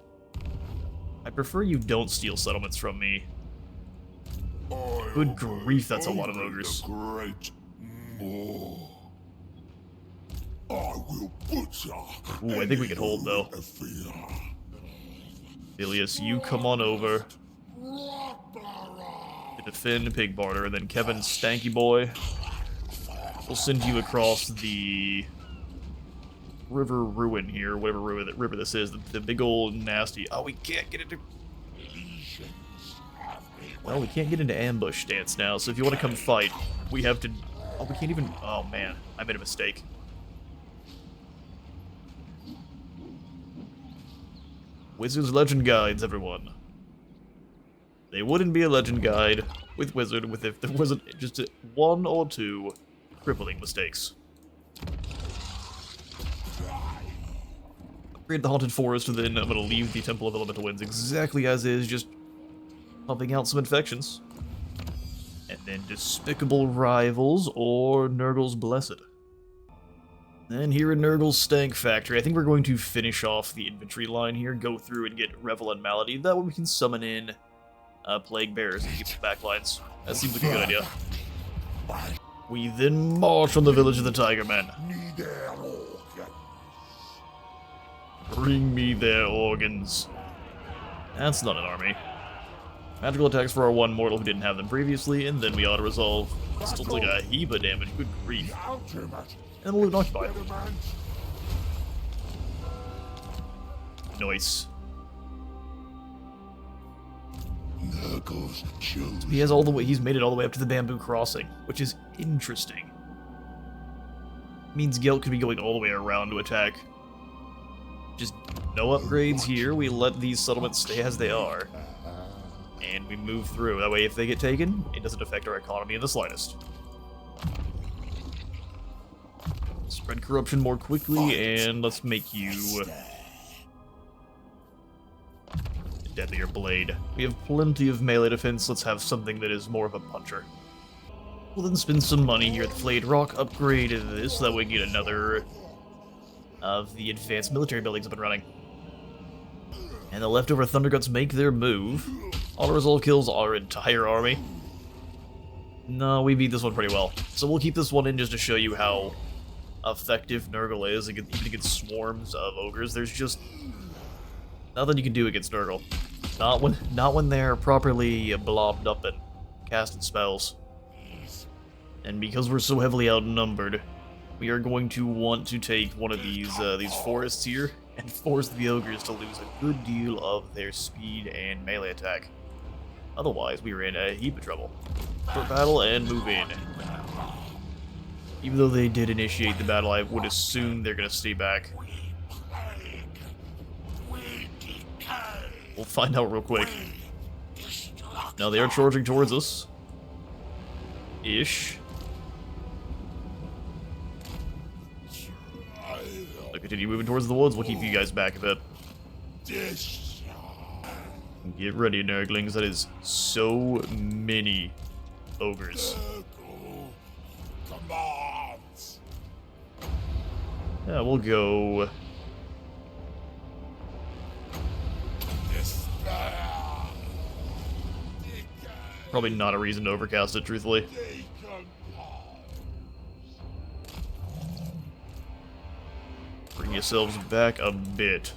I prefer you don't steal settlements from me. Good grief, that's a lot of ogres. Great Maw. I will butcher. Ooh, I think we can hold, though. Bilious, you come on over to defend Pig Barter, and then Kevin, Stanky Boy, we'll send you across the River Ruin here, whatever river this is, the big old nasty... Oh, we can't get into... Well, we can't get into ambush stance now, so if you want to come fight, we have to... Oh, we can't even... Oh, man, I made a mistake. Wizard's Legend Guides, everyone. They wouldn't be a Legend Guide with Wizard if there wasn't just one or two crippling mistakes. Upgrade the Haunted Forest, and then I'm going to leave the Temple of Elemental Winds exactly as is, just pumping out some infections. And then Despicable Rivals or Nurgle's Blessed. And here in Nurgle's Stank Factory, I think we're going to finish off the infantry line here, go through and get Revel and Malady. That way we can summon in Plague Bearers and keep the back lines. That seems like a good idea. We then march on the village of the Tiger Men. Bring me their organs. That's not an army. Magical attacks for our one mortal who didn't have them previously, and then we auto-resolve. Still took a heap of damage, good grief. And we'll occupy. Nice. He has all the way. He's made it all the way up to the bamboo crossing, which is interesting. Means Gelt could be going all the way around to attack. Just no upgrades here. We let these settlements stay as they are, and we move through. That way, if they get taken, it doesn't affect our economy in the slightest. Spread corruption more quickly, and let's make you deadlier blade. We have plenty of melee defense. Let's have something that is more of a puncher. We'll then spend some money here at the Flayed Rock, upgrade this, so that we get another of the advanced military buildings up and running. And the leftover Thunderguts make their move. Auto-resolve kills our entire army. No, we beat this one pretty well. So we'll keep this one in just to show you how effective Nurgle is, even against swarms of ogres. There's just nothing you can do against Nurgle. Not when they're properly blobbed up and casting spells. And because we're so heavily outnumbered, we are going to want to take one of these forests here and force the ogres to lose a good deal of their speed and melee attack. Otherwise, we are in a heap of trouble. For battle and move in. Even though they did initiate the battle, I would assume they're going to stay back. We'll find out real quick. Now they are charging towards us. Ish. So continue moving towards the woods. We'll keep you guys back a bit. Get ready, Nurglings. That is so many ogres. Yeah, we'll go. Probably not a reason to overcast it, truthfully. Bring yourselves back a bit.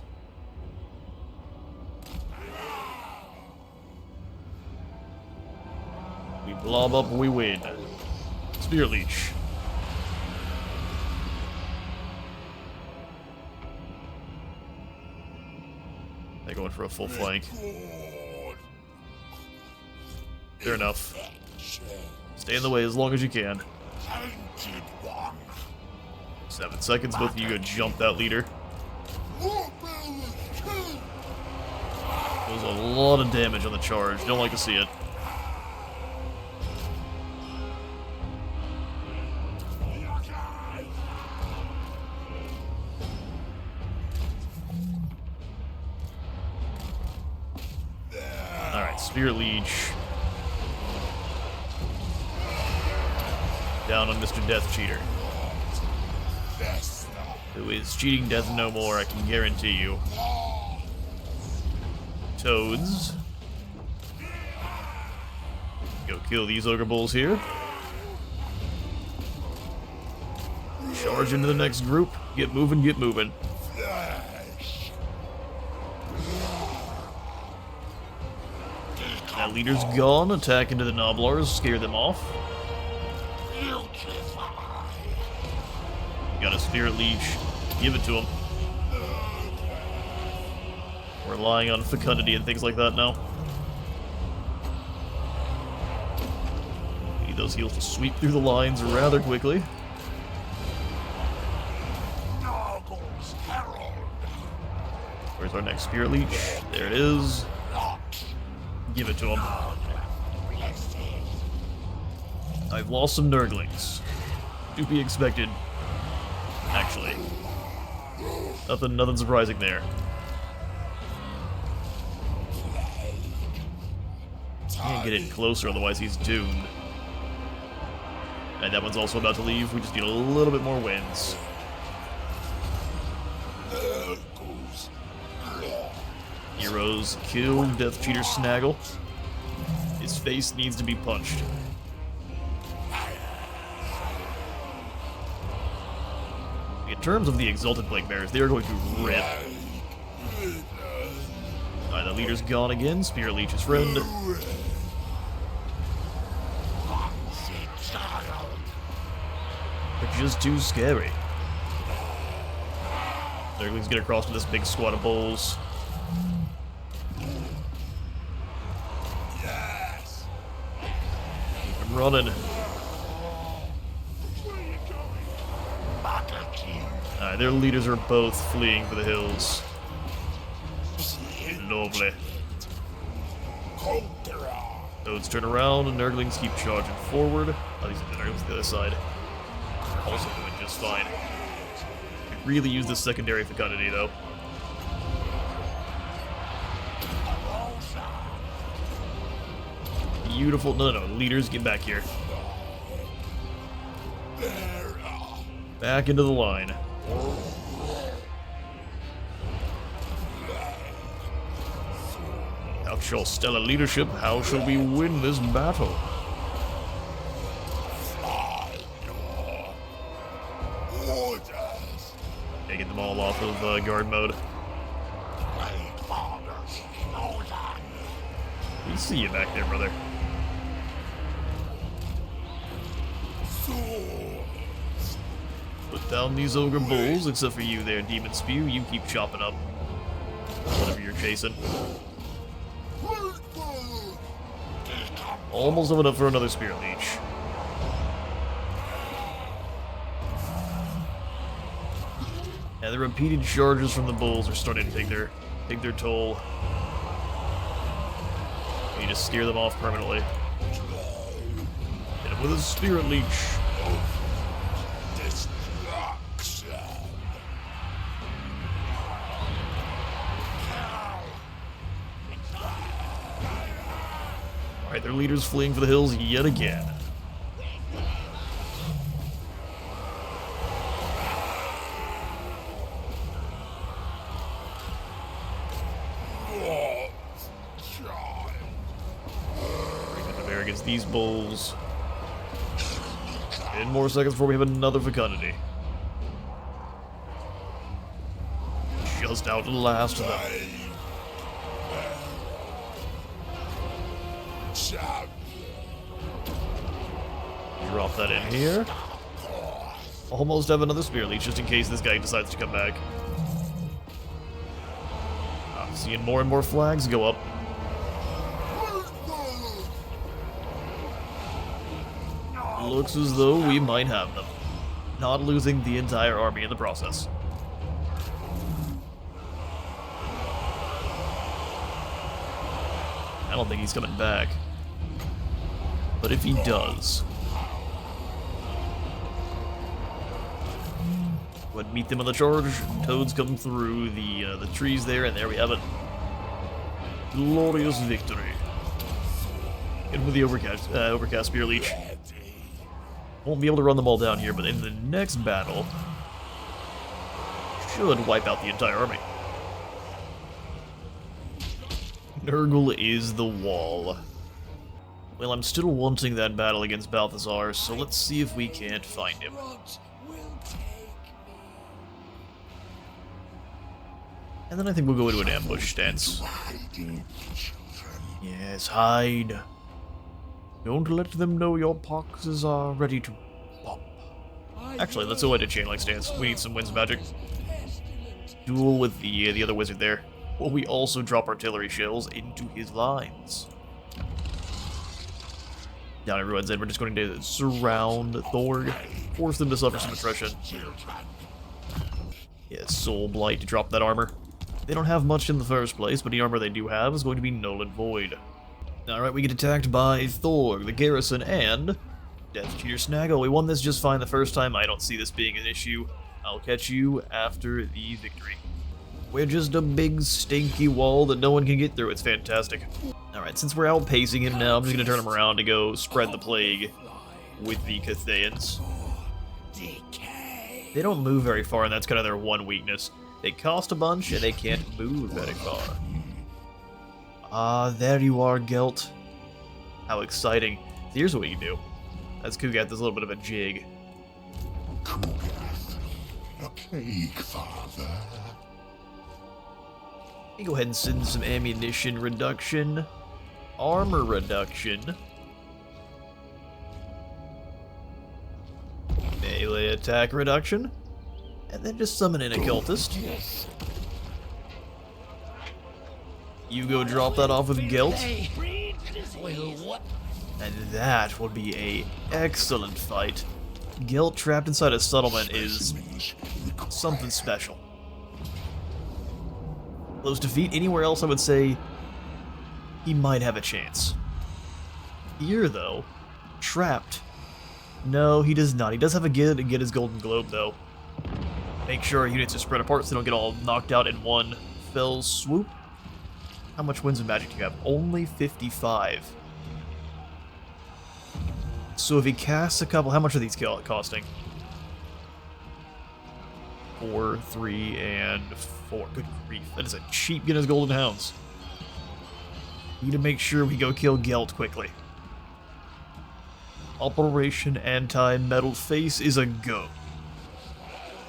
We blob up, we win. Spear Leech. They're going for a full flank. Fair enough. Stay in the way as long as you can. 7 seconds, both of you go jump that leader. There's a lot of damage on the charge. Don't like to see it. Alright, Spirit Leech. Down on Mr. Death Cheater. Who is cheating death no more, I can guarantee you. Toads. Go kill these ogre bulls here. Charge into the next group. Get moving, get moving. That leader's gone. Attack into the Noblars, scare them off. Got a Spirit Leech. Give it to him. We're relying on fecundity and things like that now. We need those heals to sweep through the lines rather quickly. Where's our next Spirit Leech? There it is. Give it to him. I've lost some Nurglings. To be expected. Actually. Nothing surprising there. Can't get in closer, otherwise he's doomed. And that one's also about to leave. We just need a little bit more wins. Heroes kill Death Cheater Snaggle. His face needs to be punched. In terms of the Exalted Plague Bearers, they are going to rip. Alright, the leader's gone again. Spirit Leech's friend. They're just too scary. Nurglings get across with this big squad of bulls. Yes. Keep them running. Alright, their leaders are both fleeing for the hills. Lovely. Toads turn around and Nurglings keep charging forward. At least the Nurglings to the other side. Also doing just fine. Could really use this secondary fecundity though. Beautiful. No, leaders, get back here. Back into the line. How shall stellar leadership, how shall we win this battle? Taking them all off of guard mode. We see you back there, brother. Put down these ogre bulls, except for you there, Demon Spew. You keep chopping up whatever you're chasing. Almost enough for another Spirit Leech. Yeah, the repeated charges from the bulls are starting to take their toll. You just steer them off permanently. Hit him with a Spirit Leech. Alright, their leader's fleeing for the hills yet again. Bring the bear against these bulls. 10 more seconds before we have another fecundity. Just outlast them. Drop that in here. Almost have another Spirit Leech just in case this guy decides to come back. I'm seeing more and more flags go up. Looks as though we might have them. Not losing the entire army in the process. I don't think he's coming back. But if he does, would meet them on the charge. Toads come through the trees there, and there we have it. Glorious victory. In with the overcast Spear Leech. Won't be able to run them all down here, but in the next battle, should wipe out the entire army. Nurgle is the wall. Well, I'm still wanting that battle against Balthazar, so let's see if we can't find him. And then I think we'll go into an ambush stance. Yes, hide. Don't let them know your poxes are ready to pop. Actually, let's go into chain-like stance. We need some winds magic. Duel with the other wizard there. Will we also drop artillery shells into his lines? Down everyone's in, we're just going to surround Thorg, force them to suffer some attrition. Yeah, Soul Blight to drop that armor. They don't have much in the first place, but the armor they do have is going to be null and void. Alright, we get attacked by Thorg, the garrison, and Death Cheater Snaggle. We won this just fine the first time. I don't see this being an issue. I'll catch you after the victory. We're just a big stinky wall that no one can get through. It's fantastic. Alright, since we're outpacing him now, I'm just going to turn him around to go spread the plague with the Cathayans. They don't move very far, and that's kind of their one weakness. They cost a bunch, and they can't move very far. Ah, there you are, Gelt. How exciting. Here's what you can do. As Kugath does a little bit of a jig. Kugath, a plague father. You go ahead and send some ammunition reduction, armor reduction, melee attack reduction, and then just summon in a cultist. Yes. You go drop that off with Gelt, and that will be a excellent fight. Gelt trapped inside a settlement is something special. Close defeat. Anywhere else, I would say he might have a chance. Here, though, trapped. No, he does not. He does have a get his Golden Globe, though. Make sure our units are spread apart so they don't get all knocked out in one fell swoop. How much Winds of Magic do you have? Only 55. So if he casts a couple, how much are these costing? 4, 3, and 4. Good grief. That is a cheap get his Golden Hounds. Need to make sure we go kill Gelt quickly. Operation Anti-Metal Face is a go.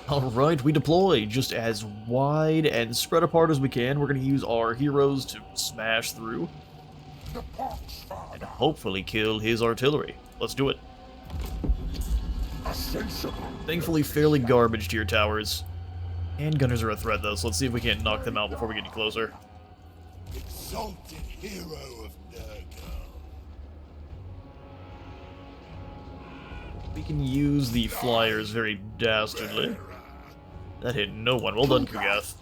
Alright, we deploy just as wide and spread apart as we can. We're going to use our heroes to smash through. And hopefully kill his artillery. Let's do it. Thankfully, fairly garbage tier towers. Handgunners are a threat, though, so let's see if we can't knock them out before we get any closer. Exalted hero of Nurgle. We can use the flyers very dastardly. That hit no one. Well done, Kugath.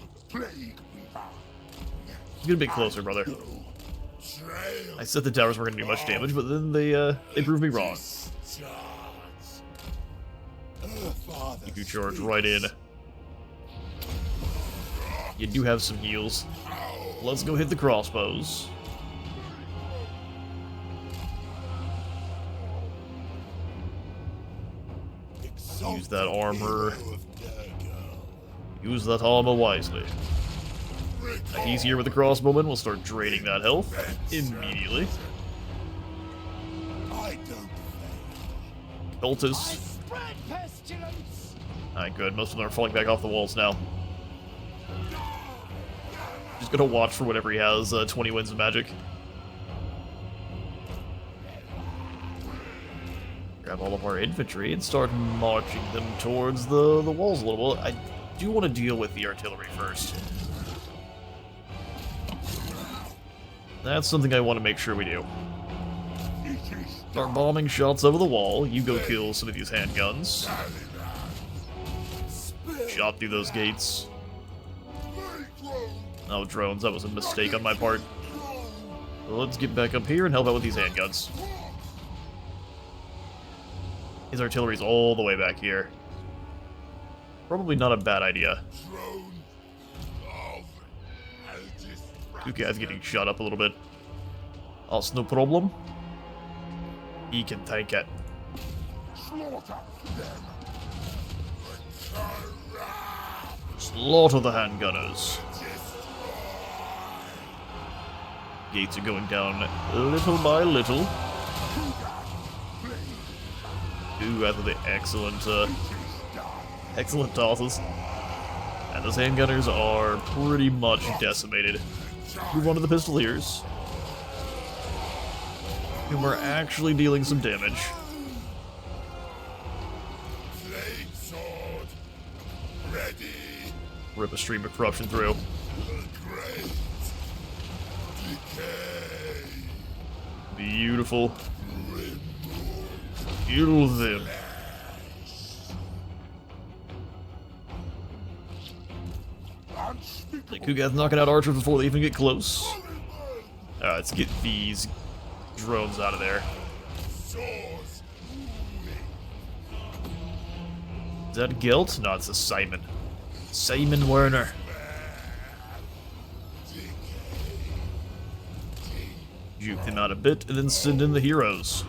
Get a bit closer, brother. I said the towers weren't going to do much damage, but then they proved me wrong. You can charge right in. You do have some heals. Let's go hit the crossbows. Use that armor. Use that armor wisely. He's here with the crossbowman. We'll start draining that health immediately. Cultists. Alright, good. Most of them are falling back off the walls now. Just gonna watch for whatever he has. 20 Winds of Magic. Grab all of our infantry and start marching them towards the walls a little bit. I do want to deal with the artillery first. That's something I want to make sure we do. Start bombing shots over the wall. You go kill some of these handguns. Shot through those gates. Oh, drones. That was a mistake on my part. Well, let's get back up here and help out with these handguns. His artillery's all the way back here. Probably not a bad idea. Kugath's getting shot up a little bit. Also, no problem. He can tank it. Slaughter the handgunners. Gates are going down little by little. Kugath with the excellent tosses. And those handgunners are pretty much decimated. Move on to the pistoliers, whom are actually dealing some damage. Rip a stream of corruption through. Beautiful. Kill them. The Kugath's knocking out archers before they even get close. Alright, let's get these drones out of there. Is that Gelt? No, it's a Simon. Simon Werner. Juke them out a bit, and then send in the heroes.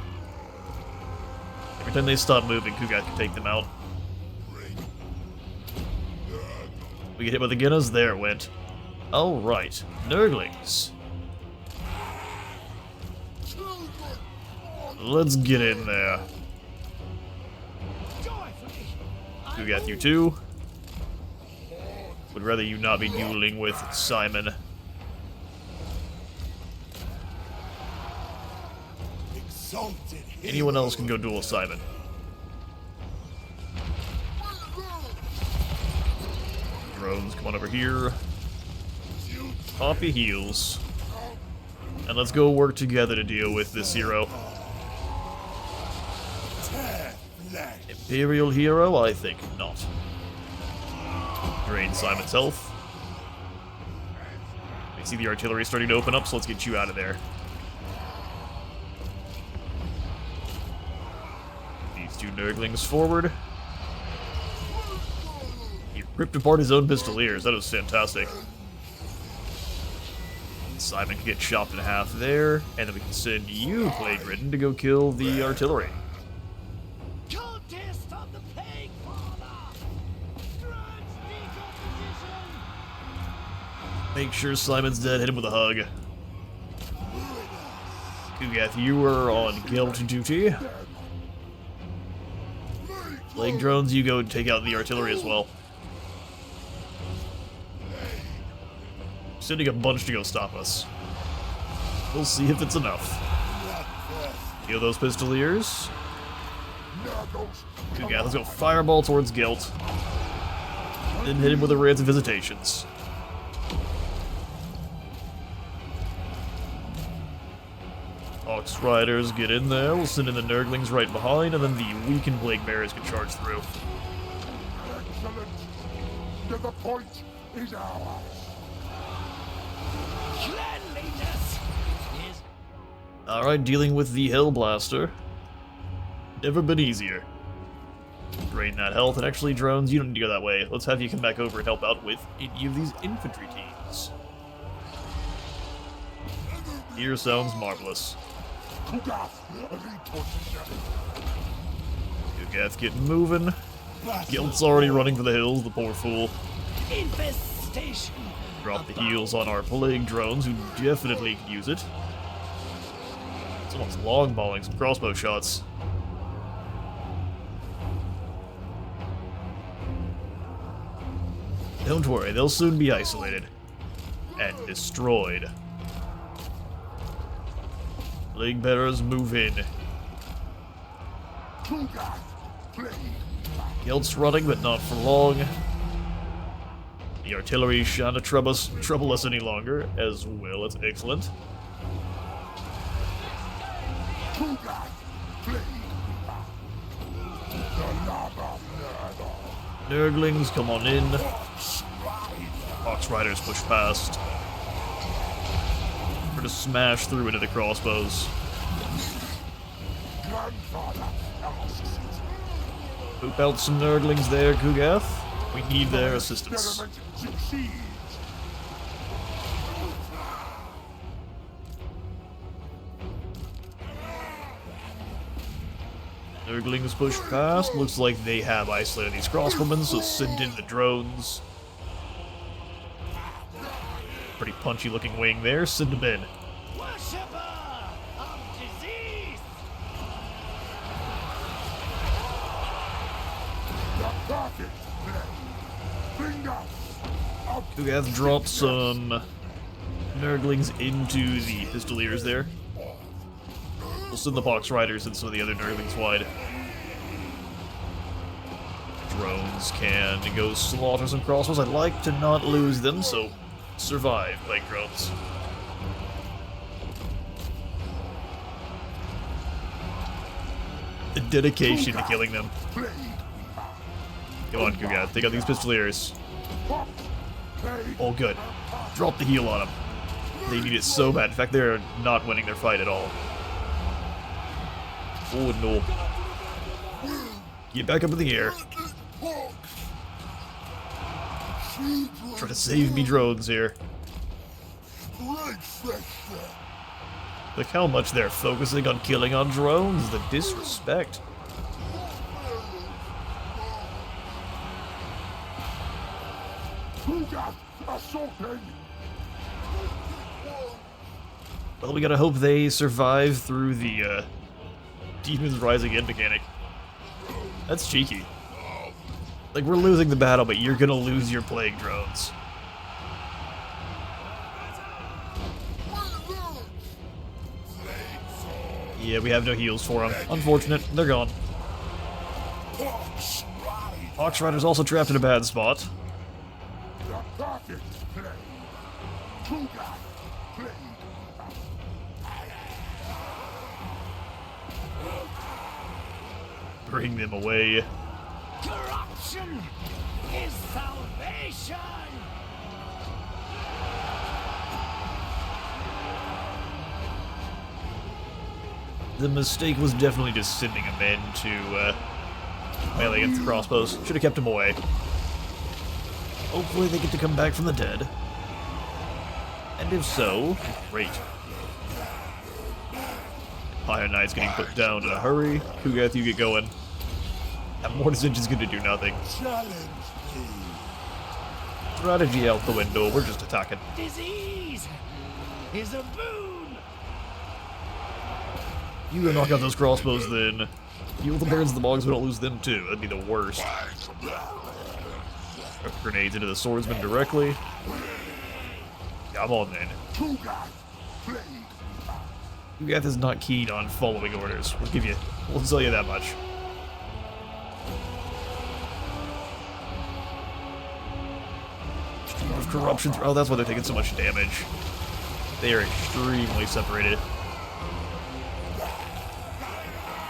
Every time they stop moving, Kugath can take them out. We get hit with the Guinness. There it went. Alright, Nurglings. Let's get in there. We got you too. Would rather you not be dueling with Simon. Anyone else can go duel Simon. Drones, come on over here. Pop your heals. And let's go work together to deal with this hero. Imperial hero? I think not. Drain Simon's health. I see the artillery starting to open up, so let's get you out of there. These two Nurglings forward. He ripped apart his own pistoliers. That was fantastic. Simon can get chopped in half there, and then we can send you, Plague Ridden, to go kill the artillery. Make sure Simon's dead, hit him with a hug. Kugath, you are on guild duty. Plague drones, you go take out the artillery as well. Sending a bunch to go stop us. We'll see if it's enough. Heal those pistoliers. Kugath, let's go fireball towards Guilt. Then hit him with a Rants of Visitations. Ox Riders, get in there. We'll send in the Nurglings right behind, and then the weakened Plague Bearers can charge through. Excellent. The point is ours. Cleanliness is... Alright, dealing with the Hellblaster. Never been easier. Drain that health, and actually, drones, you don't need to go that way. Let's have you come back over and help out with any of these infantry teams. Here sounds marvelous. Kugath, get moving. Guilt's already running for the hills, the poor fool. infestation. Drop the heals on our plague drones, who definitely could use it. Someone's longballing some crossbow shots. Don't worry, they'll soon be isolated. And destroyed. Plague bearers, move in. Guilt's running, but not for long. The artillery shan't trouble us any longer, as well. It's excellent. Nurglings, come on in. Ox Riders push past. We're to smash through into the crossbows. Poop out some Nurglings there, Kugath. We need their assistance. Nurglings push past. Looks like they have isolated these crossbowmen, so send in the drones. Pretty punchy looking wing there. Send them in. Worshipper of disease. Kugath dropped some Nurglings into the Pistoliers there. We'll send the Pox Riders and some of the other Nurglings wide. Drones can go slaughter some crossbows. I'd like to not lose them, so survive, like drones. The dedication to killing them. Come on, Kugath, take out these Pistoliers. Oh, good. Drop the heal on them. They need it so bad. In fact, they're not winning their fight at all. Oh, no. Get back up in the air. Try to save me, drones here. Look how much they're focusing on killing on drones. The disrespect. Well, we gotta hope they survive through the Demons Rising in mechanic. That's cheeky. Like, we're losing the battle, but you're gonna lose your plague drones. Yeah, we have no heals for them. Unfortunate, they're gone. Pox Rider's also trapped in a bad spot. Bring them away. Corruption is salvation. The mistake was definitely just sending him in to melee against the crossbows. Should have kept him away. Hopefully they get to come back from the dead. And if so, great. Empire Knight's getting put down in a hurry. Kugath, you get going. That Mortis Engine's gonna do nothing. Strategy out the window, we're just attacking. Disease is a boon. You go knock out those crossbows then. Heal the Barons of the Bogs, we don't lose them too. That'd be the worst. Grenades into the swordsman directly. Come on then. Kugath is not keen on following orders. We'll tell you that much. Of corruption. Oh, that's why they're taking so much damage. They are extremely separated.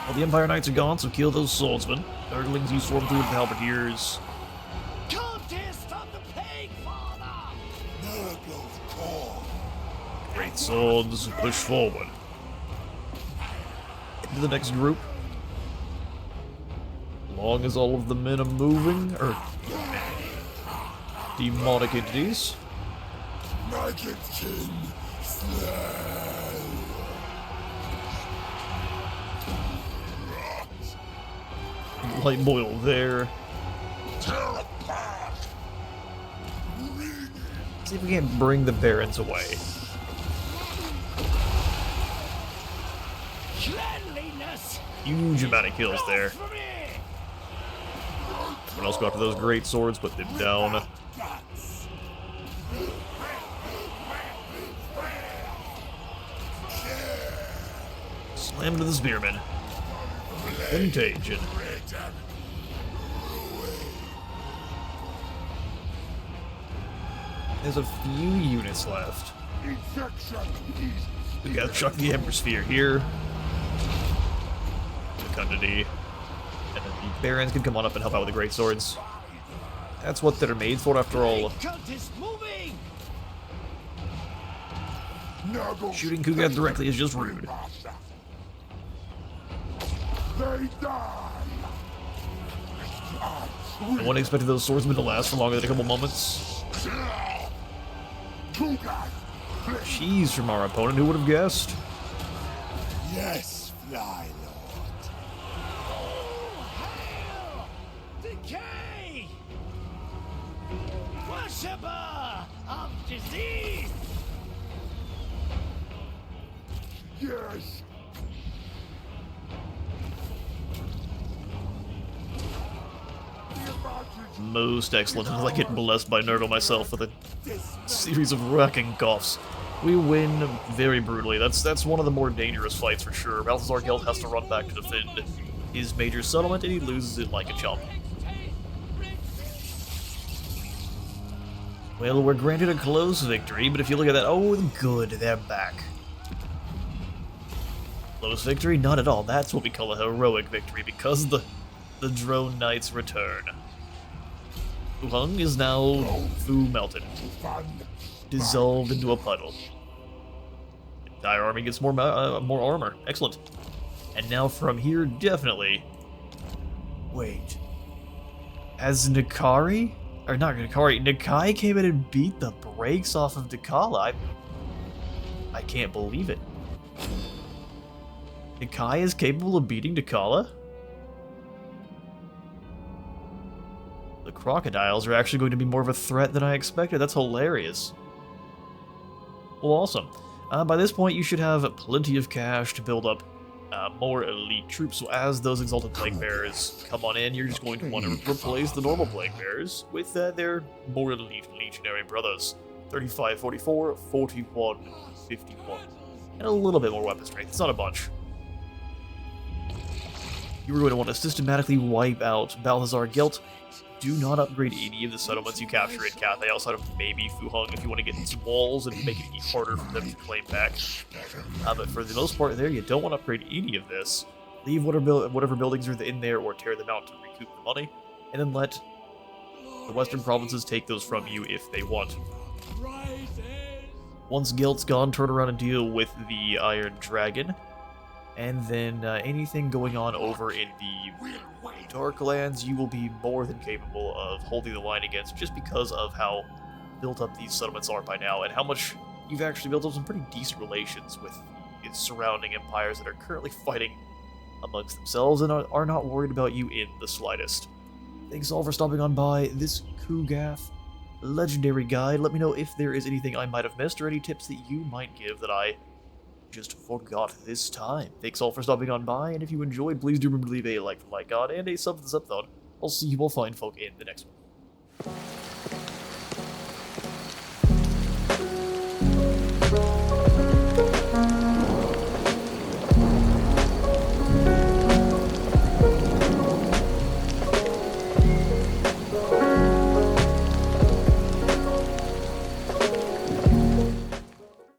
Well, the Empire Knights are gone, so kill those swordsmen. Nurglings, you swarm through with the halberdiers. Contest of the Plague Father. Nurgle's core. Great swords, push forward. Into the next group. As long as all of the men are moving, or demonic entities. Magic King slay. Light boil there. Tear apart. See if we can't bring the Barons away. Cleanliness. Huge amount of kills there. For me. Someone else go after those great swords, put them down. Slam to the spearman. Contagion. There's a few units left. We gotta chuck the Ember Sphere here. Fecundity. And then the Barons can come on up and help out with the great swords. That's what they're made for after all. Cult is moving. Shooting Kugath directly is just rude. They die. No one expected those swordsmen to last for longer than a couple moments. Cheese from our opponent, who would have guessed? Yes, Fly Lord. Hail! Decay! Worshipper of disease! Yes. Most excellent. I like getting blessed by Nurgle myself with a series of wrecking coughs. We win very brutally. That's one of the more dangerous fights for sure. Balthazar Geld has to run back to defend his major settlement, and he loses it like a chump. Well, we're granted a close victory, but if you look at that, oh, good, they're back. Close victory? Not at all. That's what we call a heroic victory, because the Drone Knights return. Wuhang is now Fu melted, dissolved into a puddle. The entire army gets more armor. Excellent. And now from here, definitely. Wait. Has Nikari? Or not Nikari, Nikai came in and beat the brakes off of Dakala. I can't believe it. Nikai is capable of beating Dakala? The crocodiles are actually going to be more of a threat than I expected. That's hilarious. Well, awesome. By this point, you should have plenty of cash to build up more elite troops. So as those Exalted Plague Bearers come on in, you're just going to want to replace the normal Plague Bearers with their more elite Legionary brothers. 35, 44, 41, 51. And a little bit more weapon strength. It's not a bunch. You are going to want to systematically wipe out Balthazar Guilt. Do not upgrade any of the settlements you capture in Cathay outside of maybe Fuheng if you want to get some walls and make it harder for them to claim back. But for the most part there, you don't want to upgrade any of this. Leave whatever buildings are in there or tear them out to recoup the money, and then let the western provinces take those from you if they want. Once Guilt's gone, turn around and deal with the Iron Dragon. And then anything going on over in the Darklands, you will be more than capable of holding the line against, just because of how built up these settlements are by now, and how much you've actually built up some pretty decent relations with the surrounding empires that are currently fighting amongst themselves and are not worried about you in the slightest. Thanks all for stopping on by this Kugath Legendary Guide. Let me know if there is anything I might have missed, or any tips that you might give that I just forgot this time. Thanks all for stopping on by, and if you enjoyed, please do remember to leave a like for like God and a sub for the sub thought. I'll see you all fine folk in the next one.